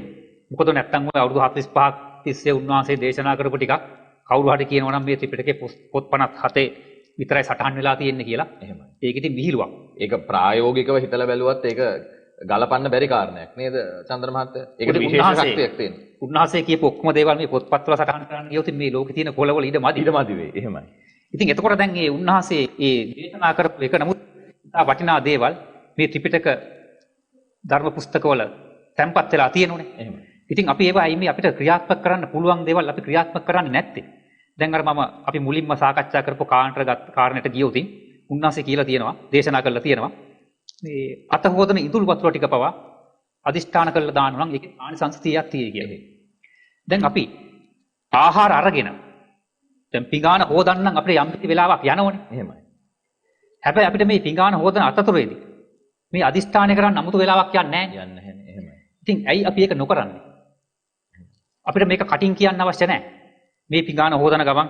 මොකද නැත්තම් ඔය අවුරුදු 45ක් තිස්සේ උන්වහන්සේ දේශනා කරපු ටිකක් කවුරු හරි කියනවා නම් මේ ත්‍රිපිටකේ පොත් 57 විතරයි සටහන් වෙලා තියෙන්නේ කියලා. එහෙමයි. ඒක ඉතින් විහිළුවක්. ඒක ප්‍රායෝගිකව හිතලා බැලුවත් ඒක ගලපන්න බැරි කාරණයක් නේද චන්ද්‍ර මහත්තයා? ඒකට විශේෂ ශක්තියක් තියෙනවා. උන්වහන්සේ කියපු ඔක්කොම දේවල් මේ පොත්පත්වල සටහන් කරන්න ගියොත් මේ ලෝකේ තියෙන කොළවල ඉඩ මදි වෙයි. එහෙමයි. ඉතින් එතකොට දැන් මේ උන්වහන්සේ මේ දේශනා කරපු එක නමුත් ඉතා වටිනා දේවල් මේ ත්‍රිපිටක ධර්ම පුස්තකවල තැන්පත් වෙලා තියෙනුනේ. එහෙමයි. ඉතින් අපි ඒවා අයිමේ අපිට ක්‍රියාත්මක කරන්න පුළුවන් දේවල් අපි ක්‍රියාත්මක කරන්නේ නැත්තේ. දැන් අර අපි මුලින්ම සාකච්ඡා කරපු කාරණයට ගියොත් උන්වහන්සේ කියලා තියෙනවා, දේශනා කරලා තියෙනවා මේ අත හොදන ඉඳුල් වතුර ටික පවා අදිෂ්ඨාන කරලා දානවා නම් ඒකේ ආනිසංස 30ක් තියෙයි කියලා. දැන් අපි ආහාර අරගෙන දැන් පිඟාන හොදන්නම් අපිට යම් කිසි වෙලාවක් යනවනේ. එහෙමයි. හැබැයි අපිට මේ පිඟාන හොදන අතරතුරේදී මේ අදිෂ්ඨානය කරන්න 아무තු වෙලාවක් යන්නේ නැහැ. යන්නේ නැහැ. එහෙමයි. ඉතින් ඇයි අපි ඒක නොකරන්නේ? අපිට මේක කටින් කියන්න අවශ්‍ය නැහැ. මේ පිඟාන හොදන ගමන්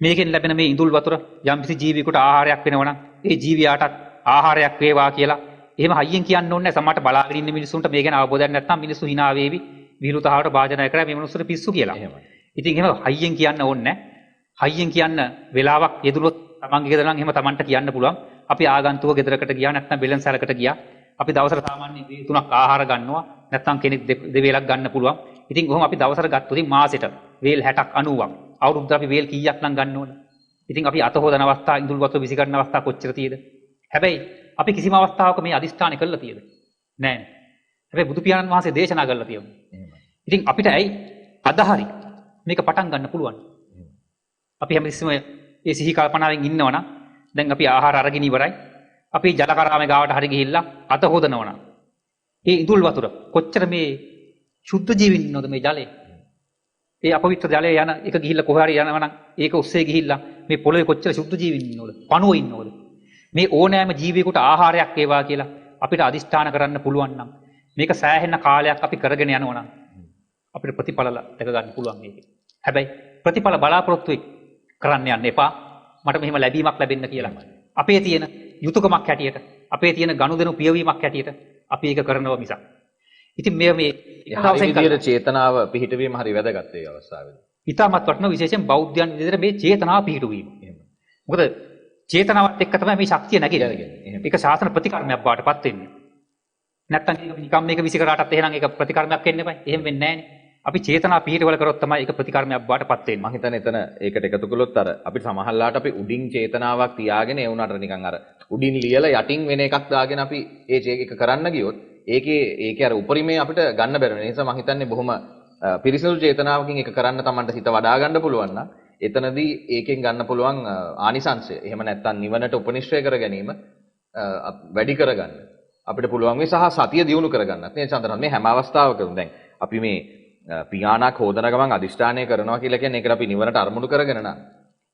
මේකෙන් ලැබෙන මේ ඉඳුල් වතුර යම්කිසි ජීවියෙකුට ආහාරයක් වෙනවනම් ඒ ජීවියාටත් ආහාරයක් වේවා කියලා එහෙම හයියෙන් කියන්න ඕනේ නැහැ. සමහරට බලාගෙන ඉන්න මිනිස්සුන්ට මේ ගැන අවබෝධයක් නැත්නම් මිනිස්සු hina වේවි. විහිළුතාවට භාජනය කරා මේ මිනිස්සුන්ට පිස්සු කියලා. එහෙමයි. ඉතින් එහෙම හයියෙන් කියන්න ඕනේ නැහැ. හයියෙන් කියන්න වෙලාවක් යෙදුනොත් තමන්ගේ ගෙදර නම් එහෙම තමන්ට කියන්න පුළුවන්. අපි ආගන්තුක ගෙදරකට ගියා නැත්නම් බෙලන්සලකට ගියා. අපි දවසට සාමාන්‍යයෙන් වේල් 3ක් ආහාර ගන්නවා. නැත්නම් කෙනෙක් දෙවේලක් ගන්න පුළුවන්. ඉතින් කොහොම අපි දවසට ගත්තොත් මාසෙට වේල් 60ක් 90ක් අවුරුද්දට අපි වේල් කීයක් නම් ගන්න ඕනේ. ඉතින් අපි අත හොදන අවස්ථා ඉඳුල් වතුර විසි ගන්න අවස්ථා කොච්චර තියෙද? හැබැයි අපි කිසිම අවස්ථාවක මේ අදිෂ්ඨානය කළා තියෙද? නැහැ. හැබැයි බුදු පියාණන් වහන්සේ දේශනා කළා තියෙනවා. එහෙමයි. ඉතින් අපිට ඇයි අද හරි මේක පටන් ගන්න පුළුවන්? අපි හැමතිස්සෙම මේ සිහි කල්පනාවෙන් ඉන්නවනම් දැන් අපි ආහාර අරගෙන ඉවරයි. අපි ජලකරාමේ ගාවට හරි ගිහිල්ලා අත හොදනවනම් මේ ඉඳුල් වතුර කොච්චර මේ ශුද්ධ ජීවින් ඉන්නවද මේ ජලය? ඒ අපවිත්‍ර ජලය යන එක ගිහිල්ලා කොහේ හරි යනවනම් ඒක ඔස්සේ ගිහිල්ලා මේ පොළොවේ කොච්චර ශුද්ධ ජීවින් ඉන්නවද? පණුව ඉන්නවද? මේ ඕනෑම ජීවියෙකුට ආහාරයක් වේවා කියලා අපිට අදිෂ්ඨාන කරන්න පුළුවන් නම් මේක සෑහෙන කාලයක් අපි කරගෙන යනවා නම් අපිට ප්‍රතිඵල දැක ගන්න පුළුවන් මේක. හැබැයි ප්‍රතිඵල බලාපොරොත්තු කරන්න යන්න එපා. මට මෙහෙම ලැබීමක් ලැබෙන්න කියලා. අපේ තියෙන යුතුයකමක් හැටියට, අපේ තියෙන ගනුදෙනු පියවීමක් හැටියට අපි ඒක කරනවා මිසක්. ඉතින් මේ විදියට චේතනාව පිහිටවීම හරි වැදගත් ඒ අවස්ථාවේදී. ඊටමත් වටින විශේෂයෙන් බෞද්ධයන් විදිහට මේ චේතනාව පිහිටවීම. මොකද චේතනාවත් එක්ක තමයි මේ ශක්තිය නැගෙන්නේ. ඒක ශාසන ප්‍රතිකර්මයක් බාටපත් වෙන්නේ. නැත්තම් ඒක නිකම් මේක විසිකරාටත් එහෙනම් ඒක ප්‍රතිකර්මයක් වෙන්න එපා. එහෙම වෙන්නේ නැහනේ. අපි චේතනා පිහිටවල කරොත් තමයි ඒක ප්‍රතිකර්මයක් බාටපත් වෙන්නේ. මම හිතන්නේ එතන ඒකට එකතු කළොත් අර අපිට සමහරලාට අපි උඩින් චේතනාවක් තියාගෙන ඒ උනාට නිකන් අර උඩින් ලියලා යටින් වෙන එකක් දාගෙන අපි ඒ එක කරන්න ගියොත් ඒකේ අර උපරිමේ අපිට ගන්න බැරි වෙන නිසා මම හිතන්නේ බොහොම පිරිසිදු චේතනාවකින් ඒක කරන්න Tamanට හිත වඩා ගන්න පුළුවන් නම් එතනදී ඒකෙන් ගන්න පුළුවන් ආනිසංශය. එහෙම නැත්නම් නිවනට උපනිශ්‍රය කර ගැනීම වැඩි කරගන්න අපිට පුළුවන් වෙයි සහ සතිය දියුණු කරගන්නත් නේ චන්ද්‍රන් මේ හැම අවස්ථාවකම දැන් අපි මේ පියාණක් හොදන ගමන් අදිෂ්ඨානය කරනවා කියලා කියන්නේ ඒකට අපි නිවනට අරමුණු කරගෙන නම්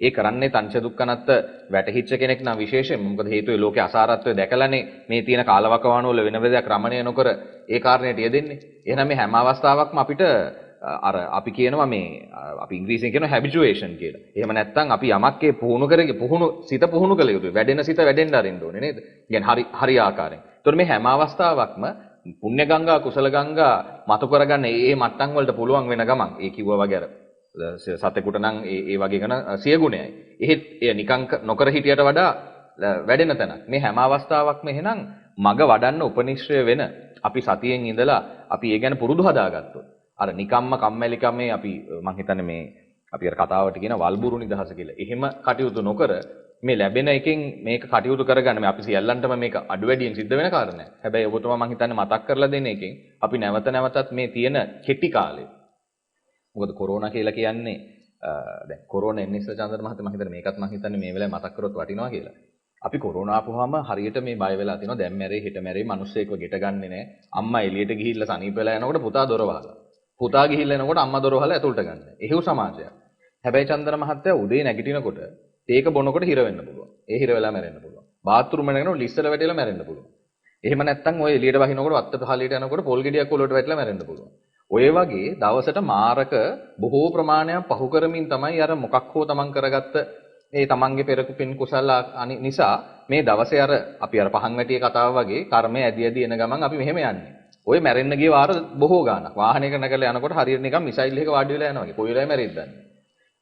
ඒ කරන්නේ තංච දුක්ඛනත්ත වැටහිච්ච කෙනෙක් නම් විශේෂයෙන් මොකද හේතුව ලෝකේ අසාරත්වය දැකලානේ මේ තියෙන කාලවකවානු වල වෙන වෙදයක් රමණය නොකර ඒ කාරණේට යෙදෙන්නේ. එහෙනම් මේ හැම අවස්ථාවකම අපිට අර අපි කියනවා මේ අපි ඉංග්‍රීසියෙන් කියනවා හැබිචුේෂන් කියලා. එහෙම නැත්නම් අපි යමක් සිත පුහුණු කළ යුතුයි. වැඩෙන සිත වැඩෙන්න අරින්න ඕනේ නේද? කියන්නේ හරි ආකාරයෙන්. ඒතකොට මේ හැම අවස්ථාවකම පුණ්‍ය ගංගා කුසල ගංගා මතු කරගන්න මේ මට්ටම් වලට පුළුවන් වෙන ගමන් ඒ කිව්වා වගේ අර සතෙකුට නම් ඒ වගේ කරන සිය ගුණයයි. එහෙත් එය නිකං නොකර හිටියට වඩා වැඩෙන තැනක්. මේ හැම අවස්ථාවකම එහෙනම් මග වඩන්න උපනිශ්‍රය වෙන අපි සතියෙන් ඉඳලා අපි ඒ ගැන පුරුදු හදාගත්තොත් අර නිකම්ම කම්මැලිකමේ අපි මං හිතන්නේ මේ අපි අර කතාවට කියන වල්බුරු නිදහස කියලා. එහෙම කටයුතු නොකර මේ ලැබෙන එකෙන් මේක කටයුතු කරගන්න මේ අපි සියල්ලන්ටම මේක අඩු වැඩියෙන් සිද්ධ වෙන කාරණයක්. හැබැයි ඔබතුමා මං හිතන්නේ මතක් කරලා දෙන එකෙන් අපි නැවත නැවතත් මේ තියෙන කෙටි කාලේ මොකද කොරෝනා කියලා කියන්නේ දැන් කොරෝනා එන්නේ ඉස්සර චන්දර මහත්තයා මම හිතන්නේ මේකත් මම හිතන්නේ මේ වෙලාවේ මතක් කරොත් වටිනවා කියලා. අපි කොරෝනා ආපුවාම හරියට මේ බය වෙලා තිනවා දැන් මැරෙයි හෙට මැරෙයි මිනිස්සෙක්ව ගෙට ගන්නෙ නැහැ. අම්මා එළියට ගිහිල්ලා සනීප වෙලා යනකොට පුතා දොර වහලා. පුතා ගිහිල්ලා එනකොට අම්මා දොර වහලා ඇතුළට ගන්න. එහෙව් සමාජයක්. හැබැයි චන්දර මහත්තයා උදේ නැගිටිනකොට තේක බොනකොට හිර වෙන්න පුළුවන්. ඒ හිර වෙලා මැරෙන්න පුළුවන්. බාත්රූම් එකේ යනකොට ලිස්සල වැටිලා මැරෙන්න පුළුවන්. එහෙම නැත්නම් ඔය එළියට වහිනකොට අත්ත පහලියට යනකොට පොල් ගෙඩියක් ඔලුවට වැටිලා මැරෙන්න පුළුවන්. ඔය වගේ දවසට මාරක බොහෝ ප්‍රමාණයක් පහු කරමින් තමයි අර මොකක් හෝ තමන් කරගත්ත ඒ තමන්ගේ පෙරක පින් කුසල නිසා මේ දවසේ අර අපි අර පහන් වැටියේ කතාව වගේ කර්මය ඇදි ඇදි එන ගමන් අපි මෙහෙම යන්නේ. ඔය මැරෙන්න ගිය වාර බොහෝ ගාණක්. වාහනයක නැගලා යනකොට හරියට නිකන් මිසයිල් එකක වාඩි වෙලා යනවා වගේ. කොයි වෙලාවෙ මැරෙද්දන්නේ.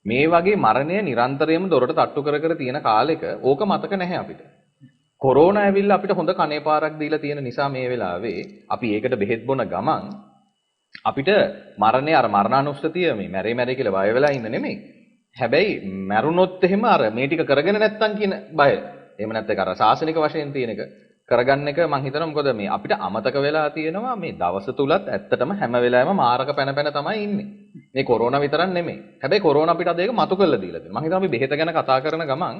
මේ වගේ මරණය නිරන්තරයෙන්ම දොරට තට්ටු කර කර තියෙන කාලෙක ඕක මතක නැහැ අපිට. කොරෝනා ඇවිල්ලා අපිට හොඳ කනේ පාරක් දීලා තියෙන නිසා මේ වෙලාවේ අපි ඒකට බෙහෙත් බොන ගමන් අපිට මරණය අර මරණානුස්සතිය මේ මැරේ කියලා බය වෙලා ඉන්න නෙමෙයි. හැබැයි මැරුණොත් එහෙම අර මේ ටික කරගෙන නැත්තම් කියන බය. එහෙම නැත්නම් අර සාසනික වශයෙන් තියෙන එක කරගන්න එක මම හිතනවා මොකද මේ අපිට අමතක වෙලා තියෙනවා මේ දවස තුලත් ඇත්තටම හැම වෙලාවෙම මාරක පැන තමයි ඉන්නේ. මේ කොරෝනා විතරක් නෙමෙයි. හැබැයි කොරෝනා අපිට අද ඒක මතු කරලා දීලා තියෙනවා. මම හිතනවා අපි බෙහෙත ගැන කතා කරන ගමන්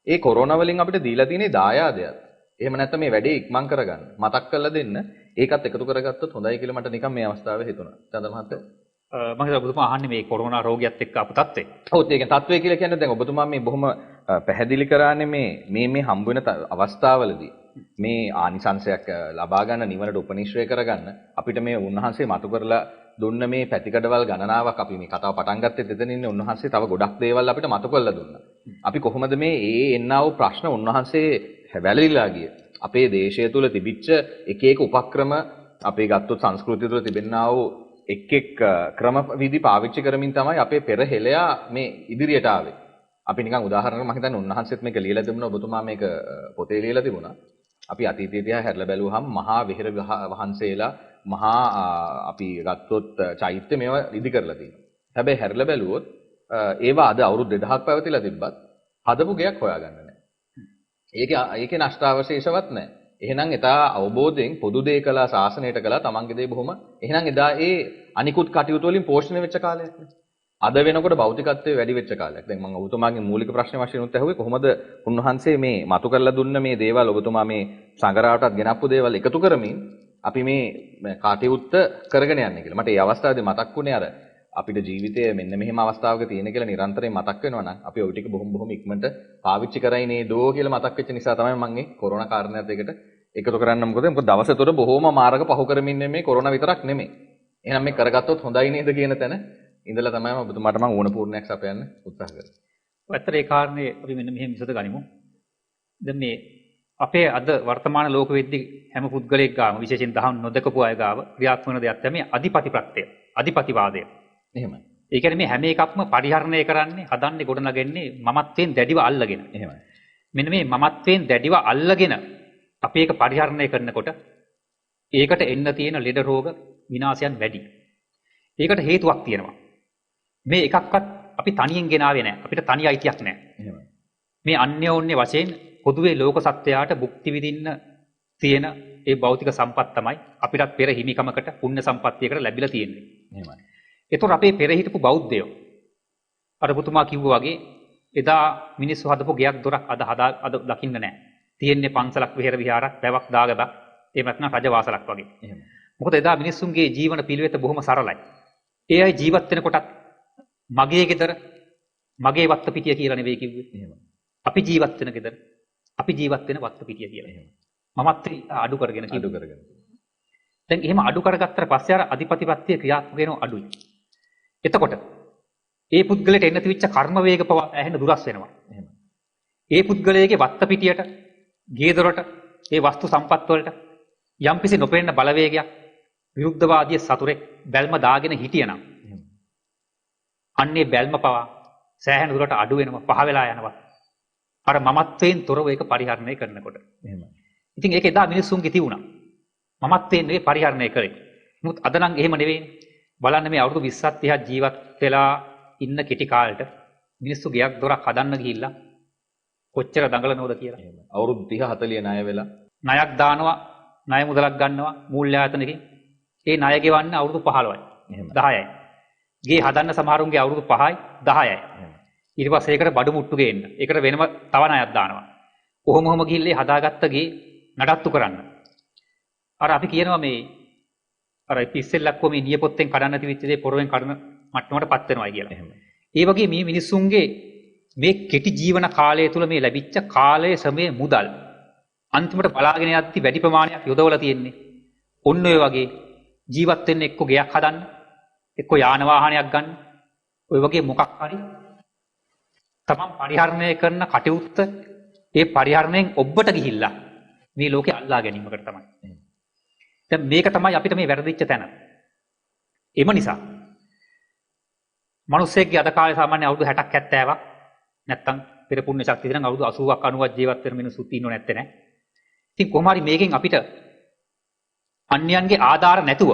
ඒ කොරෝනා වලින් අපිට දීලා තියෙන දායාදයක්. එහෙම නැත්නම් මේ වැඩේ ඉක්මන් කරගන්න මතක් කරලා දෙන්න ඒකත් එකතු කරගත්තොත් හොඳයි කියලා මට නිකන් මේ අවස්ථාවේ හිතුණා. චන්ද මහත්තයා මම හිතුවා ඔබතුමා අහන්නේ මේ කොරෝනා රෝගයත් එක්ක අප තත්ත්වේ. ඔව් ඒක තත්ත්වය කියලා කියන්නේ දැන් ඔබතුමා මේ බොහොම පැහැදිලි කරානේ මේ හම්බ වෙන අවස්ථාවලදී මේ ආනිසංශයක් ලබා ගන්න නිවනට උපනිශ්‍රය කරගන්න අපිට මේ උන්වහන්සේ මතු කරලා දුන්න මේ පැතිකඩවල් ගණනාවක් අපි මේ කතාව පටන් ගත්තෙත් එතන ඉන්නේ උන්වහන්සේ තව ගොඩක් දේවල් අපිට මතු කරලා දුන්නා. අපි කොහොමද මේ එන්නා වූ ප්‍රශ්න උන්වහන්සේ වැළලීලා ගියේ. අපේ දේශය තුල තිබිච්ච එක එක උපක්‍රම අපේ ගත්තොත් සංස්කෘතිය තුල තිබෙනා වූ එක් ක්‍රම විදි පාවිච්චි කරමින් තමයි අපේ පෙරහෙළයා මේ ඉදිරියට ආවේ. අපි නිකන් උදාහරණයක් මම හිතන්නේ උන්වහන්සේත් මේක ලියලා තිබුණා ඔබතුමා මේක පොතේ ලියලා තිබුණා. අපි අතීතයේ දිහා හැරලා බැලුවහම මහා විහෙර වහන්සේලා මහා අපි ගත්තොත් චෛත්‍ය මේවා ඉදි කරලා තියෙනවා. හැබැයි හැරලා බැලුවොත් ඒවා අද අවුරුදු 2000ක් පැවතිලා තිබ්බත් හදපු ගයක් හොයාගන්න නැහැ. ඒකේ නෂ්ටාවශේෂවත් නැහැ. එහෙනම් එදා අවබෝධයෙන් පොදු දේ කළා ශාසනයට කළා තමන්ගේ දේ බොහොම එහෙනම් එදා ඒ අනිකුත් කටයුතු වලින් පෝෂණය වෙච්ච කාලයක් නේ. අද වෙනකොට භෞතිකත්වයේ වැඩි වෙච්ච කාලයක්. දැන් මම ඔබතුමාගේ මූලික ප්‍රශ්න වශයෙන් උත් ඇහුවේ කොහොමද උන්වහන්සේ මේ මතු කරලා දුන්න මේ දේවල් ඔබතුමා මේ සංගරාවටත් ගෙනප්පු දේවල් එකතු කරමින් අපි මේ කටයුත්ත කරගෙන යන්නේ කියලා. මට මේ අවස්ථාවේදී මතක් වුණේ අර අපිට ජීවිතයේ මෙන්න මෙහෙම අවස්ථාවක තියෙන කියලා නිරන්තරයෙන් මතක් වෙනවා නම් අපි ওই ටික බොහොම ඉක්මනට පාවිච්චි කරයි නේදෝ කියලා මතක් වෙච්ච නිසා තමයි මම මේ කොරෝනා කාරණාවත් එකට එකතු කරන්න මොකද දවස තුර බොහොම මාර්ග පහු කරමින් මේ කොරෝනා විතරක් නෙමෙයි. එහෙනම් මේ කරගත්තොත් හොඳයි නේද කියන තැන ඉඳලා තමයි ඔබතුමාට මම ඕන පූර්ණයක් සපයන්න උත්සාහ කරන්නේ. ඇත්තට ඒ කාරණේ අපි මෙන්න මෙහෙම විසඳ ගනිමු. දැන් මේ අපේ අද වර්තමාන ලෝක වෙද්දී හැම පුද්ගලයෙක් ගාම විශේෂයෙන් දහම් නොදකපු අය ගාව ක්‍රියාත්මක වෙන දෙයක් තමයි අධිපති ප්‍රත්‍යය. අධිපතිවාදය. එහෙමයි. ඒ කියන්නේ මේ හැම එකක්ම පරිහරණය කරන්නේ හදන්නේ ගොඩනගන්නේ මමත්වයෙන් දැඩිව අල්ලගෙන. එහෙමයි. මෙන්න මේ මමත්වයෙන් දැඩිව අල්ලගෙන අපි ඒක පරිහරණය කරනකොට ඒකට එන්න තියෙන ලෙඩ රෝග විනාශයන් වැඩි. ඒකට හේතුවක් තියෙනවා. මේ එකක්වත් අපි තනියෙන් ගෙනාවේ නැහැ. අපිට තනි අයිතියක් නැහැ. එහෙමයි. මේ අන්‍යෝන්‍ය වශයෙන් පොදුවේ ලෝක සත්‍යයට භුක්ති විඳින්න තියෙන ඒ භෞතික සම්පත් තමයි අපිටත් පෙර හිමිකමකට පුණ්‍ය සම්පත්තියකට ලැබිලා තියෙන්නේ. එහෙමයි. ඒතොර අපේ පෙර හිටපු බෞද්ධයෝ අර පුතුමා කිව්වා වගේ එදා මිනිස්සු හදපු ගෙයක් දොරක් අද දකින්න නැහැ. තියෙන්නේ පන්සලක් විහෙර විහාරක් වැවක් දාගබක් එහෙම නැත්නම් රජවාසලක් වගේ. එහෙමයි. මොකද එදා මිනිස්සුන්ගේ ජීවන පිළිවෙත බොහොම සරලයි. ඒ අය ජීවත් වෙනකොටත් මගේ ගෙදර මගේ වත්ත පිටිය කියලා නෙවෙයි කිව්වේ. එහෙමයි. අපි ජීවත් වෙන ගෙදර අපි ජීවත් වෙන වත්ත පිටිය කියලා. එහෙමයි. මමත් අඩු කරගෙන අඩු කරගෙන. දැන් එහෙම අඩු කරගත්තට පස්සේ අර අධිපතිපත්තිය ක්‍රියාත්මක වෙනව අඩුයි. එතකොට ඒ පුද්ගලයාට එන්න තිබිච්ච කර්ම වේග පවා ඇහෙන දුරස් වෙනවා. එහෙමයි. ඒ පුද්ගලයාගේ වත්ත පිටියට ගේ දොරට ඒ වස්තු සම්පත් වලට යම්කිසි නොපෙනෙන බලවේගයක් විරුද්ධවාදී සතුරෙක් බැල්ම දාගෙන හිටියනම් අන්නේ බැල්ම පවා සෑහෙන දුරට අඩු වෙනවා පහ වෙලා යනවා. අර මමත්වයෙන් තොරව ඒක පරිහරණය කරනකොට. එහෙමයි. ඉතින් ඒක එදා මිනිස්සුන්ගේ තියුණා. මමත්වයෙන් නෙවෙයි පරිහරණය කරේ. නමුත් අද නම් එහෙම නෙවෙයිනේ. බලන්න මේ අවුරුදු 20ක් 30ක් ජීවත් වෙලා ඉන්න කෙටි කාලෙට මිනිස්සු ගයක් දොරක් හදන්න ගිහිල්ලා කොච්චර දඟලනවද කියලා. අවුරුදු 30 40 ණය වෙලා ණයක් දානවා, ණය මුදලක් ගන්නවා මූල්‍ය ආයතනකින්. ඒ ණය ගෙවන්න අවුරුදු 15යි. 10යි. ගේ හදන්න සමහරුන්ගේ අවුරුදු 5යි 10යි. ඊට පස්සේ ඒකට බඩු මුට්ටු ගේන්න. ඒකට වෙනම තව ණයක් දානවා. කොහොම ගිහිල්ලා හදාගත්ත ගේ නඩත්තු කරන්න. අර අපි කියනවා මේ අර පිස්සෙල්ලක්ව මේ නියපොත්තෙන් කඩන්න තිබිච්ච දේ පොරවෙන් කඩන මට්ටමකටපත් වෙනවා කියලා. ඒ වගේ මේ මිනිස්සුන්ගේ මේ කෙටි ජීවන කාලය තුල මේ ලැබිච්ච කාලයේ සමයේ මුදල් අන්තිමට බලාගෙන යද්දි වැඩි ප්‍රමාණයක් යොදවලා තියෙන්නේ. ඔන්න ඔය වගේ ජීවත් වෙන්න එක්ක ගෙයක් හදන්න, එක්ක යාන වාහනයක් ගන්න, ඔය වගේ මොකක් හරි තමන් පරිහරණය කරන කටයුත්ත ඒ පරිහරණයෙන් ඔබට ගිහිල්ලා මේ ලෝකේ අල්ලා ගැනීමකට තමයි. දැන් මේක තමයි අපිට මේ වැරදිච්ච තැන. එම නිසා මිනිස්සෙක්ගේ අද කාලේ සාමාන්‍ය අවුරුදු 60ක් 70ක් නැත්තම් පෙර පුණ්‍ය ශක්තිය දෙන අවුරුදු 80ක් 90ක් ජීවත් වෙන මිනිස්සුත් ඉන්නව නැත්තේ නෑ. ඉතින් කොහොම හරි මේකෙන් අපිට අන්‍යයන්ගේ ආධාර නැතුව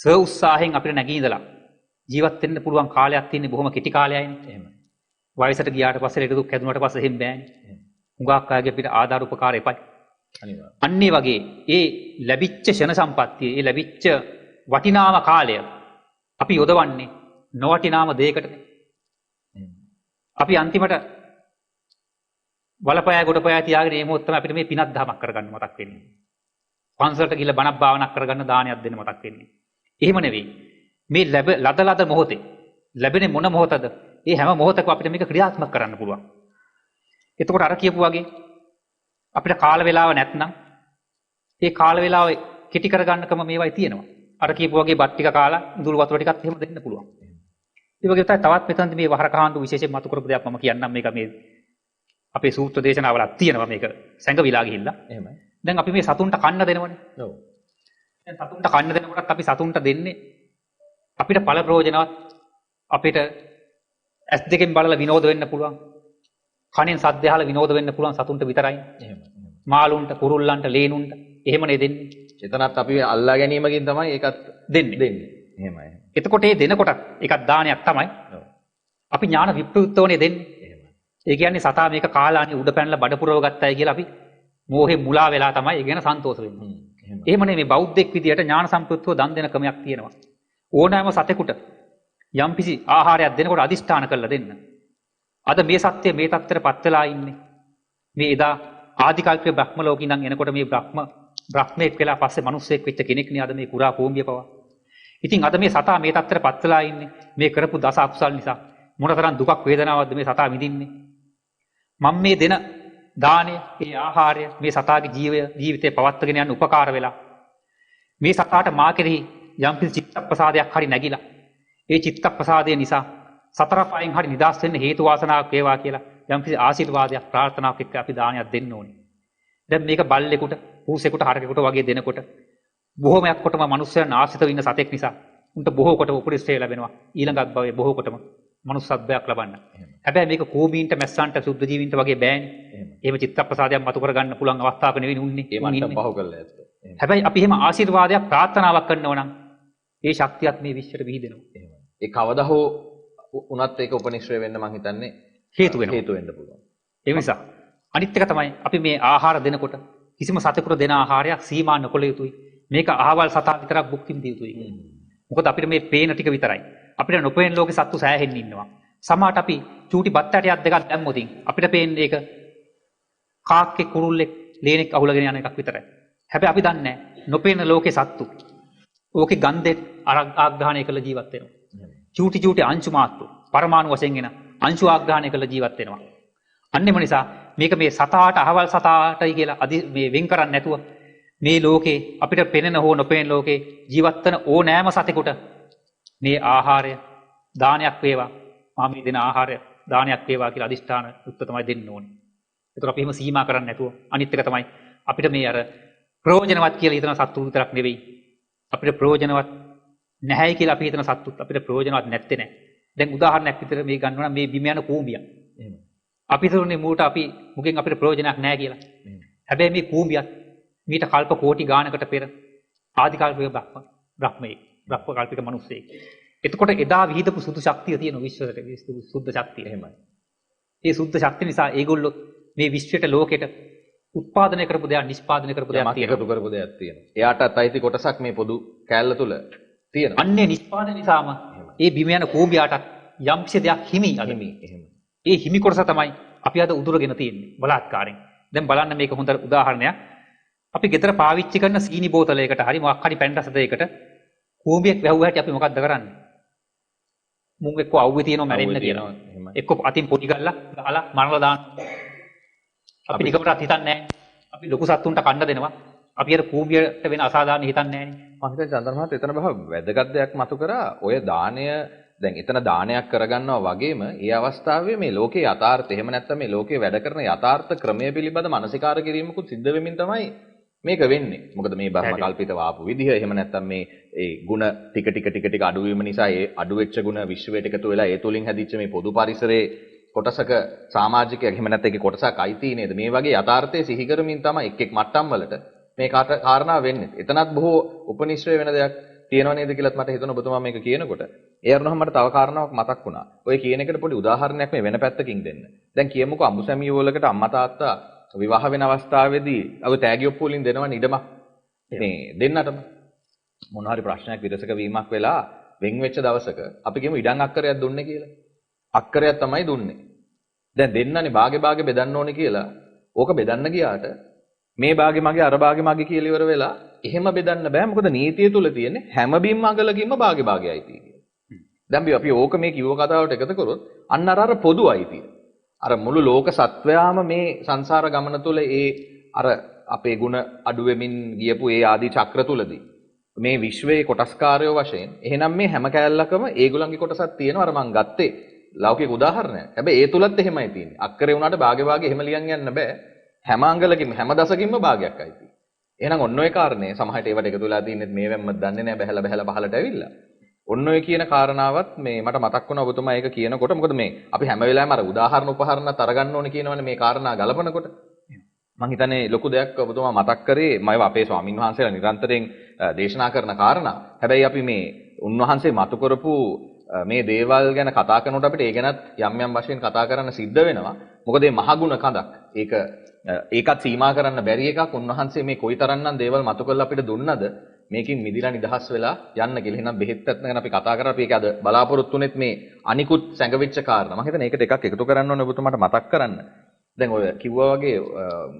ස්ව උත්සාහයෙන් අපිට නැගී ඉඳලා ජීවත් වෙන්න පුළුවන් කාලයක් තියෙන්නේ බොහොම කෙටි කාලයයිනේ. එහෙම. වයසට ගියාට පස්සේ ලෙඩ දුක් හැදුනට පස්සේ එහෙම බෑනේ. හුඟක් අයගේ අපිට ආධාර උපකාර එපයි. අනිවාර්යයෙන්. අන්නේ වගේ ඒ ලැබිච්ච ෂණ සම්පත්තිය, ඒ ලැබිච්ච වටිනාම කාලය අපි යොදවන්නේ නොවටිනාම දෙයකටනේ. අපි අන්තිමට වලපෑ ගොඩපෑ තියාගෙන මේ මොහොත තමයි අපිට මේ පිනක් දහමක් කරගන්න මතක් වෙන්නේ. පන්සලට ගිහලා බණක් භාවනාවක් කරගන්න දානයක් දෙන්න මතක් වෙන්නේ. එහෙම නෙවෙයි. මේ ලද මොහොතේ ලැබෙන මොන මොහොතද? ඒ හැම මොහොතකම අපිට මේක ක්‍රියාත්මක කරන්න පුළුවන්. එතකොට අර කියපු වගේ අපිට කාල වේලාව නැත්නම් ඒ කාල වේලාව කෙටි කරගන්නකම මේවයි තියෙනවා. අර කියපු වගේ බත් ටික කාලා ඉඳුල් වතුර ටිකත් එහෙම දෙන්න පුළුවන්. ඒ වගේ තමයි තවත් මෙතනදී මේ වහරකහාන්දු විශේෂයෙන් මතු කරපු දෙයක් මම කියන්නම්. මේක මේ අපේ සූත්‍ර දේශනාවලක් තියෙනවා මේක සැඟවිලා ගිහිල්ලා. එහෙමයි. දැන් අපි මේ සතුන්ට කන්න දෙනවනේ. ඔව්. දැන් සතුන්ට කන්න දෙනකොටත් අපි සතුන්ට දෙන්නේ අපිට ඵල ප්‍රයෝජනවත් අපිට ඇස් දෙකෙන් බලලා විනෝද වෙන්න පුළුවන්. කනෙන් සද්ද අහලා විනෝද වෙන්න පුළුවන් සතුන්ට විතරයි. එහෙමයි. මාළුන්ට, කුරුල්ලන්ට, ලේනුන්ට එහෙමනේ දෙන්නේ. එතනත් අපි අල්ලා ගැනීමකින් තමයි ඒකත් දෙන්නේ. එහෙමයි. එතකොට ඒ දෙනකොටත් ඒකත් දානයක් තමයි. ඔව්. අපි ඥාන විප්‍රයුක්තවනේ දෙන්නේ. එහෙමයි. ඒ කියන්නේ සතා මේක කාලානේ උඩ පැනලා බඩ පුරව ගත්තයි කියලා අපි මෝහේ මුලා වෙලා තමයි ඒ ගැන සන්තෝෂ වෙන්නේ. එහෙමයි. එහෙමනේ මේ බෞද්ධෙක් විදියට ඥාන සම්ප්‍රයුක්තව දන් දෙන ක්‍රමයක් තියෙනවා. ඕනෑම සතෙකුට යම්කිසි ආහාරයක් දෙනකොට අදිෂ්ඨාන කරලා දෙන්න. අද මේ සත්‍ය මේ තත්ත්වයට පත් වෙලා ඉන්නේ. මේ එදා ආදිකල්පයේ බ්‍රහ්ම ලෝකේ ඉඳන් එනකොට මේ බ්‍රහ්මෙක් වෙලා පස්සේ මිනිස්සෙක් වෙච්ච කෙනෙක්නේ අද මේ කුරා කෝඹිය පවා. ඉතින් අද මේ සතා මේ තත්ත්වයට පත් වෙලා ඉන්නේ මේ කරපු දස අකුසල් නිසා. මොනතරම් දුකක් වේදනාවක්ද මේ සතා විඳින්නේ. මම මේ දෙන දාණය, ඒ ආහාරය මේ සතාගේ ජීවිතේ පවත්වාගෙන යන්න උපකාර වෙලා මේ සතාට මා කෙරෙහි යම්කිසි චිත්ත ප්‍රසාදයක් හරි නැగిලා ඒ චිත්ත ප්‍රසාදය නිසා සතර පහෙන් හරි නිදාස් වෙන්න හේතු වාසනාවක් වේවා කියලා යම්කිසි ආශිර්වාදයක් ප්‍රාර්ථනාවක් එක්ක අපි දානයක් දෙන්න ඕනේ. දැන් මේක බල්ලෙකුට, පූසෙකුට, හරකෙකුට වගේ දෙනකොට බොහෝමයක් කොටම මිනිස්යන් ආශ්‍රිත වෙන්න සතෙක් නිසා උන්ට බොහෝ කොට උපරිශ්‍රය ලැබෙනවා. ඊළඟ භවයේ බොහෝ කොටම මනුස්සත්වයක් ලබන්න. හැබැයි මේක කෝමීන්ට, මැස්සන්ට, සුද්ධ ජීවීන්ට වගේ බෑනේ. එහෙම චිත්ත ප්‍රසාදයක් මතු කරගන්න පුළුවන් අවස්ථාවක නෙවෙයි උන්නේ. ඒ මට්ටම පහු කරලා ඇත්ත. හැබැයි අපි එහෙම ආශිර්වාදයක් ප්‍රාර්ථනාවක් කරනවා නම් ඒ ශක්තියත් මේ විශ්වයට විහිදෙනවා. එහෙමයි. ඒ කවදා හෝ උනත් ඒක උපනිශ්‍රය වෙන්න මං හිතන්නේ හේතු වෙනවා. හේතු වෙන්න පුළුවන්. ඒ නිසා අනිත් එක තමයි අපි මේ ආහාර දෙනකොට කිසිම සතෙකුට දෙන ආහාරයක් සීමා නොකළ යුතුයි. මේක අහවල් සතා විතරක් භුක්ති විඳිය යුතුයි. මොකද අපිට මේ පේන ටික විතරයි. අපිට නොපේන ලෝකේ සත්තු සෑහෙන්න ඉන්නවා. සමහරට අපි චූටි බත් ඇටයක් දෙකක් දැම්මොතින් අපිට පේන්නේ ඒක කාක්කේ, කුරුල්ලෙක්, ලේනෙක් අහුලගෙන යන එකක් විතරයි. හැබැයි අපි දන්නේ නැහැ නොපේන ලෝකේ සත්තු ඕකේ ගන්ධෙත් ආග්‍රහණය කළ ජීවත් වෙනවා. චූටි අංශු මාත්‍ර පරමාණු වශයෙන් එන අංශු ආග්‍රහණය කළ ජීවත් වෙනවා. අන්නෙම නිසා මේක මේ සතාට අහවල් සතාටයි කියලා මේ වෙන් කරන්නේ නැතුව මේ ලෝකේ අපිට පෙනෙන හෝ නොපෙනෙන ලෝකේ ජීවත් වෙන ඕනෑම සතෙකුට මේ ආහාරය දානයක් වේවා. මම මේ දෙන ආහාරය දානයක් වේවා කියලා අදිෂ්ඨාන යුක්ත තමයි දෙන්න ඕනේ. ඒතර අපි එහෙම සීමා කරන්නේ නැතුව අනිත් එක තමයි අපිට මේ අර ප්‍රයෝජනවත් කියලා හිතන සත්තු විතරක් නෙවෙයි. අපිට ප්‍රයෝජනවත් නැහැයි කියලා අපි හිතන සත්තුත් අපිට ප්‍රයෝජනවත් නැත්තේ නෑ. දැන් උදාහරණයක් විතර මේ ගන්නවා නම් මේ බිම යන කූඹියක්. එහෙම. අපි හිතන්නේ මූට අපි මුගෙන් අපිට ප්‍රයෝජනයක් නෑ කියලා. හැබැයි මේ කූඹියක් මීට කල්ප කෝටි ගානකට පෙර ආදි කල්පයේ බ්‍රහ්ම කල්පික මිනිස්සෙක්. එතකොට එදා විහිදපු සුදු ශක්තිය තියෙන විශ්වයට සුද්ධ ශක්තිය. එහෙමයි. ඒ සුද්ධ ශක්තිය නිසා ඒගොල්ලෝ මේ විශ්වයට ලෝකෙට උත්පාදනය කරපු දෙයක්, නිෂ්පාදනය කරපු දෙයක් තියෙනවා. එකතු කරපු දෙයක් තියෙනවා. එයාටත් අයිති කොටසක් මේ පොදු කෑල්ල තුල තියෙනවා. අන්නේ නිෂ්පාදනය නිසාම ඒ බිම යන කූඹියාටත් යම්කිසි දෙයක් හිමි අද. එහෙම. ඒ හිමි කොටස තමයි අපි අද උදුරගෙන තියෙන්නේ බලාත්කාරයෙන්. දැන් බලන්න මේක හොඳ උදාහරණයක්. අපි ගෙදර පාවිච්චි කරන සීනි බෝතලයකට හරි මොකක් හරි පැන් රස දෙයකට කූඹියක් වැහුවා හැටි අපි මොකක්ද කරන්නේ? මුං එක්ක අවුවේ තියෙනවා මැරෙන්න කියලා. එක්ක අතින් පොඩි ගල්ලා ගහලා මරලා දානවා. අපි නිකමටත් හිතන්නේ නැහැ. අපි ලොකු සත්තුන්ට කන්න දෙනවා. අපි අර කූඹියට වෙන අසාධාරණ හිතන්නේ නැහැ නේ. මම හිතන්නේ චන්දන මහත්තයා එතන බහ වැදගත් දෙයක් මතු කරා. ඔය දාණය දැන් එතන දානයක් කරගන්නවා වගේම ඒ අවස්ථාවේ මේ ලෝකේ යථාර්ථය එහෙම නැත්නම් මේ ලෝකේ වැඩ කරන යථාර්ථ ක්‍රමය පිළිබඳ මානසිකාර කිරීමකුත් සිද්ධ වෙමින් තමයි මේක වෙන්නේ. මොකද මේ බර්ම කල්පිතව ආපු විදිහ එහෙම නැත්නම් මේ ඒ ಗುಣ ටික අඩු වීම නිසා ඒ අඩු වෙච්ච ಗುಣ විශ්වයට එකතු වෙලා ඒ තුලින් හැදිච්ච මේ පොදු පරිසරයේ කොටසක සමාජිකයෙක් එහෙම නැත්නම් ඒකේ කොටසක් අයිති නේද? මේ වගේ යථාර්ථය සිහි කරමින් තමයි එක් මට්ටම් වලට මේ කාරණා වෙන්නේ. එතනත් බොහෝ උපනිශ්‍රය වෙන දෙයක් තියෙනව නේද කියලාත් මට හිතෙනවා ඔබතුමා මේක කියනකොට. ඒ අරුණහම මට තව කාරණාවක් මතක් වුණා. ඔය කියන එකට පොඩි උදාහරණයක් මේ වෙන පැත්තකින් දෙන්න. දැන් කියමුකෝ අඹුසැමිය වලකට අම්මා තාත්තා විවාහ වෙන අවස්ථාවේදී අව තෑගි ඔප්පු වලින් දෙනවනේ ඉඩමක්. මේ දෙන්නටම මොන හරි ප්‍රශ්නයක් විරසක වීමක් වෙලා වෙන් වෙච්ච දවසක අපි කියමු ඉඩම් අක්කරයක් දුන්නේ කියලා. අක්කරයක් තමයි දුන්නේ. දැන් දෙන්නනේ භාගේ බෙදන්න ඕනේ කියලා. ඕක බෙදන්න ගියාට මේ භාගේ මගේ අර භාගේ මගේ කියලා ඉවර වෙලා එහෙම බෙදන්න බෑ. මොකද නීතිය තුල තියෙන්නේ හැම බිම් අගලකින්ම භාගේ අයිතිය කියලා. දැන් අපි ඕක මේ කිව්ව කතාවට එකතු කරොත් අන්න අර පොදු අයිතිය. අර මුළු ලෝක සත්වයාම මේ සංසාර ගමන තුල ඒ අර අපේ ಗುಣ අඩු වෙමින් ගියපු ඒ ආදී චක්‍ර තුලදී මේ විශ්වයේ කොටස්කාරයෝ වශයෙන් එහෙනම් මේ හැම කැලලකම ඒගොල්ලන්ගේ කොටසක් තියෙනවා. අර මං ගත්තේ ලෞකික උදාහරණයක්. හැබැයි ඒ තුලත් එහෙමයි තියෙන්නේ. අක්කරේ වුණාට භාගේ එහෙම ලියන් යන්න බෑ. හැම අංගලකින්ම හැම දශකින්ම භාගයක් අයිති. එහෙනම් ඔන්න ඔය කාරණේ සමහරට ඒවට එකතු වෙලා තින්නේ මේ වෙම්මත් දන්නේ නැහැ බහැලා පහලට ඇවිල්ලා. ඔන්න ඔය කියන කාරණාවත් මේ මට මතක් වුණා ඔබතුමා ඒක කියනකොට. මොකද මේ අපි හැම වෙලාවෙම අර උදාහරණ උපහරණත් අරගන්න ඕනේ කියනවනේ මේ කාරණා ගලපනකොට. මම හිතන්නේ ලොකු දෙයක් ඔබතුමා මතක් කරේ මම අපේ ස්වාමින් වහන්සේලා නිරන්තරයෙන් දේශනා කරන කාරණා. හැබැයි අපි මේ උන්වහන්සේ මතු කරපු මේ දේවල් ගැන කතා කරනකොට අපිට ඒ ගැනත් යම් වශයෙන් කතා කරන්න සිද්ධ වෙනවා. මොකද මේ මහගුණ කඳක්. ඒකත් සීමා කරන්න බැරි එකක්. උන්වහන්සේ මේ කොයිතරම්නම් දේවල් මතු කරලා අපිට දුන්නද මේකින් මිදිලා නිදහස් වෙලා යන්න කියලා. එහෙනම් බෙහෙත් ගැන අපි කතා කරා. අපි ඒක අද බලාපොරොත්තු වෙනෙත් මේ අනිකුත් සැඟවිච්ච කාරණා. මම හිතන්නේ ඒකට එකක් එකතු කරන්න ඕනේ ඔබතුමාට මතක් කරන්න. දැන් ඔය කිව්වා වගේ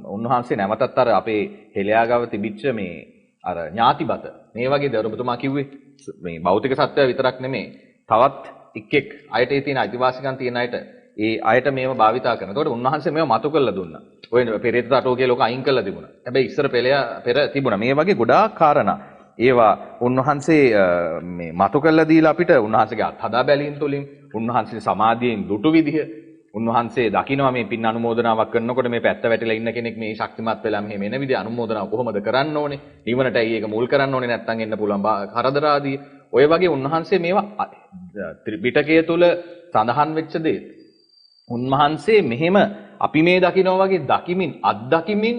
උන්වහන්සේ නැවතත් අර අපේ හෙළයාගාව තිබිච්ච මේ අර ඥාතිබත මේ වගේ දේ ඔබතුමා කිව්වේ මේ භෞතික සත්‍යය විතරක් නෙමෙයි තවත් එක් අයට ඒ තියෙන අයිතිවාසිකම් තියෙන අයට ඒ අයට මේව භාවිතා කරනවා. ඒකට උන්වහන්සේ මේව මතු කරලා දුන්නා. ඔය පෙරේත තටෝ කියලා ලෝක අයින් කරලා තිබුණා. හැබැයි ඉස්සර පෙර තිබුණා. මේ වගේ ගොඩාක් කාරණා ඒවා උන්වහන්සේ මේ මතු කරලා දීලා අපිට උන්වහන්සේගේ අත්හදා බැලීම් තුළින් උන්වහන්සේගේ සමාධියෙන් දුටු විදිහ උන්වහන්සේ දකිනවා මේ පින් අනුමෝදනාවක් කරනකොට මේ පැත්ත වැටිලා ඉන්න කෙනෙක් මේ ශක්තිමත් වෙලා මෙහෙම එන විදිහ අනුමෝදනාව කොහොමද කරන්න ඕනේ? නිවනටයි ඒක මුල් කරන්න ඕනේ නැත්නම් එන්න පුළුවන් කරදර ආදී ඔය වගේ උන්වහන්සේ මේවා ත්‍රිපිටකය තුල සඳහන් වෙච්ච දේ උන්වහන්සේ මෙහෙම අපි මේ දකිනවා වගේ දකිමින් අත්දකිමින්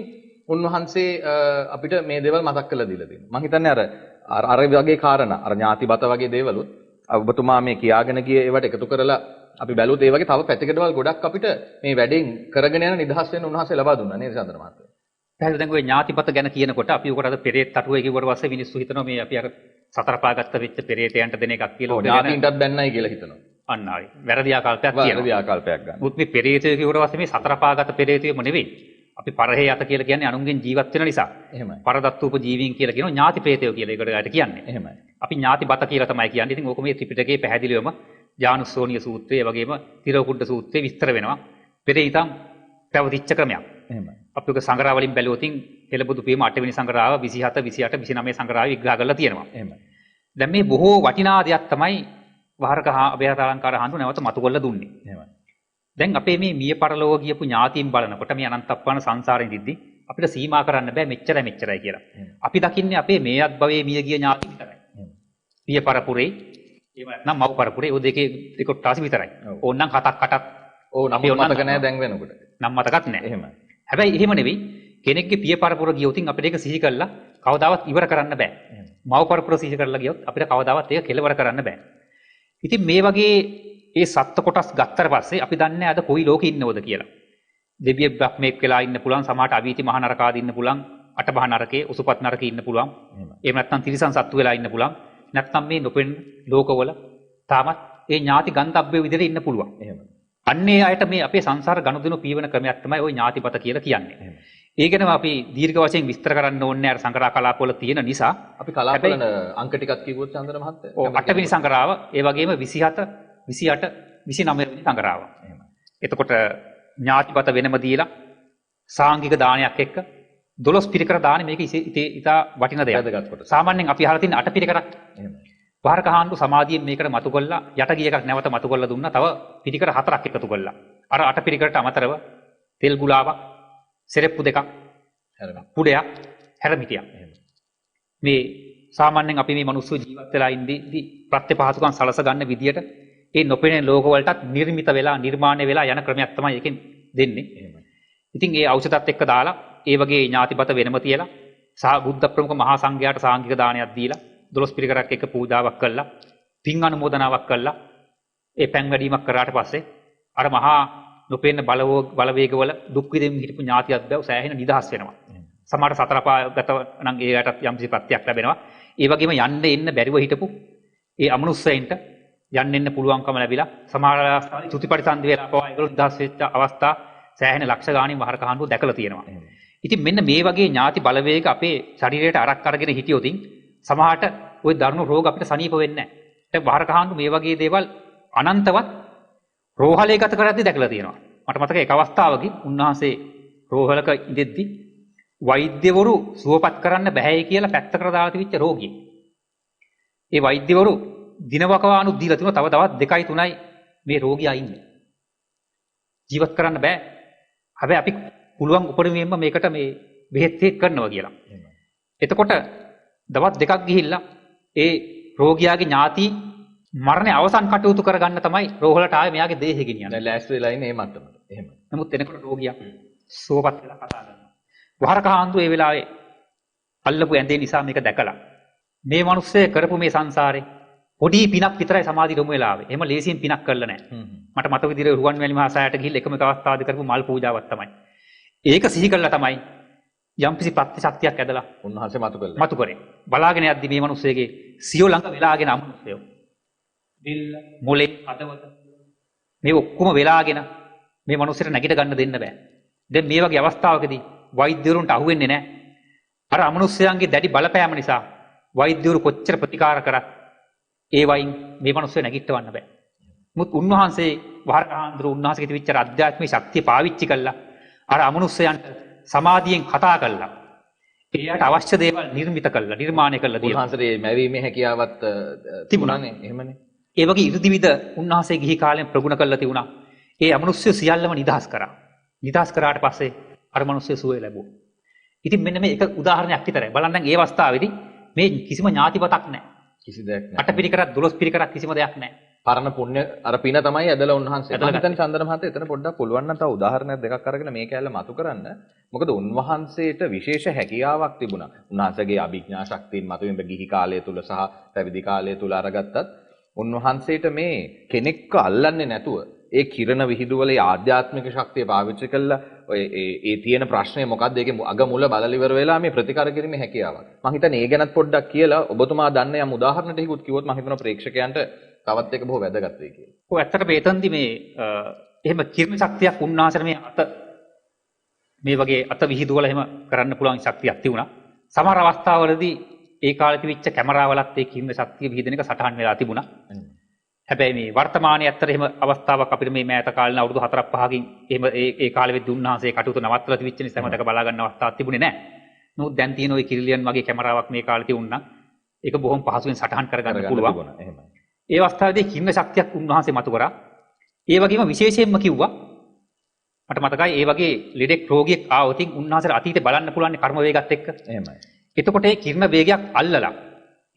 උන්වහන්සේ අපිට මේ දේවල් මතක් කරලා දීලා තියෙනවා. මම හිතන්නේ අර වගේ කාරණා අර ඥාතිබත වගේ දේවලුත් ඔබතුමා මේ කියාගෙන ගිය ඒවට එකතු කරලා අපි බැලුවොත් ඒ වගේ තව පැතිකඩවල් ගොඩක් අපිට මේ වැඩෙන් කරගෙන යන නිදහස් වෙන උන්වහන්සේ ලබා දුන්නා නේද චන්ද්‍ර මහත්තයා? පැහැදිලි. දැන් ඔය ඥාතිපත ගැන කියනකොට අපි උකට අද පෙරේත තටුවේ කිව්වට පස්සේ මිනිස්සු හිතනවා මේ අපි අර සතර පාගත්ත වෙච්ච පෙරේතයන්ට දෙන එකක් කියලා. ඔව් ඥාතින්ටත් බැන්නයි කියලා හිතනවා. අන්න හරි. වැරදි ආකල්පයක් තියෙනවා. වැරදි ආකල්පයක් ගන්න. මුත් මේ පෙරේතය කිව්වට පස්සේ මේ සතර පාගත්ත පෙරේතයම නෙවෙයි. අපි පරහේ යත කියලා කියන්නේ අනුන්ගෙන් ජීවත් වෙන නිසා. එහෙමයි. පරදත්තූප ජීවීන් කියලා කියනවා ඥාති ප්‍රේතයෝ කියලා ඒකට කියන්නේ. එහෙමයි. අපි ඥාති බත කියලා තමයි කියන්නේ. ඉතින් ඕක මේ ත්‍රිපිටකයේ පැහැදිලිවම ජානුස්සෝනිය සූත්‍රය වගේම තිරකුඩ සූත්‍රයේ විස්තර වෙනවා. පෙරේතම් පැවතිච්ච ක්‍රමයක්. එහෙමයි. අපි ඔක සංග්‍රහ වලින් බැලුවොත් හෙළබුදු පියම 8 වෙනි සංග්‍රහව 27 28 29 සංග්‍රහව විග්‍රහ කරලා තියෙනවා. එහෙමයි. දැන් මේ බොහෝ වටිනා දෙයක් තමයි වහරක අභයතාලංකාර හඳු නැවත මතු කරලා දුන්නේ. එහෙමයි. දැන් අපේ මේ මිය පරලෝක ගියපු ඥාතීන් බලනකොට මේ අනන්තප්පාන සංසාරෙන් දිද්දි අපිට සීමා කරන්න බෑ මෙච්චරයි කියලා. අපි දකින්නේ අපේ මේ අත්භවයේ මිය ගිය ඥාති විතරයි. පිය පරපුරේ එහෙම නැත්නම් මව් පරපුරේ ඔය දෙක තාසි විතරයි. ඕනනම් කටක් ඕන අපි මතක නැහැ දැන් වෙනකොට. නම් මතකත් නැහැ. එහෙමයි. හැබැයි එහෙම නෙවෙයි කෙනෙක්ගේ පිය පරපුර ගියොත් අපිට ඒක සිහි කරලා කවදාවත් ඉවර කරන්න බෑ. මව් පරපුර සිහි කරලා ගියොත් අපිට කවදාවත් ඒක කෙලවර කරන්න බෑ. ඉතින් මේ වගේ ඒ සත්ත්ව කොටස් ගත්තට පස්සේ අපි දන්නේ අද කොයි ලෝකෙ ඉන්නවද කියලා. දෙවිය බ්‍රහ්මෙක් වෙලා ඉන්න පුළුවන්, සමහරට අවීති මහ නරකාදී ඉන්න පුළුවන්, අටබහ නරකේ, උසුපත් නරකේ ඉන්න පුළුවන්. එහෙම නැත්නම් තිරිසන් සත්තු වෙලා ඉන්න පුළුවන්. නැත්නම් මේ නොපෙන් ලෝකවල තාමත් ඒ ඥාති ගන්තබ්බේ විදිහට ඉන්න පුළුවන්. එහෙමයි. අන්නේ අයට මේ අපේ සංසාර ගනුදෙනු පීවන ක්‍රමයක් තමයි ওই ඥාතිපත කියලා කියන්නේ. ඒ ගැනම අපි දීර්ඝ වශයෙන් විස්තර කරන්න ඕනේ අර සංග්‍රහ කලාපවල තියෙන නිසා අපි කලාපවල අංක ටිකක් කිව්වොත් චන්දන මහත්තයා. ඔව් 8 වෙනි සංග්‍රහව ඒ වගේම 27 28 29 වෙනි සංග්‍රහව. එහෙමයි. එතකොට ඥාතිපත වෙනම දීලා සාංගික දානයක් එක්ක 12 පිරිකර දාන මේක ඉතා වටින දෙයක්. සාමාන්‍යයෙන් අපි අහලා තියෙන 8 පිරිකරක්. එහෙමයි. වාරක හාමුදුරු සමාධියෙන් මේකට මතු කළා යට ගිය එකක් නැවත මතු කළා දුන්නා. තව පිරිකර 4ක් එකතු කළා. අර 8 පිරිකරට අමතරව තෙල් ගුලාවක්, සෙරෙප්පු දෙකක්, පුඩයක්, හැරමිටියක්. මේ සාමාන්‍යයෙන් අපි මේ මිනිස්සු ජීවත් වෙලා ඉඳි ප්‍රත්‍යපහසුකම් සලස ගන්න විදියට ඒ නොපෙනෙන ලෝක වලටත් නිර්මිත වෙලා නිර්මාණය වෙලා යන ක්‍රමයක් තමයි එකෙන් දෙන්නේ. ඉතින් ඒ ඖෂධත් එක්ක දාලා ඒ වගේ ඥාතිපත වෙනම තියලා සහ බුද්ධ ප්‍රමුඛ මහා සංඝයාට සාංගික දානයක් දීලා 12 පිරිකරක් එක පූජාවක් කළා පින් අනුමෝදනාවක් කළා ඒ පැන් වැඩීමක් කරාට පස්සේ අර මහා නොපෙනෙන බලවේගවල දුක් විඳින්න හිටපු ඥාතියක් බව සෑහෙන නිදහස් වෙනවා. සමහර සතර පාගත නම් ඒකටත් යම්කිසි ප්‍රත්‍යක් ලැබෙනවා. ඒ වගේම යන්න එන්න බැරිව හිටපු ඒ අමනුෂ්‍යයින්ට යන්න එන්න පුළුවන්කම ලැබිලා සමහර අවස්ථාවල චුතිපරිසන්දි වෙලා පවා ඒගොල්ලෝ නිදහස් වෙච්ච අවස්ථා සෑහෙන ලක්ෂ ගාණින් වහරක හාමුදුරුවෝ දැකලා තියෙනවා. ඉතින් මෙන්න මේ වගේ ඥාති බලවේග අපේ ශරීරයට අරක් අරගෙන හිටියොතින් සමහරට ওই දරුණු රෝග අපිට සනීප වෙන්නේ නැහැ. දැන් වහරක හාමුදුරුවෝ මේ වගේ දේවල් අනන්තවත් රෝහලේ ගත කරද්දී දැකලා තියෙනවා. මට මතකයි එක අවස්ථාවකදී උන්වහන්සේ රෝහලක ඉඳෙද්දී වෛද්‍යවරු සුවපත් කරන්න බෑයි කියලා පැත්තකට දාලා තිබිච්ච රෝගියෙක්. ඒ වෛද්‍යවරු දිනවකවානු දීලා තිනවා තව තවත් 2යි 3යි මේ රෝගියා ඉන්නේ. ජීවත් කරන්න බෑ. හැබැයි අපි පුළුවන් උපරිමයෙන්ම මේකට මේ බෙහෙත් කරනවා කියලා. එතකොට දවස් 2ක් ගිහිල්ලා ඒ රෝගියාගේ ඥාති මරණය අවසන් කටයුතු කරගන්න තමයි රෝහලට ආවේ මෙයාගේ දේහය ගෙනියන්නේ. දැන් ලෑස්ති වෙලා ඉන්නේ මේ මට්ටමට. එහෙම. නමුත් එනකොට රෝගියා සුවපත් වෙලා කතා කරනවා. වහරක හාමුදුරුවෝ ඒ වෙලාවේ අල්ලපු ඇඳේ නිසා මේක දැකලා මේ මිනිස්සේ කරපු මේ සංසාරේ පොඩි පිනක් විතරයි සමාධි රොමු වෙලා ආවේ. එහෙම ලේසියෙන් පිනක් කරලා නැහැ. මට මතක විදිහට රුවන්වැලි මහා සෑයට ගිහිල්ලා එකම එක අවස්ථාවකදී කරපු මල් පූජාවක් තමයි. ඒක සිහි කළා තමයි යම්කිසි ප්‍රත්‍යශක්තියක් ඇදලා උන්වහන්සේ මතු කරේ. බලාගෙන යද්දි මේ මිනිස්සෙගේ සියෝ ළඟ වෙලාගෙන අමනුස්සයෝ. බිල්ල, මොලේ, අදවත මේ ඔක්කොම වෙලාගෙන මේ මිනිස්සට නැගිට ගන්න දෙන්න බෑ. දැන් මේ වගේ අවස්ථාවකදී වෛද්‍යවරුන්ට අහුවෙන්නේ නැහැ. අර අමනුස්සයන්ගේ දැඩි බලපෑම නිසා වෛද්‍යවරු කොච්චර ප්‍රතිකාර කරත් ඒ වයින් මේ මිනිස්සු නැගිටවන්න බෑ. මුත් උන්වහන්සේ වහරක හාමුදුරුවෝ උන්වහන්සේගේ තිබිච්ච අධ්‍යාත්මික ශක්තිය පාවිච්චි කළා. අර අමනුස්සයන්ට සමාධියෙන් කතා කළා. එයාට අවශ්‍ය දේවල් නිර්මිත කළා, නිර්මාණය කළා. උන්වහන්සේගේ මැවීමේ හැකියාවත් තිබුණානේ. එහෙමනේ. ඒ වගේ ඉර්ධිවිද උන්වහන්සේ ගිහි කාලෙන් ප්‍රගුණ කළා තිබුණා. ඒ අමනුස්සය සියල්ලම නිදහස් කරා. නිදහස් කරාට පස්සේ අර මනුස්සය සුවය ලැබුවා. ඉතින් මෙන්න මේ එක උදාහරණයක් විතරයි. බලන්න දැන් ඒ අවස්ථාවේදී මේ කිසිම ඥාතිපතක් නැහැ. කිසි දෙයක් නැහැ. 8 පිරිකරක් 12 පිරිකරක් කිසිම දෙයක් නැහැ. පරණ පුණ්‍ය අර පින තමයි ඇදලා උන්වහන්සේ. මම හිතන්නේ චන්දන මහත්තයා එතන පොඩ්ඩක් පුළුවන් නම් තව උදාහරණයක් දෙකක් අරගෙන මේ කැලල මතු කරන්න. මොකද උන්වහන්සේට විශේෂ හැකියාවක් තිබුණා. උන්වහන්සේගේ අභිඥා ශක්තියෙන් මතුවෙන ගිහි කාලය තුල සහ පැවිදි කාලය තුල අරගත්තත් උන්වහන්සේට මේ කෙනෙක්ව අල්ලන්නේ නැතුව ඒ කිරණ විහිදුවල ආධ්‍යාත්මික ශක්තිය පාවිච්චි කළා. ඔය ඒ තියෙන ප්‍රශ්නේ මොකද්ද? ඒකේ අග මුල බලලා ඉවර වෙලා මේ ප්‍රතිකාර කිරීමේ හැකියාවක්. මම හිතන්නේ ඒ ගැනත් පොඩ්ඩක් කියලා ඔබතුමා දන්න යම් උදාහරණ ටිකකුත් කිව්වොත් මම හිතනවා ප්‍රේක්ෂකයන්ට තවත් එක බොහෝ වැදගත් වෙයි කියලා. ඔය ඇත්තට මේතන්දි මේ එහෙම කිරණ ශක්තියක් උන්වහන්සේට මේ වගේ අත විහිදුවල එහෙම කරන්න පුළුවන් ශක්තියක් තිබුණා. සමහර අවස්ථාවලදී ඒ කාලේ තිබිච්ච කැමරාවලත් ඒ කිරණ ශක්තිය විහිදෙන එක සටහන් වෙලා තිබුණා. හැබැයි මේ වර්තමානයේ ඇත්තට එහෙම අවස්ථාවක් අපිට මේ මෑත කාලේ අවුරුදු 4-5කින් එහෙම ඒ කාලේ වෙද්දී උන්වහන්සේ කටයුතු නවත්තලා තිබිච්ච නිසා මතක බලා ගන්න අවස්ථාවක් තිබුණේ නැහැ. නමුත් දැන් තියෙන ওই කිරිලියන් වගේ කැමරාවක් මේ කාලේ තියුණා. ඒක බොහොම පහසුවෙන් සටහන් කරගන්න පුළුවන්. එහෙමයි. ඒ අවස්ථාවේදී කිරණ ශක්තියක් උන්වහන්සේ මතු කරා. ඒ වගේම විශේෂයෙන්ම කිව්වා මට මතකයි ඒ වගේ ලෙඩෙක් රෝගියෙක් ආවොතින් උන්වහන්සේට අතීතේ බලන්න පුළුවන් කර්ම වේගات එක්ක. එහෙමයි. එතකොට ඒ කිරණ වේගයක් අල්ලලා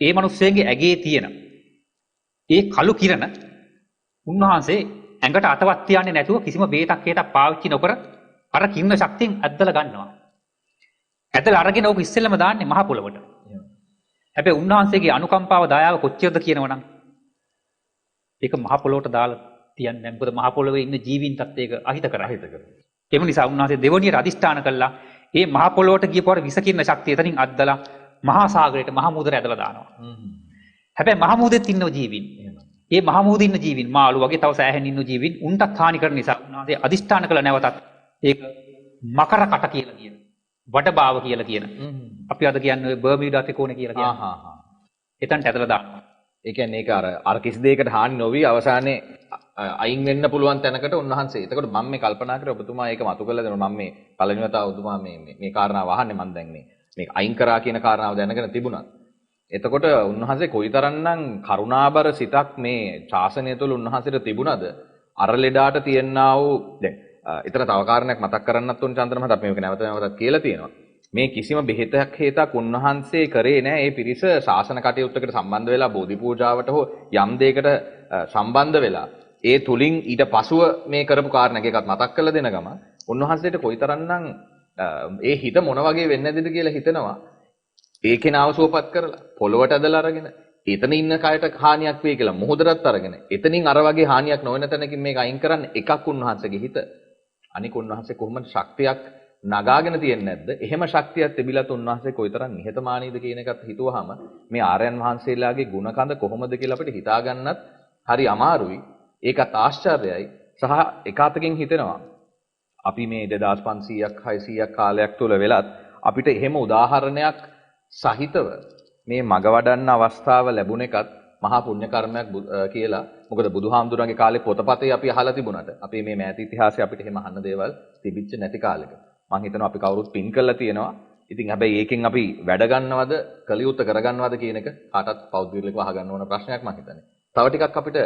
ඒ මිනිස්සෙගේ ඇගේ තියෙන ඒ කළු කිරණ උන්වහන්සේ ඇඟට අතවත් තියන්නේ නැතුව කිසිම බේතක් හේතක් පාවිච්චි නොකර අර කිරණ ශක්තියෙන් ඇද්දලා ගන්නවා. ඇදලා අරගෙන ඕක ඉස්සෙල්ලම දාන්නේ මහ පොළොවට. හැබැයි උන්වහන්සේගේ අනුකම්පාව දයාව කොච්චරද කියනවනම් ඒක මහ පොළොවට දාලා තියන්නේ. මොකද මහ පොළොවේ ඉන්න ජීවීන්ටත් ඒක අහිත කරා. ඒ නිසා උන්වහන්සේ දෙවණියට අදිෂ්ඨාන කළා. ඒ මහ පොළොවට ගියපුවාට විස කිරණ ශක්තිය එතනින් අද්දලා මහා සාගරයට මහ මුහුදට ඇදලා දානවා. හැබැයි මහ මුහුදෙත් ඉන්න ජීවීන් ඒ මහ මුහුදේ ඉන්න ජීවීන් මාළු වගේ තව සෑහෙන ඉන්න ජීවීන් උන්ටත් හානි කරන නිසා උන්වහන්සේ අදිෂ්ඨාන කළ නැවතත් ඒක මකර කට කියලා කියන වඩබාව කියලා කියන අපි අද කියන්නේ ඔය බර්මියුඩා ත්‍රිකෝණය කියලා කියන. එතනට ඇදලා දානවා. ඒ කියන්නේ ඒක අර කිසි දෙයකට හානි නොවි අවසානයේ අයින් වෙන්න පුළුවන් තැනකට උන්වහන්සේ. එතකොට මම මේ කල්පනා කරේ ඔබතුමා ඒක මතු කළා දෙනවා. මම මේ පළවෙනි වතාව ඔබතුමා මේ කාරණාව අහන්නේ මම දැන් මේක අයින් කරා කියන කාරණාව දැනගෙන තිබුණා. එතකොට උන්වහන්සේ කොයිතරම්නම් කරුණාබර සිතක් මේ ශාසනය තුළ උන්වහන්සේට තිබුණද අර ලෙඩාට තියෙනා වූ දැන් ඊතර තව කාරණයක් මතක් කරන්නත් උන් චන්ද්‍ර මහතා මේක නැවත නැවතත් කියලා තියෙනවා. මේ කිසිම බෙහෙතක් හේතක් උන්වහන්සේ කරේ නැහැ. ඒ පිරිස ශාසන කටයුත්තකට සම්බන්ධ වෙලා බෝධි පූජාවට හෝ යම් දෙයකට සම්බන්ධ වෙලා ඒ තුලින් ඊට පසුව මේ කරපු කාරණයක් එකත් මතක් කරලා දෙන ගම උන්වහන්සේට කොයිතරම්නම් ඒ හිත මොන වගේ වෙන්නේ නැද්ද කියලා හිතනවා. ඒ කෙනාව සුවපත් කරලා පොළොවට ඇදලා අරගෙන එතන ඉන්න කයට හානියක් වෙයි කියලා මොහොතටත් අරගෙන එතනින් අර වගේ හානියක් නොවන තැනකින් මේක අයින් කරන්න එකක් උන්වහන්සේගේ හිත. අනික උන්වහන්සේ කොහොමද ශක්තියක් නගාගෙන තියෙන්නේ නැද්ද? එහෙම ශක්තියක් තිබිලත් උන්වහන්සේ කොයිතරම් නිහතමානීද කියන එකත් හිතුවාම මේ ආර්යයන් වහන්සේලාගේ ගුණ කඳ කොහොමද කියලා අපිට හිතා ගන්නත් හරි අමාරුයි. ඒකත් ආශ්චර්යයි. සහ එකාතකින් හිතෙනවා අපි මේ 2500ක් 600ක් කාලයක් තුල වෙලත් අපිට එහෙම උදාහරණයක් සහිතව මේ මග වඩන්න අවස්ථාව ලැබුණ එකත් මහා පුණ්‍ය කර්මයක් කියලා. මොකද බුදුහාමුදුරන්ගේ කාලේ පොතපතේ අපි අහලා තිබුණාට අපේ මේ මෑත ඉතිහාසයේ අපිට එහෙම අහන්න දේවල් තිබිච්ච නැති කාලෙක. මම හිතනවා අපි කවුරුත් පින් කරලා තියෙනවා. ඉතින් හැබැයි ඒකෙන් අපි වැඩ ගන්නවද, කලියුත් කරගන්නවද කියන එක කාටත් පෞද්ගලිකව අහගන්න ඕන ප්‍රශ්නයක් මම හිතන්නේ. තව ටිකක් අපිට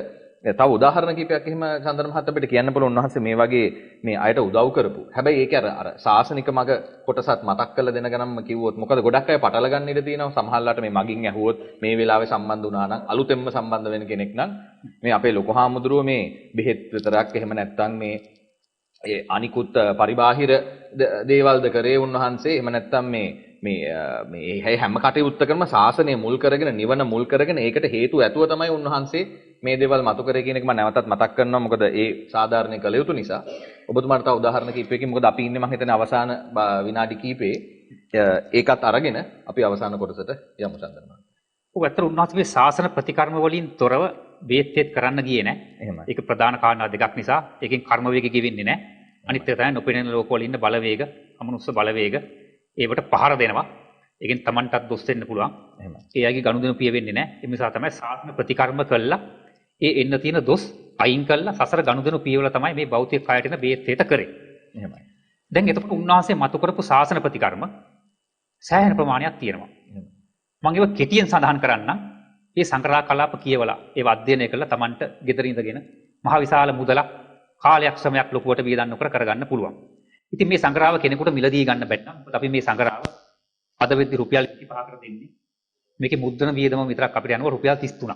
තව උදාහරණ කිහිපයක් එහෙම චන්ද්‍ර මහත්තයා අපිට කියන්න පුළුවන්. උන්වහන්සේ මේ වගේ මේ අයට උදව් කරපු. හැබැයි ඒක අර සාසනික මග කොටසත් මතක් කරලා දෙන ගමන්ම කිව්වොත් මොකද ගොඩක් අය පටල ගන්න ඉඩ තියෙනවා. සමහරලාට මේ මගින් ඇහුවොත් මේ වෙලාවේ සම්බන්ධ වුණා නම් අලුතෙන්ම සම්බන්ධ වෙන කෙනෙක් නම් මේ අපේ ලොකු හාමුදුරුවෝ මේ බෙහෙත් විතරක් එහෙම නැත්නම් මේ ඒ අනිකුත් පරිබාහිර දේවල්ද කරේ උන්වහන්සේ. එහෙම නැත්නම් මේ හැම කටයුත්තකම සාසනය මුල් කරගෙන නිවන මුල් කරගෙන ඒකට හේතු ඇතුව තමයි උන්වහන්සේ මේ දේවල් මතු කරේ කියන එක මම නැවතත් මතක් කරනවා. මොකද ඒ සාධාරණේ කළ යුතු නිසා. ඔබතුමාට තව උදාහරණ කිහිපයකින් මොකද අපි ඉන්නේ මම හිතන්නේ අවසාන විනාඩි කිහිපේ ඒකත් අරගෙන අපි අවසාන කොටසට යමු චන්දන. ඔව් අතර උන්වහන්සේ ශාසන ප්‍රතිකර්ම වලින් තොරව බේත්තේත් කරන්න ගියේ නැහැ. එහෙමයි. ඒක ප්‍රධාන කාරණා දෙකක් නිසා ඒකෙන් කර්ම වේගය ගෙවෙන්නේ නැහැ. අනිත් එක තමයි නොපෙනෙන ලෝකවල ඉන්න බලවේග, අමනුෂ්‍ය බලවේග ඒවට පහර දෙනවා. ඒකෙන් Tamanටත් දොස් දෙන්න පුළුවන්. එහෙමයි. ඒ අයගේ ගනුදෙනු පිය වෙන්නේ නැහැ. ඒ නිසා තමයි ශාසන ප්‍රතිකර්ම කළා ඒ එන්න තියෙන දොස් අයින් කළා සසර ගනුදෙනු පියවල තමයි මේ භෞතික කායට එන බේත්තේට කරේ. එහෙමයි. දැන් එතකොට උන්වහන්සේ මතු කරපු ශාසන ප්‍රතිකර්ම සෑහෙන ප්‍රමාණයක් තියෙනවා. මම ඒක කෙටියෙන් සඳහන් කරන්නම්. මේ සංග්‍රහ කලාප කියවලා ඒව අධ්‍යයනය කරලා Tamanට ගෙදර ඉඳගෙන මහ විශාල මුදලක් කාලයක් ශ්‍රමයක් ලොකුවට වියදම් නොකර කරගන්න පුළුවන්. ඉතින් මේ සංග්‍රහව කෙනෙකුට මිලදී ගන්න බැන්නම්. මොකද අපි මේ සංග්‍රහව අද වෙද්දි රුපියල් 25කට දෙන්නේ. මේකේ මුද්‍රණ වියදම විතරක් අපිට යනවා රුපියල් 33ක්.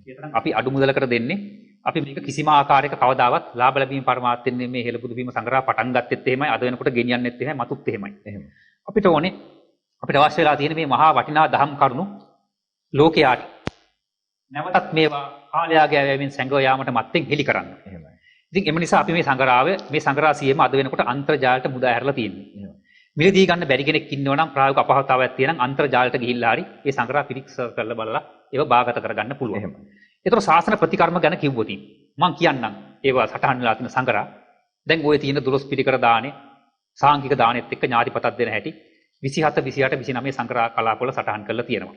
ඒ තරම් අපි අඩු මුදලකට දෙන්නේ. අපි මේක කිසිම ආකාරයක කවදාවත් ලාභ ලැබීම පරමාර්ථයෙන් මේ හෙළපොදු වීම සංග්‍රහ පටන් ගත්තෙත් එහෙමයි අද වෙනකොට ගෙනියන්නෙත් එහෙමයි මතුත් එහෙමයි. අපිට ඕනේ අපිට අවශ්‍ය වෙලා තියෙන මේ මහා වටිනා දහම් කරුණු ලෝකයාට නැවතත් මේවා කාලයාගේ යෑමෙන් සැඟව යාමට මත්තෙන් හෙළි කරන්න. එහෙමයි. ඉතින් එම නිසා අපි මේ සංග්‍රහය සියම අද වෙනකොට අන්තර්ජාලයට මුදා හැරලා තියෙනවා. මිලදී ගන්න බැරි කෙනෙක් ඉන්නව නම් ප්‍රායෝගික අපහසුතාවයක් තියෙනවා නම් අන්තර්ජාලයට ගිහිල්ලා හරි මේ සංග්‍රහ පිරික්ස කරලා බලලා ඒව භාගත කරගන්න පුළුවන්. එහෙමයි. ඒතර ශාසන ප්‍රතිකර්ම ගැන කිව්වොත් මම කියන්නම් ඒවා සටහන් වෙලා තියෙන සංග්‍රහ. දැන් ඔය තියෙන 12 පිරිකර දානේ සාංගික දානෙත් එක්ක ඥාතිපතක් දෙන හැටි 27 28 29 සංග්‍රහ කලාපවල සටහන් කරලා තියෙනවා.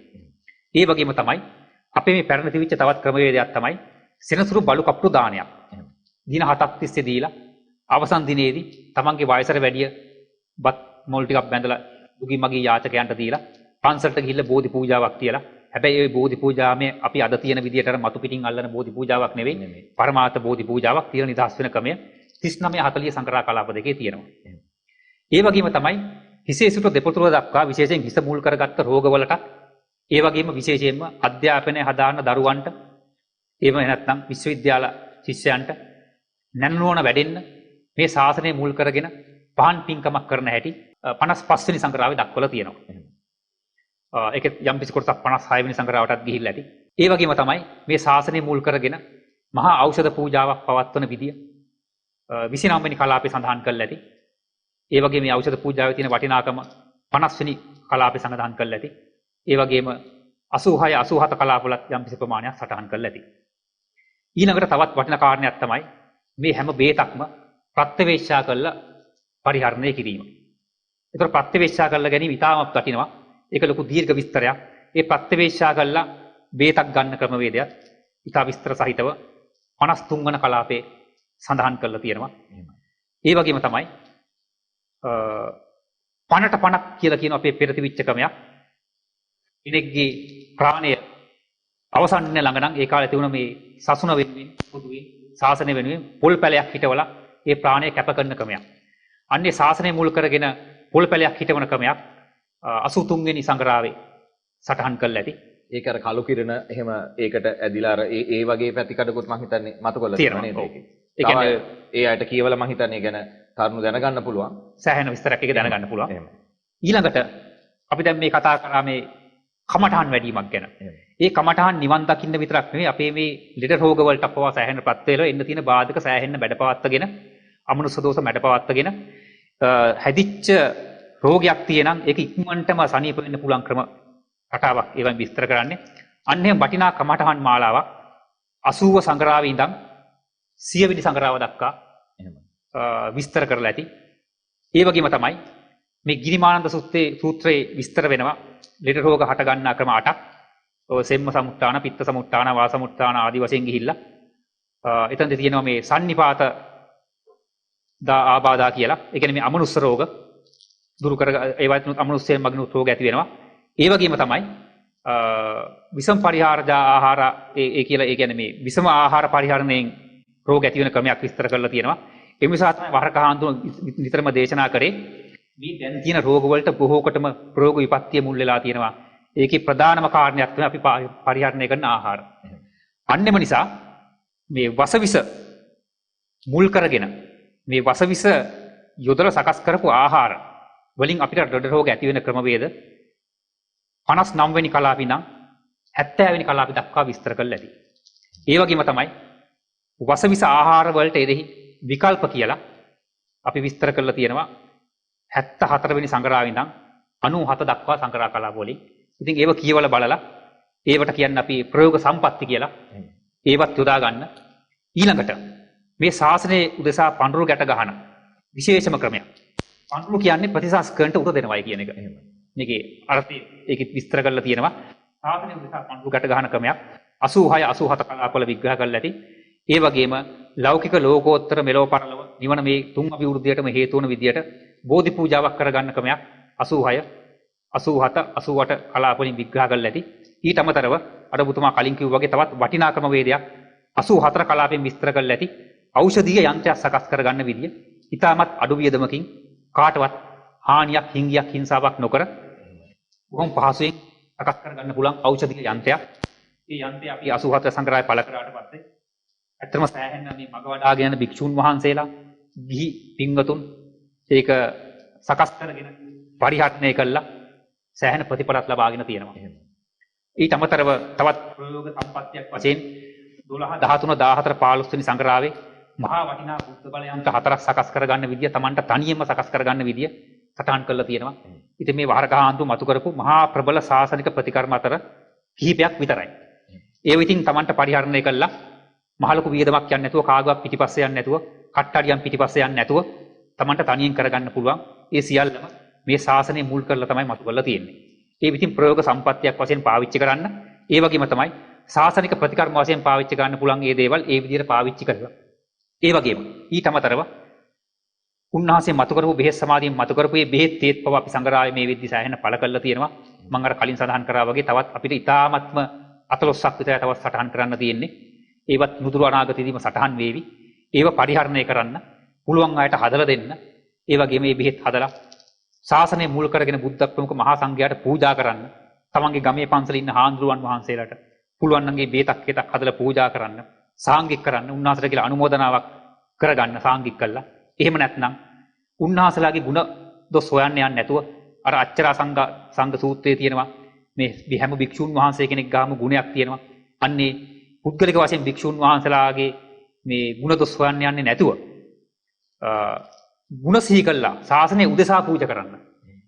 ඒ වගේම තමයි අපේ මේ පැරණි තිබිච්ච තවත් ක්‍රමවේදයක් තමයි සෙනසුරු බලු කප්පු දානයක්. දින 7ක් තිස්සේ දීලා අවසන් දිනේදී තමන්ගේ වයසට වැඩිය බත් මොල් ටිකක් බැඳලා දුගී මගී යාචකයන්ට දීලා පන්සලට ගිහිල්ලා බෝධි පූජාවක් තියලා හැබැයි ඒ බෝධි පූජාවේ අපි අද තියෙන විදියට අර මතු පිටින් අල්ලන බෝධි පූජාවක් නෙවෙයි පරමාර්ථ බෝධි පූජාවක් තියෙන නිදහස් වෙන ක්‍රමය 39 40 සංග්‍රහ කලාප දෙකේ තියෙනවා. ඒ වගේම තමයි හිසේ සිට දෙපතුල දක්වා විශේෂයෙන් හිස මුල් කරගත්ත රෝගවලට ඒ වගේම විශේෂයෙන්ම අධ්‍යාපනය හදාන දරුවන්ට එහෙම නැත්නම් විශ්වවිද්‍යාල ශිෂ්‍යයන්ට නැන්නුවන වැඩෙන්න මේ ශාසනය මුල් කරගෙන පහන් පින්කමක් කරන හැටි 55 වෙනි සංග්‍රහයේ දක්වලා තියෙනවා. ඒක යම් කිසි කොටසක් 56 වෙනි සංග්‍රහයටත් ගිහිල්ලා ඇති. ඒ වගේම තමයි මේ ශාසනය මුල් කරගෙන මහා ඖෂධ පූජාවක් පවත්වන විදිය 29 වෙනි කලාපේ සඳහන් කරලා ඇති. ඒ වගේම මේ ඖෂධ පූජාවේ තියෙන වටිනාකම 50 වෙනි කලාපේ සඳහන් කරලා ඇති. ඒ වගේම 86 87 කලාපවලත් යම් කිසි ප්‍රමාණයක් සටහන් කරලා ඇති. ඊළඟට තවත් වටිනා කාරණයක් තමයි මේ හැම බේතක්ම ප්‍රත්‍යවේක්ෂා කරලා පරිහරණය කිරීම. ඒතර ප්‍රත්‍යවේක්ෂා කරලා ගැනීම ඉතාමත් වටිනවා. ඒක ලොකු දීර්ඝ විස්තරයක්. ඒ ප්‍රත්‍යවේක්ෂා කරලා බේතක් ගන්න ක්‍රමවේදයක් ඉතා විස්තර සහිතව 53 වන කලාපේ සඳහන් කරලා තියෙනවා. ඒ වගේම තමයි පණට පණක් කියලා කියන අපේ පෙර තිබිච්ච ක්‍රමයක්. කෙනෙක්ගේ ප්‍රාණය අවසන් වෙන ළඟ නම් ඒ කාලේ තිබුණ මේ සසුන වෙනුවෙන් පොදුවේ ශාසනය වෙනුවෙන් පොල් පැලයක් හිටවලා ඒ ප්‍රාණය කැප කරන ක්‍රමයක්. අන්නේ ශාසනය මුල් කරගෙන පොල් පැලයක් හිටවන ක්‍රමයක් 83 වෙනි සංග්‍රහයේ සටහන් කරලා ඇති. ඒක අර කලු කිරණ එහෙම ඒකට ඇදිලා අර ඒ වගේ පැතිකඩකුත් මම හිතන්නේ මතු කරලා තියෙනවා නේද ඒකේ. ඒ කියන්නේ ඒ අයට කියවලා මම හිතන්නේ ගැන කරුණු දැනගන්න පුළුවන්. සෑහෙන විස්තරයක් එක දැනගන්න පුළුවන්. ඊළඟට අපි දැන් මේ කතා කරා මේ කමඨහන් වැඩිවීමක් ගැන. ඒ කමඨහන් නිවන් දකින්න විතරක් නෙවෙයි අපේ මේ ලෙඩ රෝග වලට අපවා සෑහෙන ප්‍රත්‍යයල එන්න තියෙන බාධක සෑහෙන බැඩපවත්තගෙන අමනුෂ්‍ය දෝෂ මැඩපවත්තගෙන හැදිච්ච රෝගයක් තියෙනම් ඒක ඉක්මනටම සනීප වෙන්න පුළුවන් ක්‍රම රටාවක් ඒවෙන් විස්තර කරන්නේ. අන්න එහෙම වටිනා කමඨහන් මාලාවක් 80 සංග්‍රහයේ ඉඳන් 100 වෙනි සංග්‍රහව දක්වා එහෙම විස්තර කරලා ඇති. ඒ වගේම තමයි මේ ගිරිමානන්ද සූත්‍රයේ විස්තර වෙනවා ලෙඩ රෝග හට ගන්නා ක්‍රම 8ක්. ඔය සෙම්ම සමුත්ථාන, පිත්ත සමුත්ථාන, වාස සමුත්ථාන ආදී වශයෙන් ගිහිල්ලා එතනදී තියෙනවා මේ සන්නිපාත ආබාධා කියලා. ඒ කියන්නේ මේ අමනුෂ්‍ය රෝග දුරු කර ඒවත් අමනුෂ්‍යයෙන් මගින් රෝග ඇති වෙනවා. ඒ වගේම තමයි විසම පරිහාරජා ආහාර ඒ කියලා ඒ කියන්නේ මේ විසම ආහාර පරිහරණයෙන් රෝග ඇති වෙන ක්‍රමයක් විස්තර කරලා තියෙනවා. ඒ නිසා තමයි වරකහාඳුන නිතරම දේශනා කරේ මේ දැන් තියෙන රෝග වලට බොහෝකටම රෝග විපත්තිය මුල් වෙලා තියෙනවා. ඒකේ ප්‍රධානම කාරණයක් තමයි අපි පරිහරණය කරන ආහාර. අන්නෙම නිසා මේ වසවිස මුල් කරගෙන මේ වසවිස යොදලා සකස් කරපු ආහාර වලින් අපිට ලෙඩ රෝග ඇති වෙන ක්‍රමවේද 59 වෙනි කලාපේ ඉඳන් 70 වෙනි කලාපේ දක්වා විස්තර කරලා ඇති. ඒ වගේම තමයි වසවිස ආහාර වලට එරෙහි විකල්ප කියලා අපි විස්තර කරලා තියෙනවා 74 වෙනි සංග්‍රහයේ ඉඳන් 97 දක්වා සංග්‍රහ කලාප වලින්. ඉතින් ඒව කියවලා බලලා ඒවට කියන්නේ අපි ප්‍රයෝග සම්පatti කියලා ඒවත් යොදා ගන්න. ඊළඟට මේ ශාසනයේ උදෙසා පඳුරු ගැට ගහන විශේෂම ක්‍රමයක්. පඳුරු කියන්නේ ප්‍රතිසංස්කරණයට උර දෙනවයි කියන එක. එහෙම. මේකේ අර්ථය ඒකෙත් විස්තර කරලා තියෙනවා. ශාසනයේ උදෙසා පඳුරු ගැට ගහන ක්‍රමයක් 86 87 කලාපවල විග්‍රහ කරලා ඇති. ඒ වගේම ලෞකික ලෝකෝත්තර මෙලොව පරලොව නිවන මේ තුන් අභිවෘද්ධියටම හේතු වන විදියට බෝධි පූජාවක් කරගන්න ක්‍රමයක් 86 87 88 කලාපවලින් විග්‍රහ කරලා ඇති. ඊට අමතරව අර ඔබතුමා කලින් කිව්වා වගේ තවත් වටිනා ක්‍රම වේදයක් 84 කලාපෙන් විස්තර කරලා ඇති. ඖෂධීය යන්ත්‍රයක් සකස් කරගන්න විදිය ඉතාමත් අඩු වියදමකින් කාටවත් හානියක් හිංගියක් හිංසාවක් නොකර බොහොම පහසුවෙන් සකස් කරගන්න පුළුවන් ඖෂධීය යන්ත්‍රයක්. මේ යන්ත්‍රය අපි 84 සංග්‍රහය පළ කරාට පස්සේ ඇත්තම සෑහෙන මේ මග වඩාගෙන යන භික්ෂුන් වහන්සේලා ගිහි පින්වතුන් ඒක සකස් කරගෙන පරිහරණය කළා සෑහෙන ප්‍රතිඵලයක් ලබාගෙන තියෙනවා. ඊට අමතරව තවත් ප්‍රයෝග සම්පත්තියක් වශයෙන් 12 13 14 15 වෙනි සංග්‍රහයේ මහා වටිනා බුද්ධ බලයන්ට හතරක් සකස් කරගන්න විදිය Tamanට තනියෙන්ම සකස් කරගන්න විදිය සටහන් කරලා තියෙනවා. ඉතින් මේ වහරකහාන්තු මතු කරපු මහා ප්‍රබල සාසනික ප්‍රතිකර්ම අතර කිහිපයක් විතරයි. ඒව ඉතින් Tamanට පරිහරණය කළා මහලොකු වියදමක් යන්නේ නැතුව කාගවත් පිටිපස්සේ යන්නේ නැතුව කට්ටඩියන් පිටිපස්සේ යන්නේ නැතුව Tamanට තනියෙන් කරගන්න පුළුවන්. ඒ සියල්ලම මේ ශාසනය මුල් කරලා තමයි මතු කරලා තියෙන්නේ. ඒ විතින් ප්‍රයෝග සම්පත්තියක් වශයෙන් පාවිච්චි කරන්න. ඒ වගේම තමයි ශාසනික ප්‍රතිකර්ම වශයෙන් පාවිච්චි කරන්න පුළුවන් මේ දේවල් ඒ විදිහට පාවිච්චි කරලා. ඒ වගේම ඊට අමතරව උන්වහන්සේ මතු කරපු බෙහෙත් සමාධියෙන් මතු කරපු මේ බෙහෙත් තේත් පව අපි සංග්‍රහයේ මේ විදිහ සෑහෙන පළ කරලා තියෙනවා. මම අර කලින් සඳහන් කරා වගේ තවත් අපිට ඉතාමත්ම 14ක් විතර තවත් සටහන් කරන්න තියෙන්නේ. ඒවත් නුදුරු අනාගතයේදීම සටහන් වේවි. ඒව පරිහරණය කරන්න පුළුවන් අයට හදලා දෙන්න. ඒ වගේම මේ බෙහෙත් හදලා ශාසනය මුල් කරගෙන බුද්ධ ප්‍රමුඛ මහා සංඝයාට පූජා කරන්න. තමන්ගේ ගමේ පන්සලේ ඉන්න හාමුදුරුවන් වහන්සේලාට පුළුවන් නම් මේ බෙහෙතක් හදලා පූජා කරන්න. සාංගික කරන්න උන්වහන්සේලා කියලා අනුමೋದනාවක් කරගන්න සාංගික කළා. එහෙම නැත්නම් උන්වහන්සේලාගේ ಗುಣ දොස් හොයන්න යන්නේ නැතුව අර අච්චරා සංඝ සූත්‍රයේ තියෙනවා මේ හැම භික්ෂුන් වහන්සේ කෙනෙක් ගාම ගුණයක් තියෙනවා. අන්නේ පුද්ගලික වශයෙන් භික්ෂුන් වහන්සේලාගේ මේ ಗುಣ දොස් හොයන්න යන්නේ නැතුව ಗುಣ සිහි කළා ශාසනය උදෙසා පූජා කරන්න.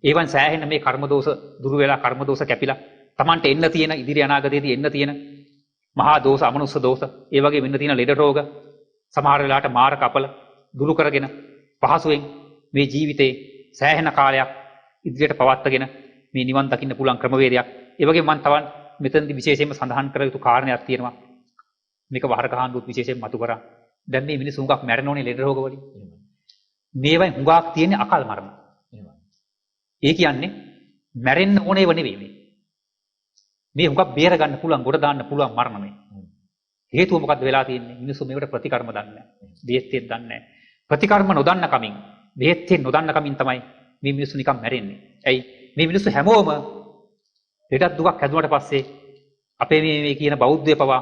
ඒවන් සෑහෙන මේ කර්ම දෝෂ දුරු වෙලා කර්ම දෝෂ කැපිලා Tamanට එන්න තියෙන ඉදිරි අනාගතයේදී එන්න තියෙන මහා දෝෂ අමනුෂ්‍ය දෝෂ ඒ වගේ වෙන්න තියෙන ලෙඩ රෝග සමහර වෙලාවට මාර කපල දුරු කරගෙන පහසුවෙන් මේ ජීවිතේ සෑහෙන කාලයක් ඉදිරියට පවත්වාගෙන මේ නිවන් දකින්න පුළුවන් ක්‍රමවේදයක්. ඒ වගේම මම තවන් මෙතනදී විශේෂයෙන්ම සඳහන් කර යුතු කාරණයක් තියෙනවා. මේක වහරකහාන්දුත් විශේෂයෙන් මතු කරා. දැන් මේ මිනිස්සු හුඟක් මැරෙනෝනේ ලෙඩ රෝග වලින්. මේවෙන් හුඟක් තියෙන්නේ අකල් මරණ. ඒ කියන්නේ මැරෙන්න ඕනේව නෙවෙයි මේ. මේ හුඟක් බේර ගන්න පුළුවන්, ගොඩ දාන්න පුළුවන් මරණය. හේතුව මොකද්ද වෙලා තියෙන්නේ? මිනිස්සු මේකට ප්‍රතිකර්ම දන්නේ නැහැ. බෙහෙත්තෙන් දන්නේ නැහැ. ප්‍රතිකර්ම නොදන්න කමින්, බෙහෙත්තෙන් නොදන්න කමින් තමයි මේ මිනිස්සු නිකන් මැරෙන්නේ. ඇයි? මේ මිනිස්සු හැමෝම ලෙඩක් දුකක් හැදුනට පස්සේ අපේ මේ කියන බෞද්ධය පවා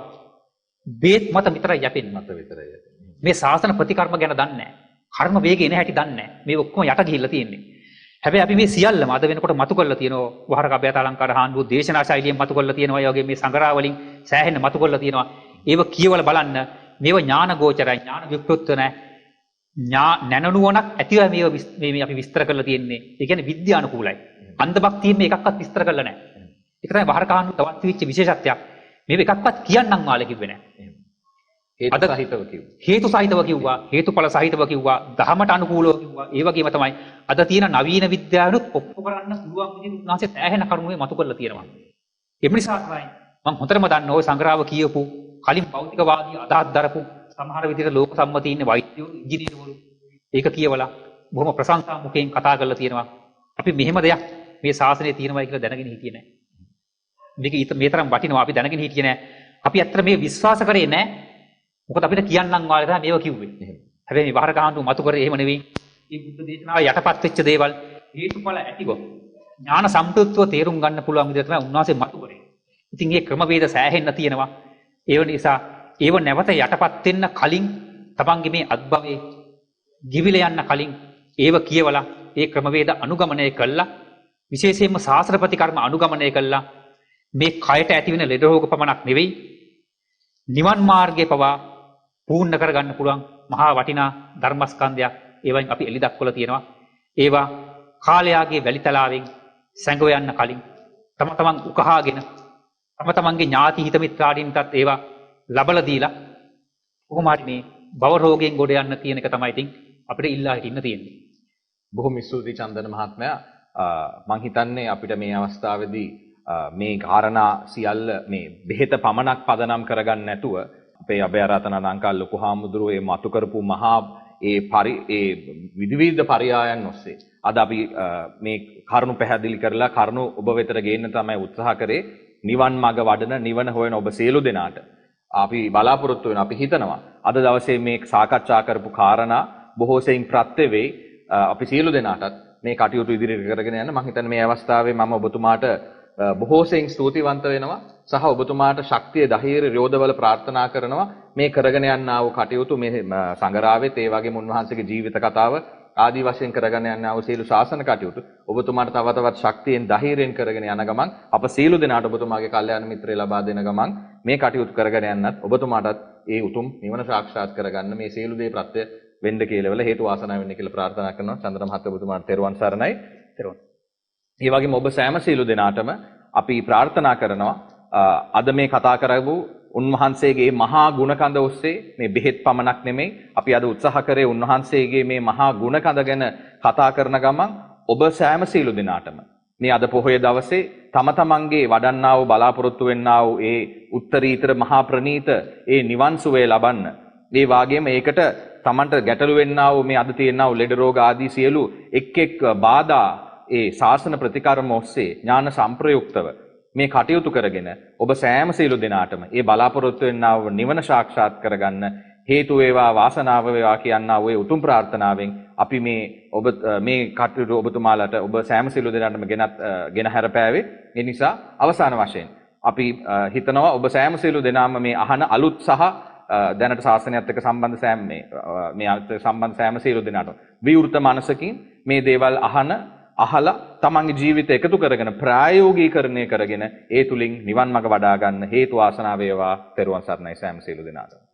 බේත් මත විතරයි යැපෙන්නේ. මත විතරයි යැපෙන්නේ. මේ ශාසන ප්‍රතිකර්ම ගැන දන්නේ නැහැ. කර්ම වේගය එන හැටි දන්නේ නැහැ. මේ ඔක්කොම යට ගිහිල්ලා තියෙන්නේ. හැබැයි අපි මේ සියල්ලම අද වෙනකොට මතු කරලා තියෙනවා. වහරක අභයත අලංකාර හාන්දුව දේශනා ශෛලියෙන් මතු කරලා තියෙනවා. ඒ වගේ මේ සංගරා වලින් සෑහෙන්න මතු කරලා තියෙනවා. ඒව කියවල බලන්න මේව ඥාන ගෝචරයි, ඥාන විප්‍රයුක්ත නැහැ. නැනනුවණක් ඇතිව මේ අපි විස්තර කරලා තියෙන්නේ. ඒ කියන්නේ විද්‍යානුකූලයි. අන්ධ භක්තියෙන් මේ එකක්වත් විස්තර කරලා නැහැ. ඒක තමයි වහරක හාන්දුව තවත් විච්ච විශේෂත්වයක්. මේව එකක්වත් කියන්නම් වාලේ කිව්වේ නැහැ. හේතු සහිතව කිව්වා. හේතු සහිතව කිව්වා, හේතුඵල සහිතව කිව්වා, දහමට අනුකූලව කිව්වා. ඒ වගේම තමයි අද තියෙන නවීන විද්‍යාවනුත් ඔප්පු කරන්න පුළුවන් විදිහට උන්වහන්සේ තෑහෙන කරුණු මතු කරලා තියෙනවා. ඒ නිසා තමයි මම හොඳටම දන්න ওই සංග්‍රහව කියපු කලින් භෞතිකවාදී අදහස් දරපු සමහර විදිහට ලෝක සම්මතී ඉන්න වෛද්‍යවරු, ඉංජිනේරුවරු ඒක කියවලා බොහොම ප්‍රශංසා මුඛයෙන් කතා කරලා තියෙනවා. අපි මෙහෙම දෙයක් මේ ශාසනයේ තියෙනවා කියලා දැනගෙන හිටියේ නැහැ. මේක මේ තරම් වටිනවා අපි දැනගෙන හිටියේ නැහැ. අපි ඇත්තට මේ විශ්වාස කරේ නැහැ. මොකද අපිට කියන්නම් වාලේ තමයි මේව කිව්වේ. හැබැයි මේ වහරක හාමුදුරුවෝ මතු කරේ එහෙම නෙවෙයි. මේ බුද්ධ දේශනාව යටපත් වෙච්ච දේවල් හේතුඵල ඇතිව ඥාන සම්ප්‍රයුක්තව තේරුම් ගන්න පුළුවන් විදිහට තමයි උන්වහන්සේ මතු කරේ. ඉතින් මේ ක්‍රමවේද සෑහෙන්න තියෙනවා. ඒව නිසා ඒව නැවත යටපත් වෙන්න කලින් තමන්ගේ මේ අත්භවයේ ගිවිල යන්න කලින් ඒව කියවලා ඒ ක්‍රමවේද අනුගමනය කළා. විශේෂයෙන්ම ශාස්ත්‍ර ප්‍රතිකර්ම අනුගමනය කළා. මේ කයට ඇති වෙන ලෙඩ රෝග පමණක් නෙවෙයි නිවන් මාර්ගයේ පවා පූර්ණ කරගන්න පුළුවන් මහා වටිනා ධර්මස්කන්ධයක් ඒවෙන් අපි එලි දක්වලා තියෙනවා. ඒවා කාලයාගේ වැලිතලාවෙන් සැඟව යන්න කලින් තම තමන් උකහාගෙන තම තමන්ගේ ඥාති හිත මිත්‍රාදීන්ටත් ඒවා ලබලා දීලා කොහොම හරි මේ භව රෝගයෙන් ගොඩ යන්න කියන එක තමයි ඉතින් අපිට ඉල්ලා හිටින්න තියෙන්නේ. බොහොම ස්තුතියි චන්දන මහත්මයා. මම හිතන්නේ අපිට මේ අවස්ථාවේදී මේ කාරණා සියල්ල මේ බෙහෙත පමණක් පදනම් කරගන්න නැතුව අපේ අභයරතන අනංකල් ලොකු හාමුදුරුවෝ මේ මතු කරපු මහා ඒ විවිධ පරයයන් ඔස්සේ අද අපි මේ කරුණු පැහැදිලි කරලා කරුණු ඔබ වෙතට ගේන්න තමයි උත්සාහ කරේ. නිවන් මඟ වඩන නිවන හොයන ඔබ සියලු දෙනාට අපි බලාපොරොත්තු වෙන අපි හිතනවා අද දවසේ මේ සාකච්ඡා කරපු කාරණා බොහෝ සෙයින් ප්‍රත්‍ය වෙයි අපි සියලු දෙනාටත් මේ කටයුතු ඉදිරියට කරගෙන යන්න. මම හිතන්නේ මේ අවස්ථාවේ මම ඔබතුමාට බොහෝ සෙයින් ස්තුතිවන්ත වෙනවා සහ ඔබතුමාට ශක්තිය ධෛර්ය යොදවල ප්‍රාර්ථනා කරනවා මේ කරගෙන යනා වූ කටයුතු මේ සංගරාවෙත් ඒ වගේම උන්වහන්සේගේ ජීවිත කතාව ආදී වශයෙන් කරගෙන යනා වූ සියලු ශාසන කටයුතු ඔබතුමාට තව තවත් ශක්තියෙන් ධෛර්යයෙන් කරගෙන යන ගමන් අප සියලු දෙනාට ඔබතුමාගේ කල්යාණ මිත්‍රය ලබා දෙන ගමන් මේ කටයුතු කරගෙන යන්නත් ඔබතුමාටත් ඒ උතුම් නිවන සාක්ෂාත් කරගන්න මේ සියලු දේ ප්‍රත්‍ය වෙන්න කියලා වල හේතු වාසනා වෙන්න කියලා ප්‍රාර්ථනා කරනවා. චන්ද්‍ර මහත්තයා ඔබතුමාට තෙරුවන් සරණයි. තෙරුවන්. ඒ වගේම ඔබ සෑම සියලු දෙනාටම අපි ප්‍රාර්ථනා කරනවා අද මේ කතා කරපු උන්වහන්සේගේ මහා ගුණකඳ ඔස්සේ මේ බෙහෙත් පමණක් නෙමෙයි අපි අද උත්සාහ කරේ උන්වහන්සේගේ මේ මහා ගුණකඳ ගැන කතා කරන ගමන් ඔබ සෑම සියලු දෙනාටම මේ අද පොහොය දවසේ තම තමන්ගේ වඩන්නා වූ බලාපොරොත්තු වෙන්නා වූ ඒ උත්තරීතර මහා ප්‍රණීත ඒ නිවන් සුවය ලබන්න ඒ වාගේම ඒකට තමන්ට ගැටලු වෙන්නා වූ මේ අද තියෙනා වූ ලෙඩ රෝග ආදී සියලු එක් එක් බාධා ඒ ශාසන ප්‍රතිකර්ම ඔස්සේ ඥාන සම්ප්‍රයුක්තව මේ කටයුතු කරගෙන ඔබ සෑම සියලු දෙනාටම ඒ බලාපොරොත්තු වෙන්නා වූ නිවන සාක්ෂාත් කරගන්න හේතු වේවා වාසනාව වේවා කියනා වූ උතුම් ප්‍රාර්ථනාවෙන් අපි මේ කටයුතු ඔබතුමාලට ඔබ සෑම සියලු දෙනාටම ගෙන හැරපෑවේ. ඒ නිසා අවසාන වශයෙන් අපි හිතනවා ඔබ සෑම සියලු දෙනාම මේ අහන අලුත් සහ දැනට ශාසනයත් එක්ක සම්බන්ධ සම්බන්ධ සෑම සියලු දෙනාටම විවෘත මනසකින් මේ දේවල් අහලා තමන්ගේ ජීවිතය එකතු කරගෙන ප්‍රායෝගිකරණය කරගෙන ඒ තුලින් නිවන් මඟ වඩා ගන්න හේතු වාසනාව වේවා. තෙරුවන් සරණයි සෑම සියලු දෙනාටම.